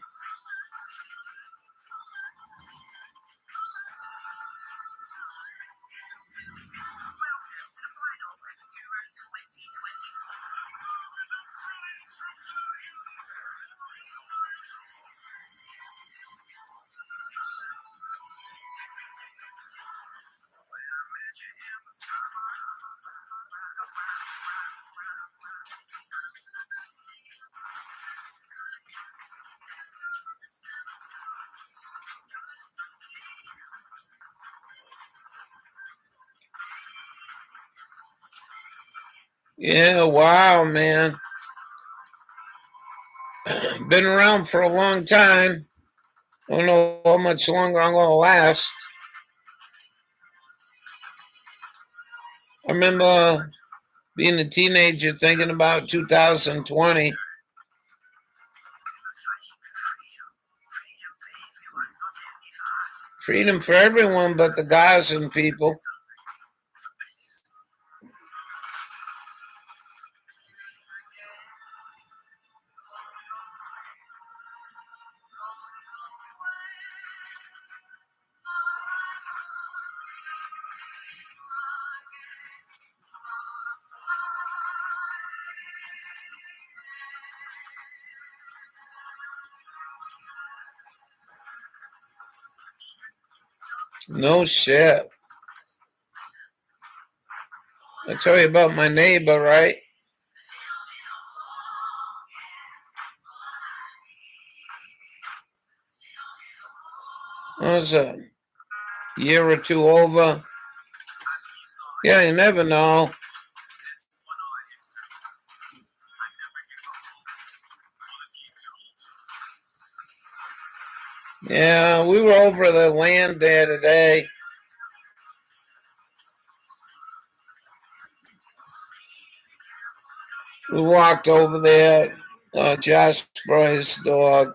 Yeah, wow, man. Been around for a long time. Don't know how much longer I'm gonna last. I remember being a teenager thinking about 2020. Freedom for everyone but the Gazan people. No shit. I tell you about my neighbor, right? I was a year or two over. Yeah, you never know. Yeah, we were over the land there today. We walked over there. Josh brought his dog.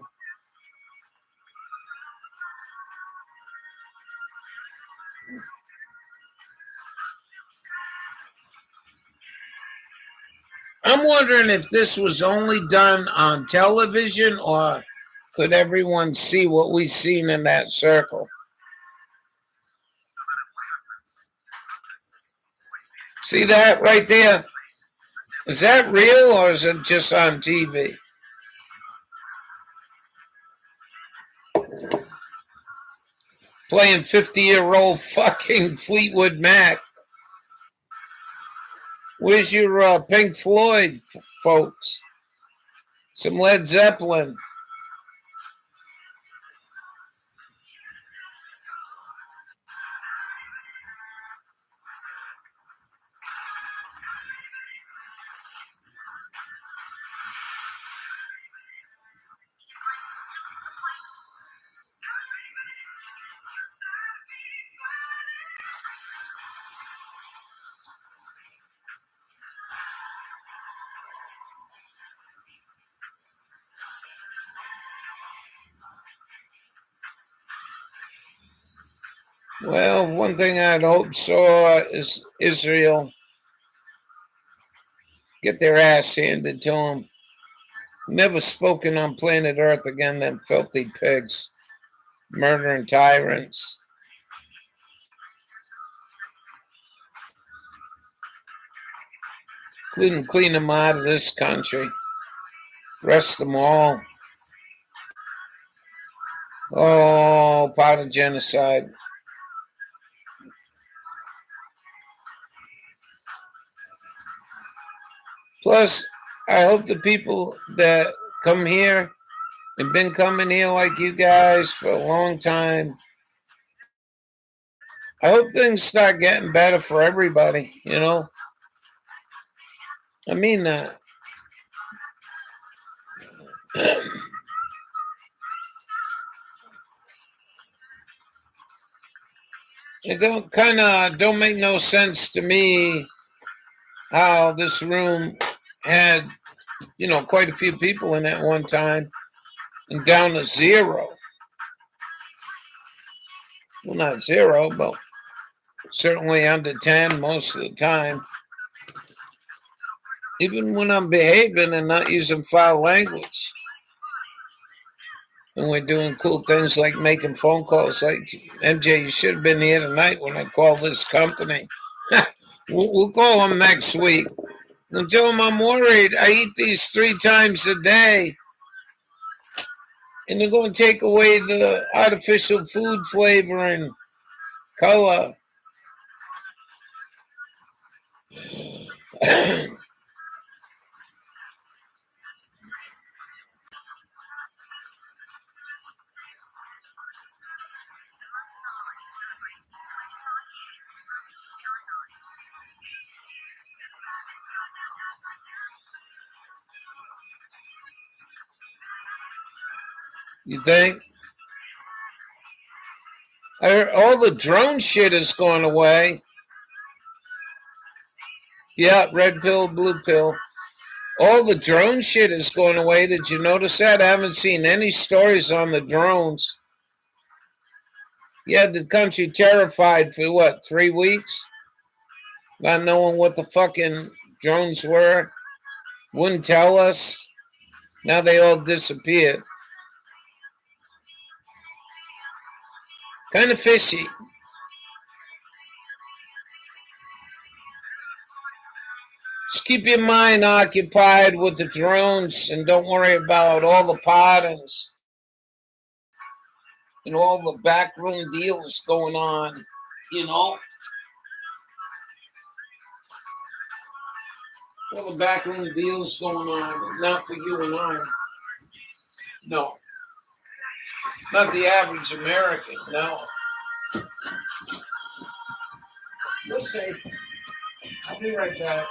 I'm wondering if this was only done on television or could everyone see what we seen in that circle? See that right there? Is that real or is it just on TV? Playing 50-year-old fucking Fleetwood Mac. Where's your Pink Floyd, folks? Some Led Zeppelin. Well, one thing I'd hope so is Israel get their ass handed to them. Never spoken on planet Earth again, them filthy pigs. Murdering tyrants. Couldn't clean them out of this country. Rest them all. Oh, part of genocide. Plus, I hope the people that come here and been coming here like you guys for a long time, I hope things start getting better for everybody, you know? I mean that. It don't make no sense to me how this room had, quite a few people in at one time and down to zero. Well, not zero, but certainly under 10 most of the time. Even when I'm behaving and not using foul language. And we're doing cool things like making phone calls. Like, MJ, you should have been here tonight when I called this company. We'll call them next week. And tell them I'm worried. I eat these 3 times a day. And they're going to take away the artificial food flavor and color. You think? I heard all the drone shit is going away. Yeah, red pill, blue pill. All the drone shit is going away. Did you notice that? I haven't seen any stories on the drones. Yeah, the country terrified for what, 3 weeks? Not knowing what the fucking drones were. Wouldn't tell us. Now they all disappeared. Kind of fishy. Just keep your mind occupied with the drones and don't worry about all the pardons and all the backroom deals going on, All the backroom deals going on, not for you and I. No. Not the average American, no. We'll see. I'll be right back.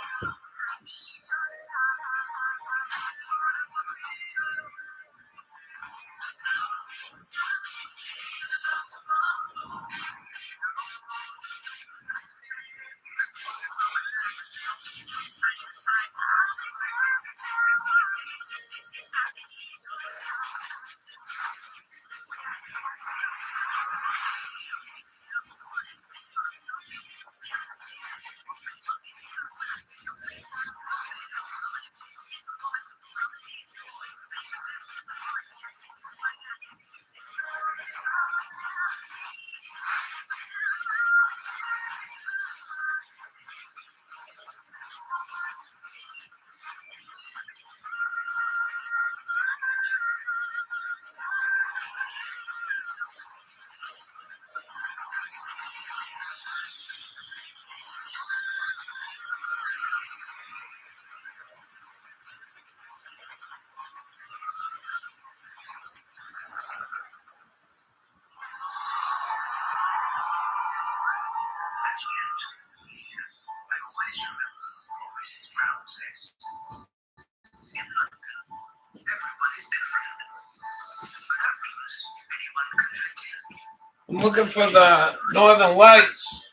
I'm looking for the Northern Lights.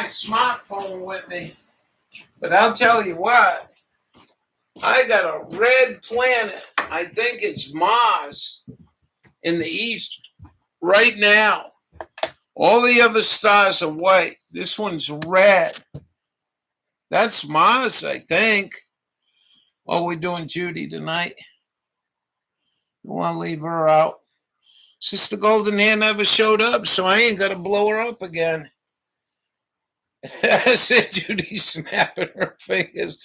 my smartphone with me, but I'll tell you what. I got a red planet. I think it's Mars in the east right now. All the other stars are white. This one's red. That's Mars, I think. Oh, we're doing Judy tonight. You want to leave her out? Sister Golden Hair never showed up, so I ain't got to blow her up again. I said Judy snapping her fingers.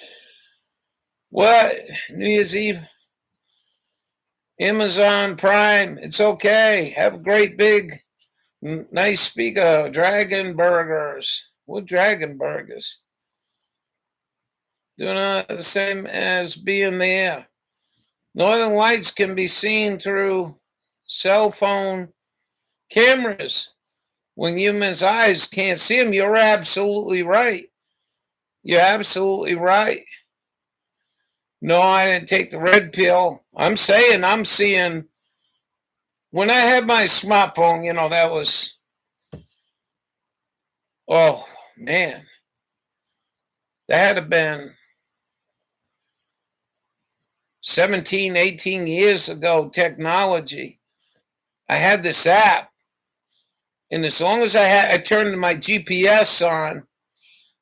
What? New Year's Eve? Amazon Prime. It's okay. Have a great big, nice speaker. Dragon Burgers. What Dragon Burgers? Do not the same as being there. Northern Lights can be seen through cell phone cameras when humans' eyes can't see them. You're absolutely right. You're absolutely right. No, I didn't take the red pill. I'm saying I'm seeing. When I had my smartphone, that was, oh, man. That had to have been 17, 18 years ago, technology. I had this app. And as long as I turned my GPS on,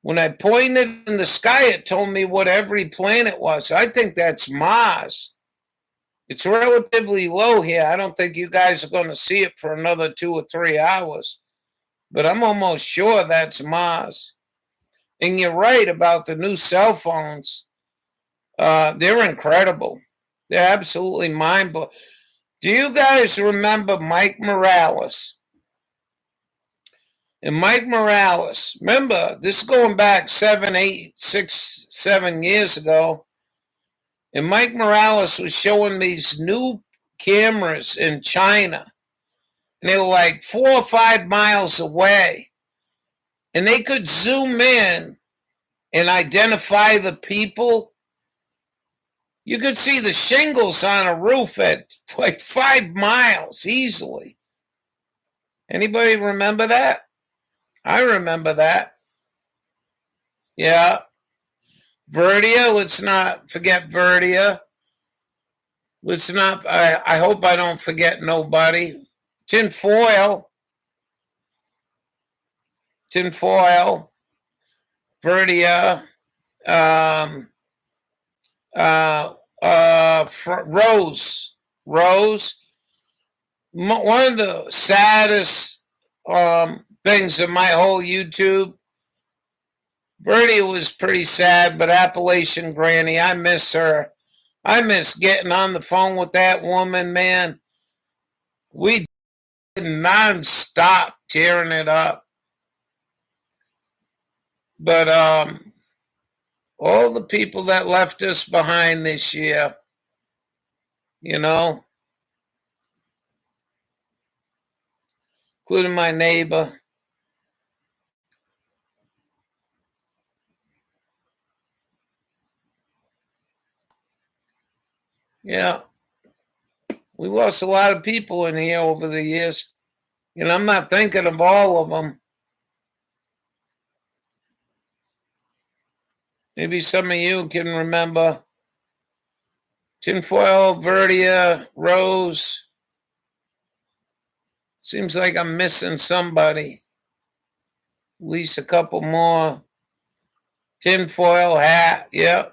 when I pointed in the sky, it told me what every planet was. I think that's Mars. It's relatively low here. I don't think you guys are going to see it for another 2 or 3 hours. But I'm almost sure that's Mars. And you're right about the new cell phones. They're incredible. They're absolutely mind-blowing. Do you guys remember Mike Morales? And Mike Morales, remember, this is going back 7, 8, 6, 7 years ago. And Mike Morales was showing these new cameras in China. And they were like 4 or 5 miles away. And they could zoom in and identify the people. You could see the shingles on a roof at like 5 miles easily. Anybody remember that? I remember that. Yeah. Verdia, let's not forget Verdia. Let's not, I hope I don't forget nobody. Tinfoil. Verdia. Rose. One of the saddest things in my whole YouTube. Verdi was pretty sad, but Appalachian Granny, I miss her. I miss getting on the phone with that woman, man. We did non-stop tearing it up. But all the people that left us behind this year, including my neighbor. Yeah. We lost a lot of people in here over the years. I'm not thinking of all of them. Maybe some of you can remember. Tinfoil, Verdia, Rose. Seems like I'm missing somebody. At least a couple more. Tinfoil hat, yep.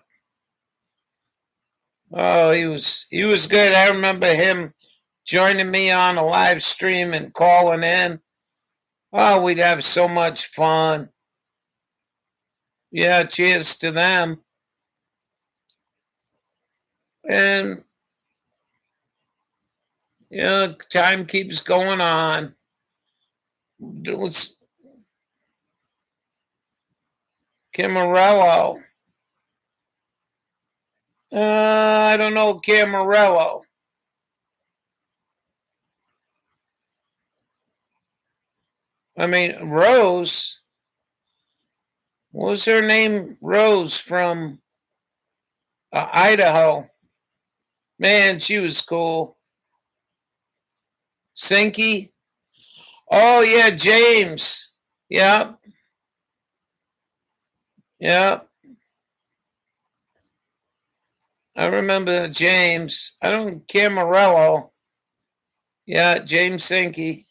Oh, he was good. I remember him joining me on a live stream and calling in. Oh, we'd have so much fun. Yeah, cheers to them. And, time keeps going on. Camarello. I don't know Camarello. I mean, Rose. What was her name? Rose from Idaho. Man, she was cool. Sinky. Oh, yeah, James. Yep. Yeah, I remember James. I don't Camarello. Yeah, James Sankey.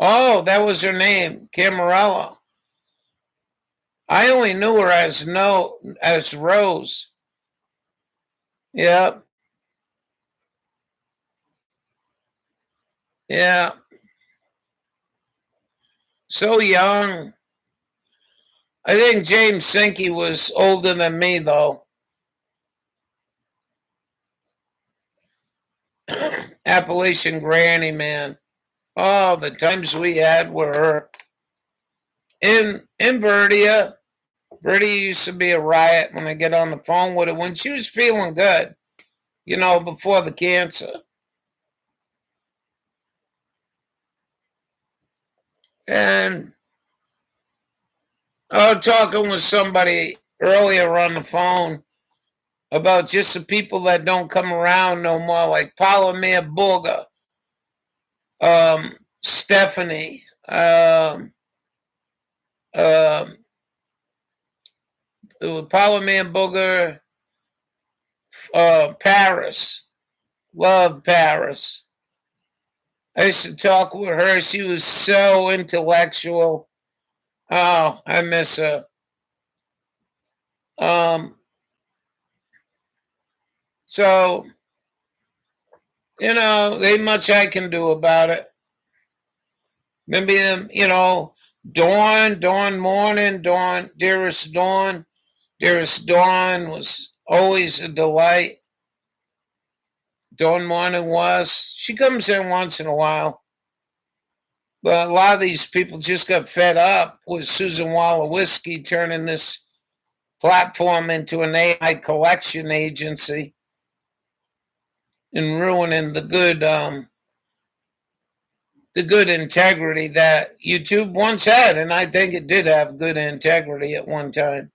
Oh, that was her name, Camarella. I only knew her as no as Rose. Yeah, yeah. So young. I think James Sankey was older than me though. Appalachian Granny, man. Oh, the times we had with her in Verdia. Verdia used to be a riot when I get on the phone with her when she was feeling good, before the cancer. And I was talking with somebody earlier on the phone about just the people that don't come around no more, like Palomir Burger, Stephanie, um, Palomir Burger, Paris, love Paris. I used to talk with her. She was so intellectual. Oh, I miss her. Um, so ain't much I can do about it. Maybe Dawn Morning, Dearest Dawn was always a delight. Dawn Morning was. She comes in once in a while. But a lot of these people just got fed up with Susan Wolowiski turning this platform into an AI collection agency and ruining the good integrity that YouTube once had, and I think it did have good integrity at one time.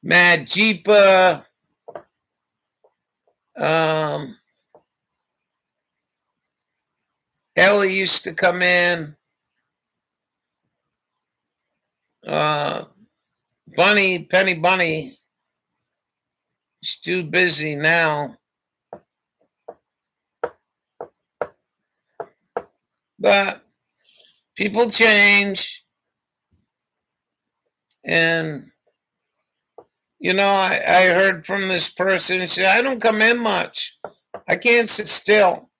Mad Jeepa, Ellie used to come in. Penny Bunny, she's too busy now. But people change. And, I heard from this person, she said, I don't come in much. I can't sit still.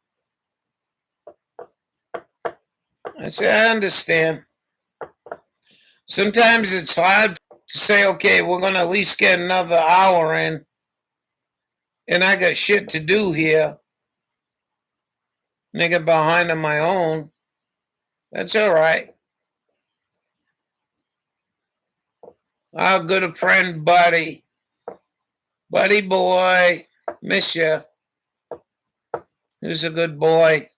I said, I understand. Sometimes it's hard to say, okay, we're going to at least get another hour in. And I got shit to do here. And I get behind on my own. That's all right. How good a friend, Buddy. Buddy boy. Miss you. Who's a good boy.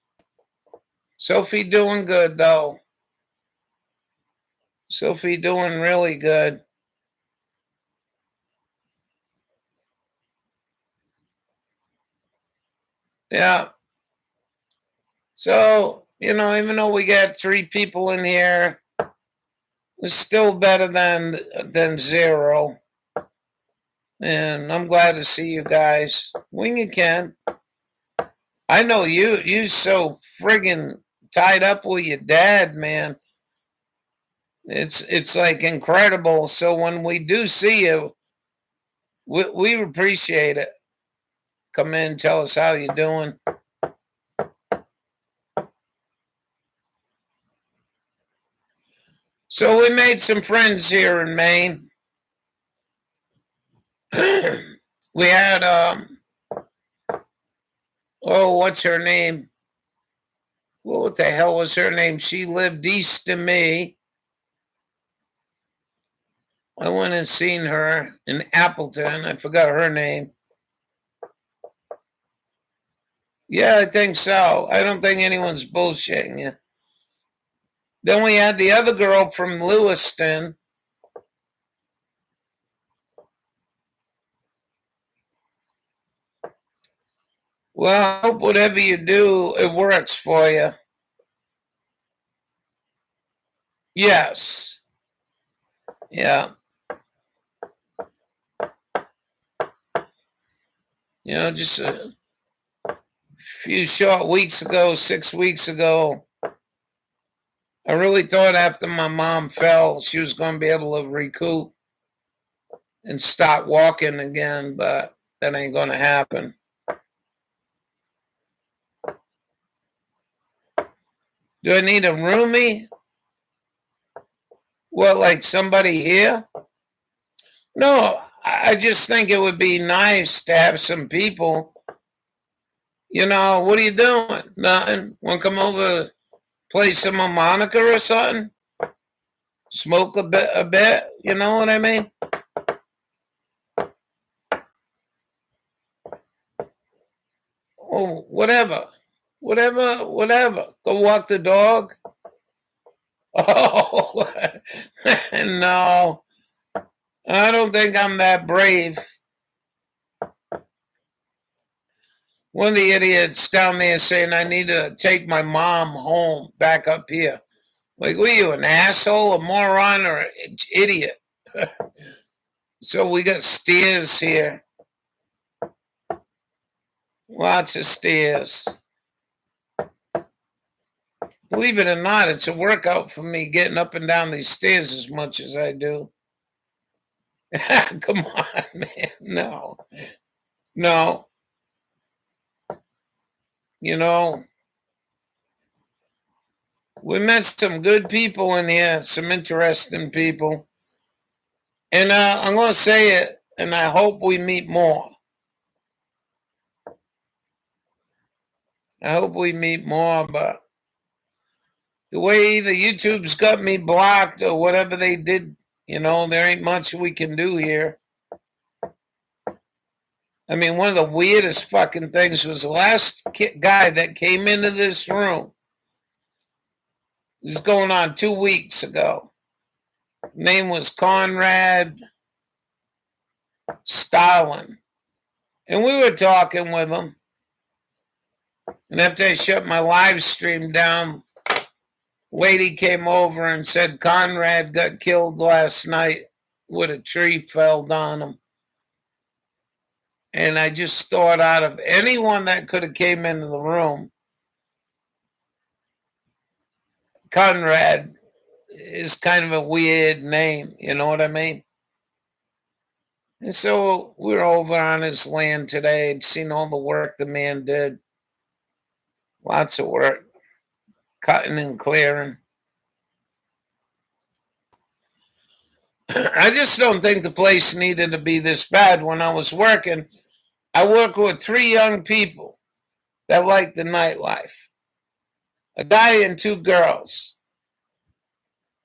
Sophie doing good, though. Sophie doing really good. Yeah. So, even though we got 3 people in here, it's still better than 0. And I'm glad to see you guys when you can. I know you so friggin' tied up with your dad, man. It's like incredible. So when we do see you, we appreciate it. Come in, tell us how you're doing. So we made some friends here in Maine. We had what's her name? Well, what the hell was her name? She lived east of me. I went and seen her in Appleton. I forgot her name. Yeah, I think so. I don't think anyone's bullshitting you. Then we had the other girl from Lewiston. Well, I hope whatever you do, it works for you. Yes. Yeah. Just a few short weeks ago, 6 weeks ago, I really thought after my mom fell, she was going to be able to recoup and start walking again, but that ain't going to happen. Do I need a roomie? What, like somebody here? No, I just think it would be nice to have some people. What are you doing? Nothing. Want to come over, play some harmonica or something? Smoke a bit. You know what I mean? Oh, whatever. Go walk the dog. Oh, no. I don't think I'm that brave. One of the idiots down there saying I need to take my mom home back up here. Like, what are you, an asshole, a moron, or an idiot? So we got stairs here. Lots of stairs. Believe it or not, it's a workout for me getting up and down these stairs as much as I do. Come on, man. No. No. We met some good people in here, some interesting people. And I'm going to say it, and I hope we meet more. I hope we meet more, but the way the YouTube's got me blocked or whatever they did, there ain't much we can do here. I mean, one of the weirdest fucking things was the last guy that came into this room. This is going on 2 weeks ago. Name was Conrad Stalin. And we were talking with him. And after I shut my live stream down, lady came over and said Conrad got killed last night with a tree felled on him. And I just thought out of anyone that could have came into the room, Conrad is kind of a weird name, you know what I mean? And so we're over on his land today and seen all the work the man did. Lots of work, cutting and clearing. I just don't think the place needed to be this bad. When I was working, I worked with 3 young people that liked the nightlife. A guy and 2 girls.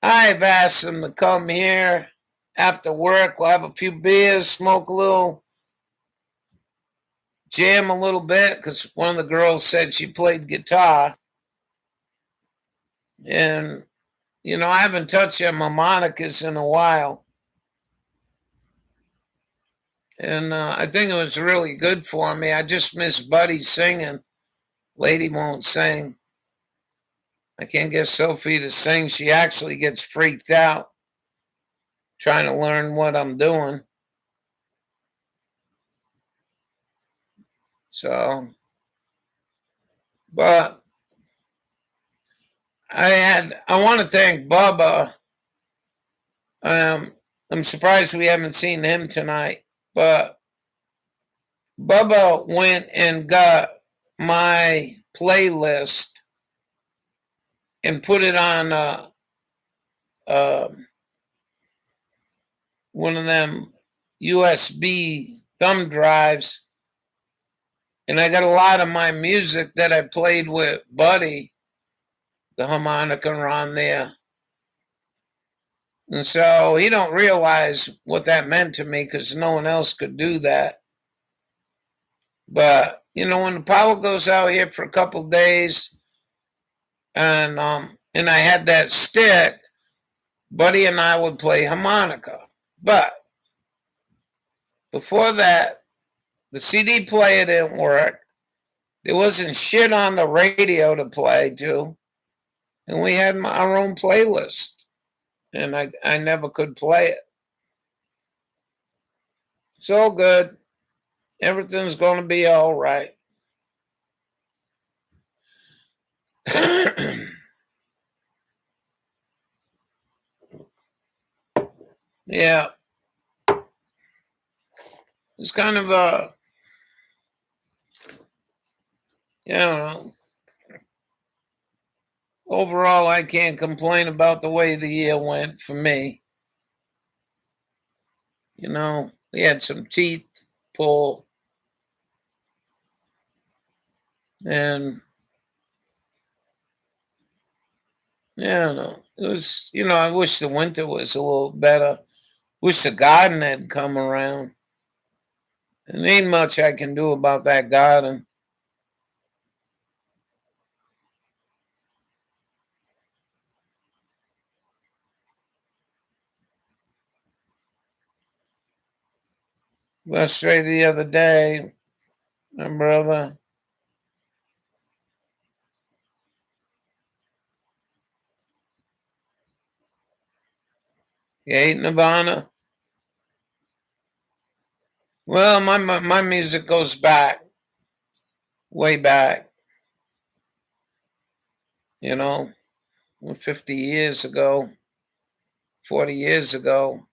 I've asked them to come here after work. We'll have a few beers, smoke a little, jam a little bit, because one of the girls said she played guitar. And, I haven't touched them harmonicas in a while. And I think it was really good for me. I just miss Buddy singing. Lady won't sing. I can't get Sophie to sing. She actually gets freaked out trying to learn what I'm doing. So, but I want to thank Bubba. I'm surprised we haven't seen him tonight, but Bubba went and got my playlist and put it on one of them USB thumb drives. And I got a lot of my music that I played with Buddy, the harmonica, on there. And so he don't realize what that meant to me, because no one else could do that. But, when the power goes out here for a couple of days, and I had that stick, Buddy and I would play harmonica. But before that, the CD player didn't work. There wasn't shit on the radio to play to. And we had our own playlist. And I never could play it. It's all good. Everything's going to be all right. Yeah. It's kind of a, you know, overall, I can't complain about the way the year went for me. You know, we had some teeth pull. And, yeah, no, it was, I wish the winter was a little better. Wish the garden had come around. And ain't much I can do about that garden. Frustrated the other day, my brother. You hate Nirvana? Well, my music goes back, way back. 50 years ago, 40 years ago.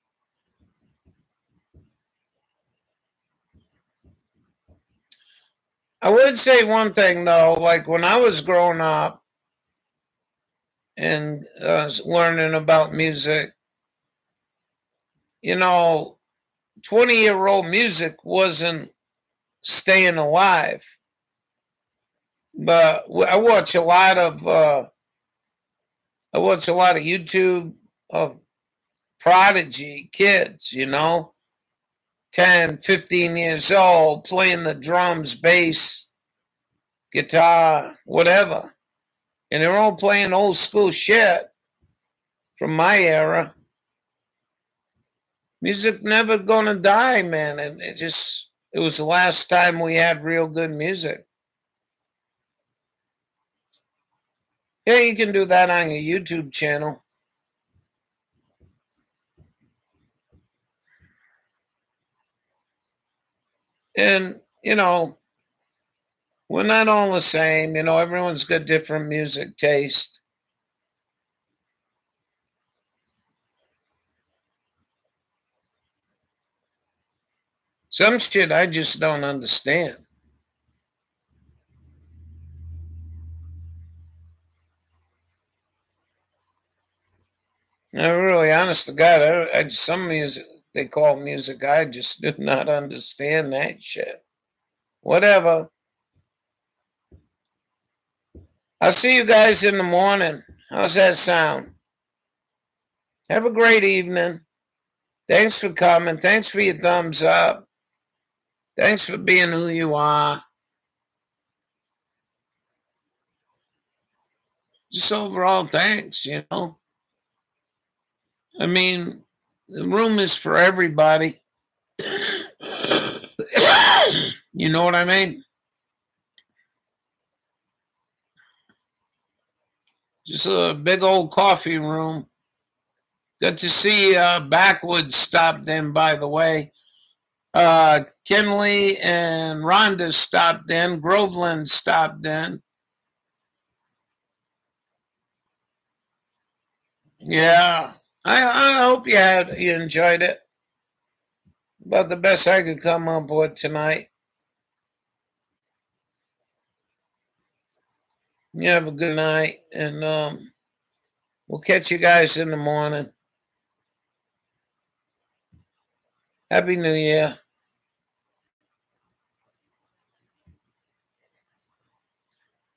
I would say one thing though, like when I was growing up and learning about music, 20-year-old music wasn't staying alive. But I watch a lot of YouTube of prodigy kids, 10, 15 years old, playing the drums, bass, guitar, whatever. And they're all playing old school shit from my era. Music never gonna die, man. And it was the last time we had real good music. Yeah, you can do that on your YouTube channel. And, we're not all the same. Everyone's got different music taste. Some shit I just don't understand. I'm really honest to God, some music they call music, I just do not understand that shit. Whatever. I'll see you guys in the morning. How's that sound? Have a great evening. Thanks for coming. Thanks for your thumbs up. Thanks for being who you are. Just overall, thanks, I mean, the room is for everybody. You know what I mean? Just a big old coffee room. Good to see Backwoods stopped in, by the way. Kenley and Rhonda stopped in. Groveland stopped in. Yeah. I hope you enjoyed it. About the best I could come up with tonight. You have a good night, and we'll catch you guys in the morning. Happy New Year.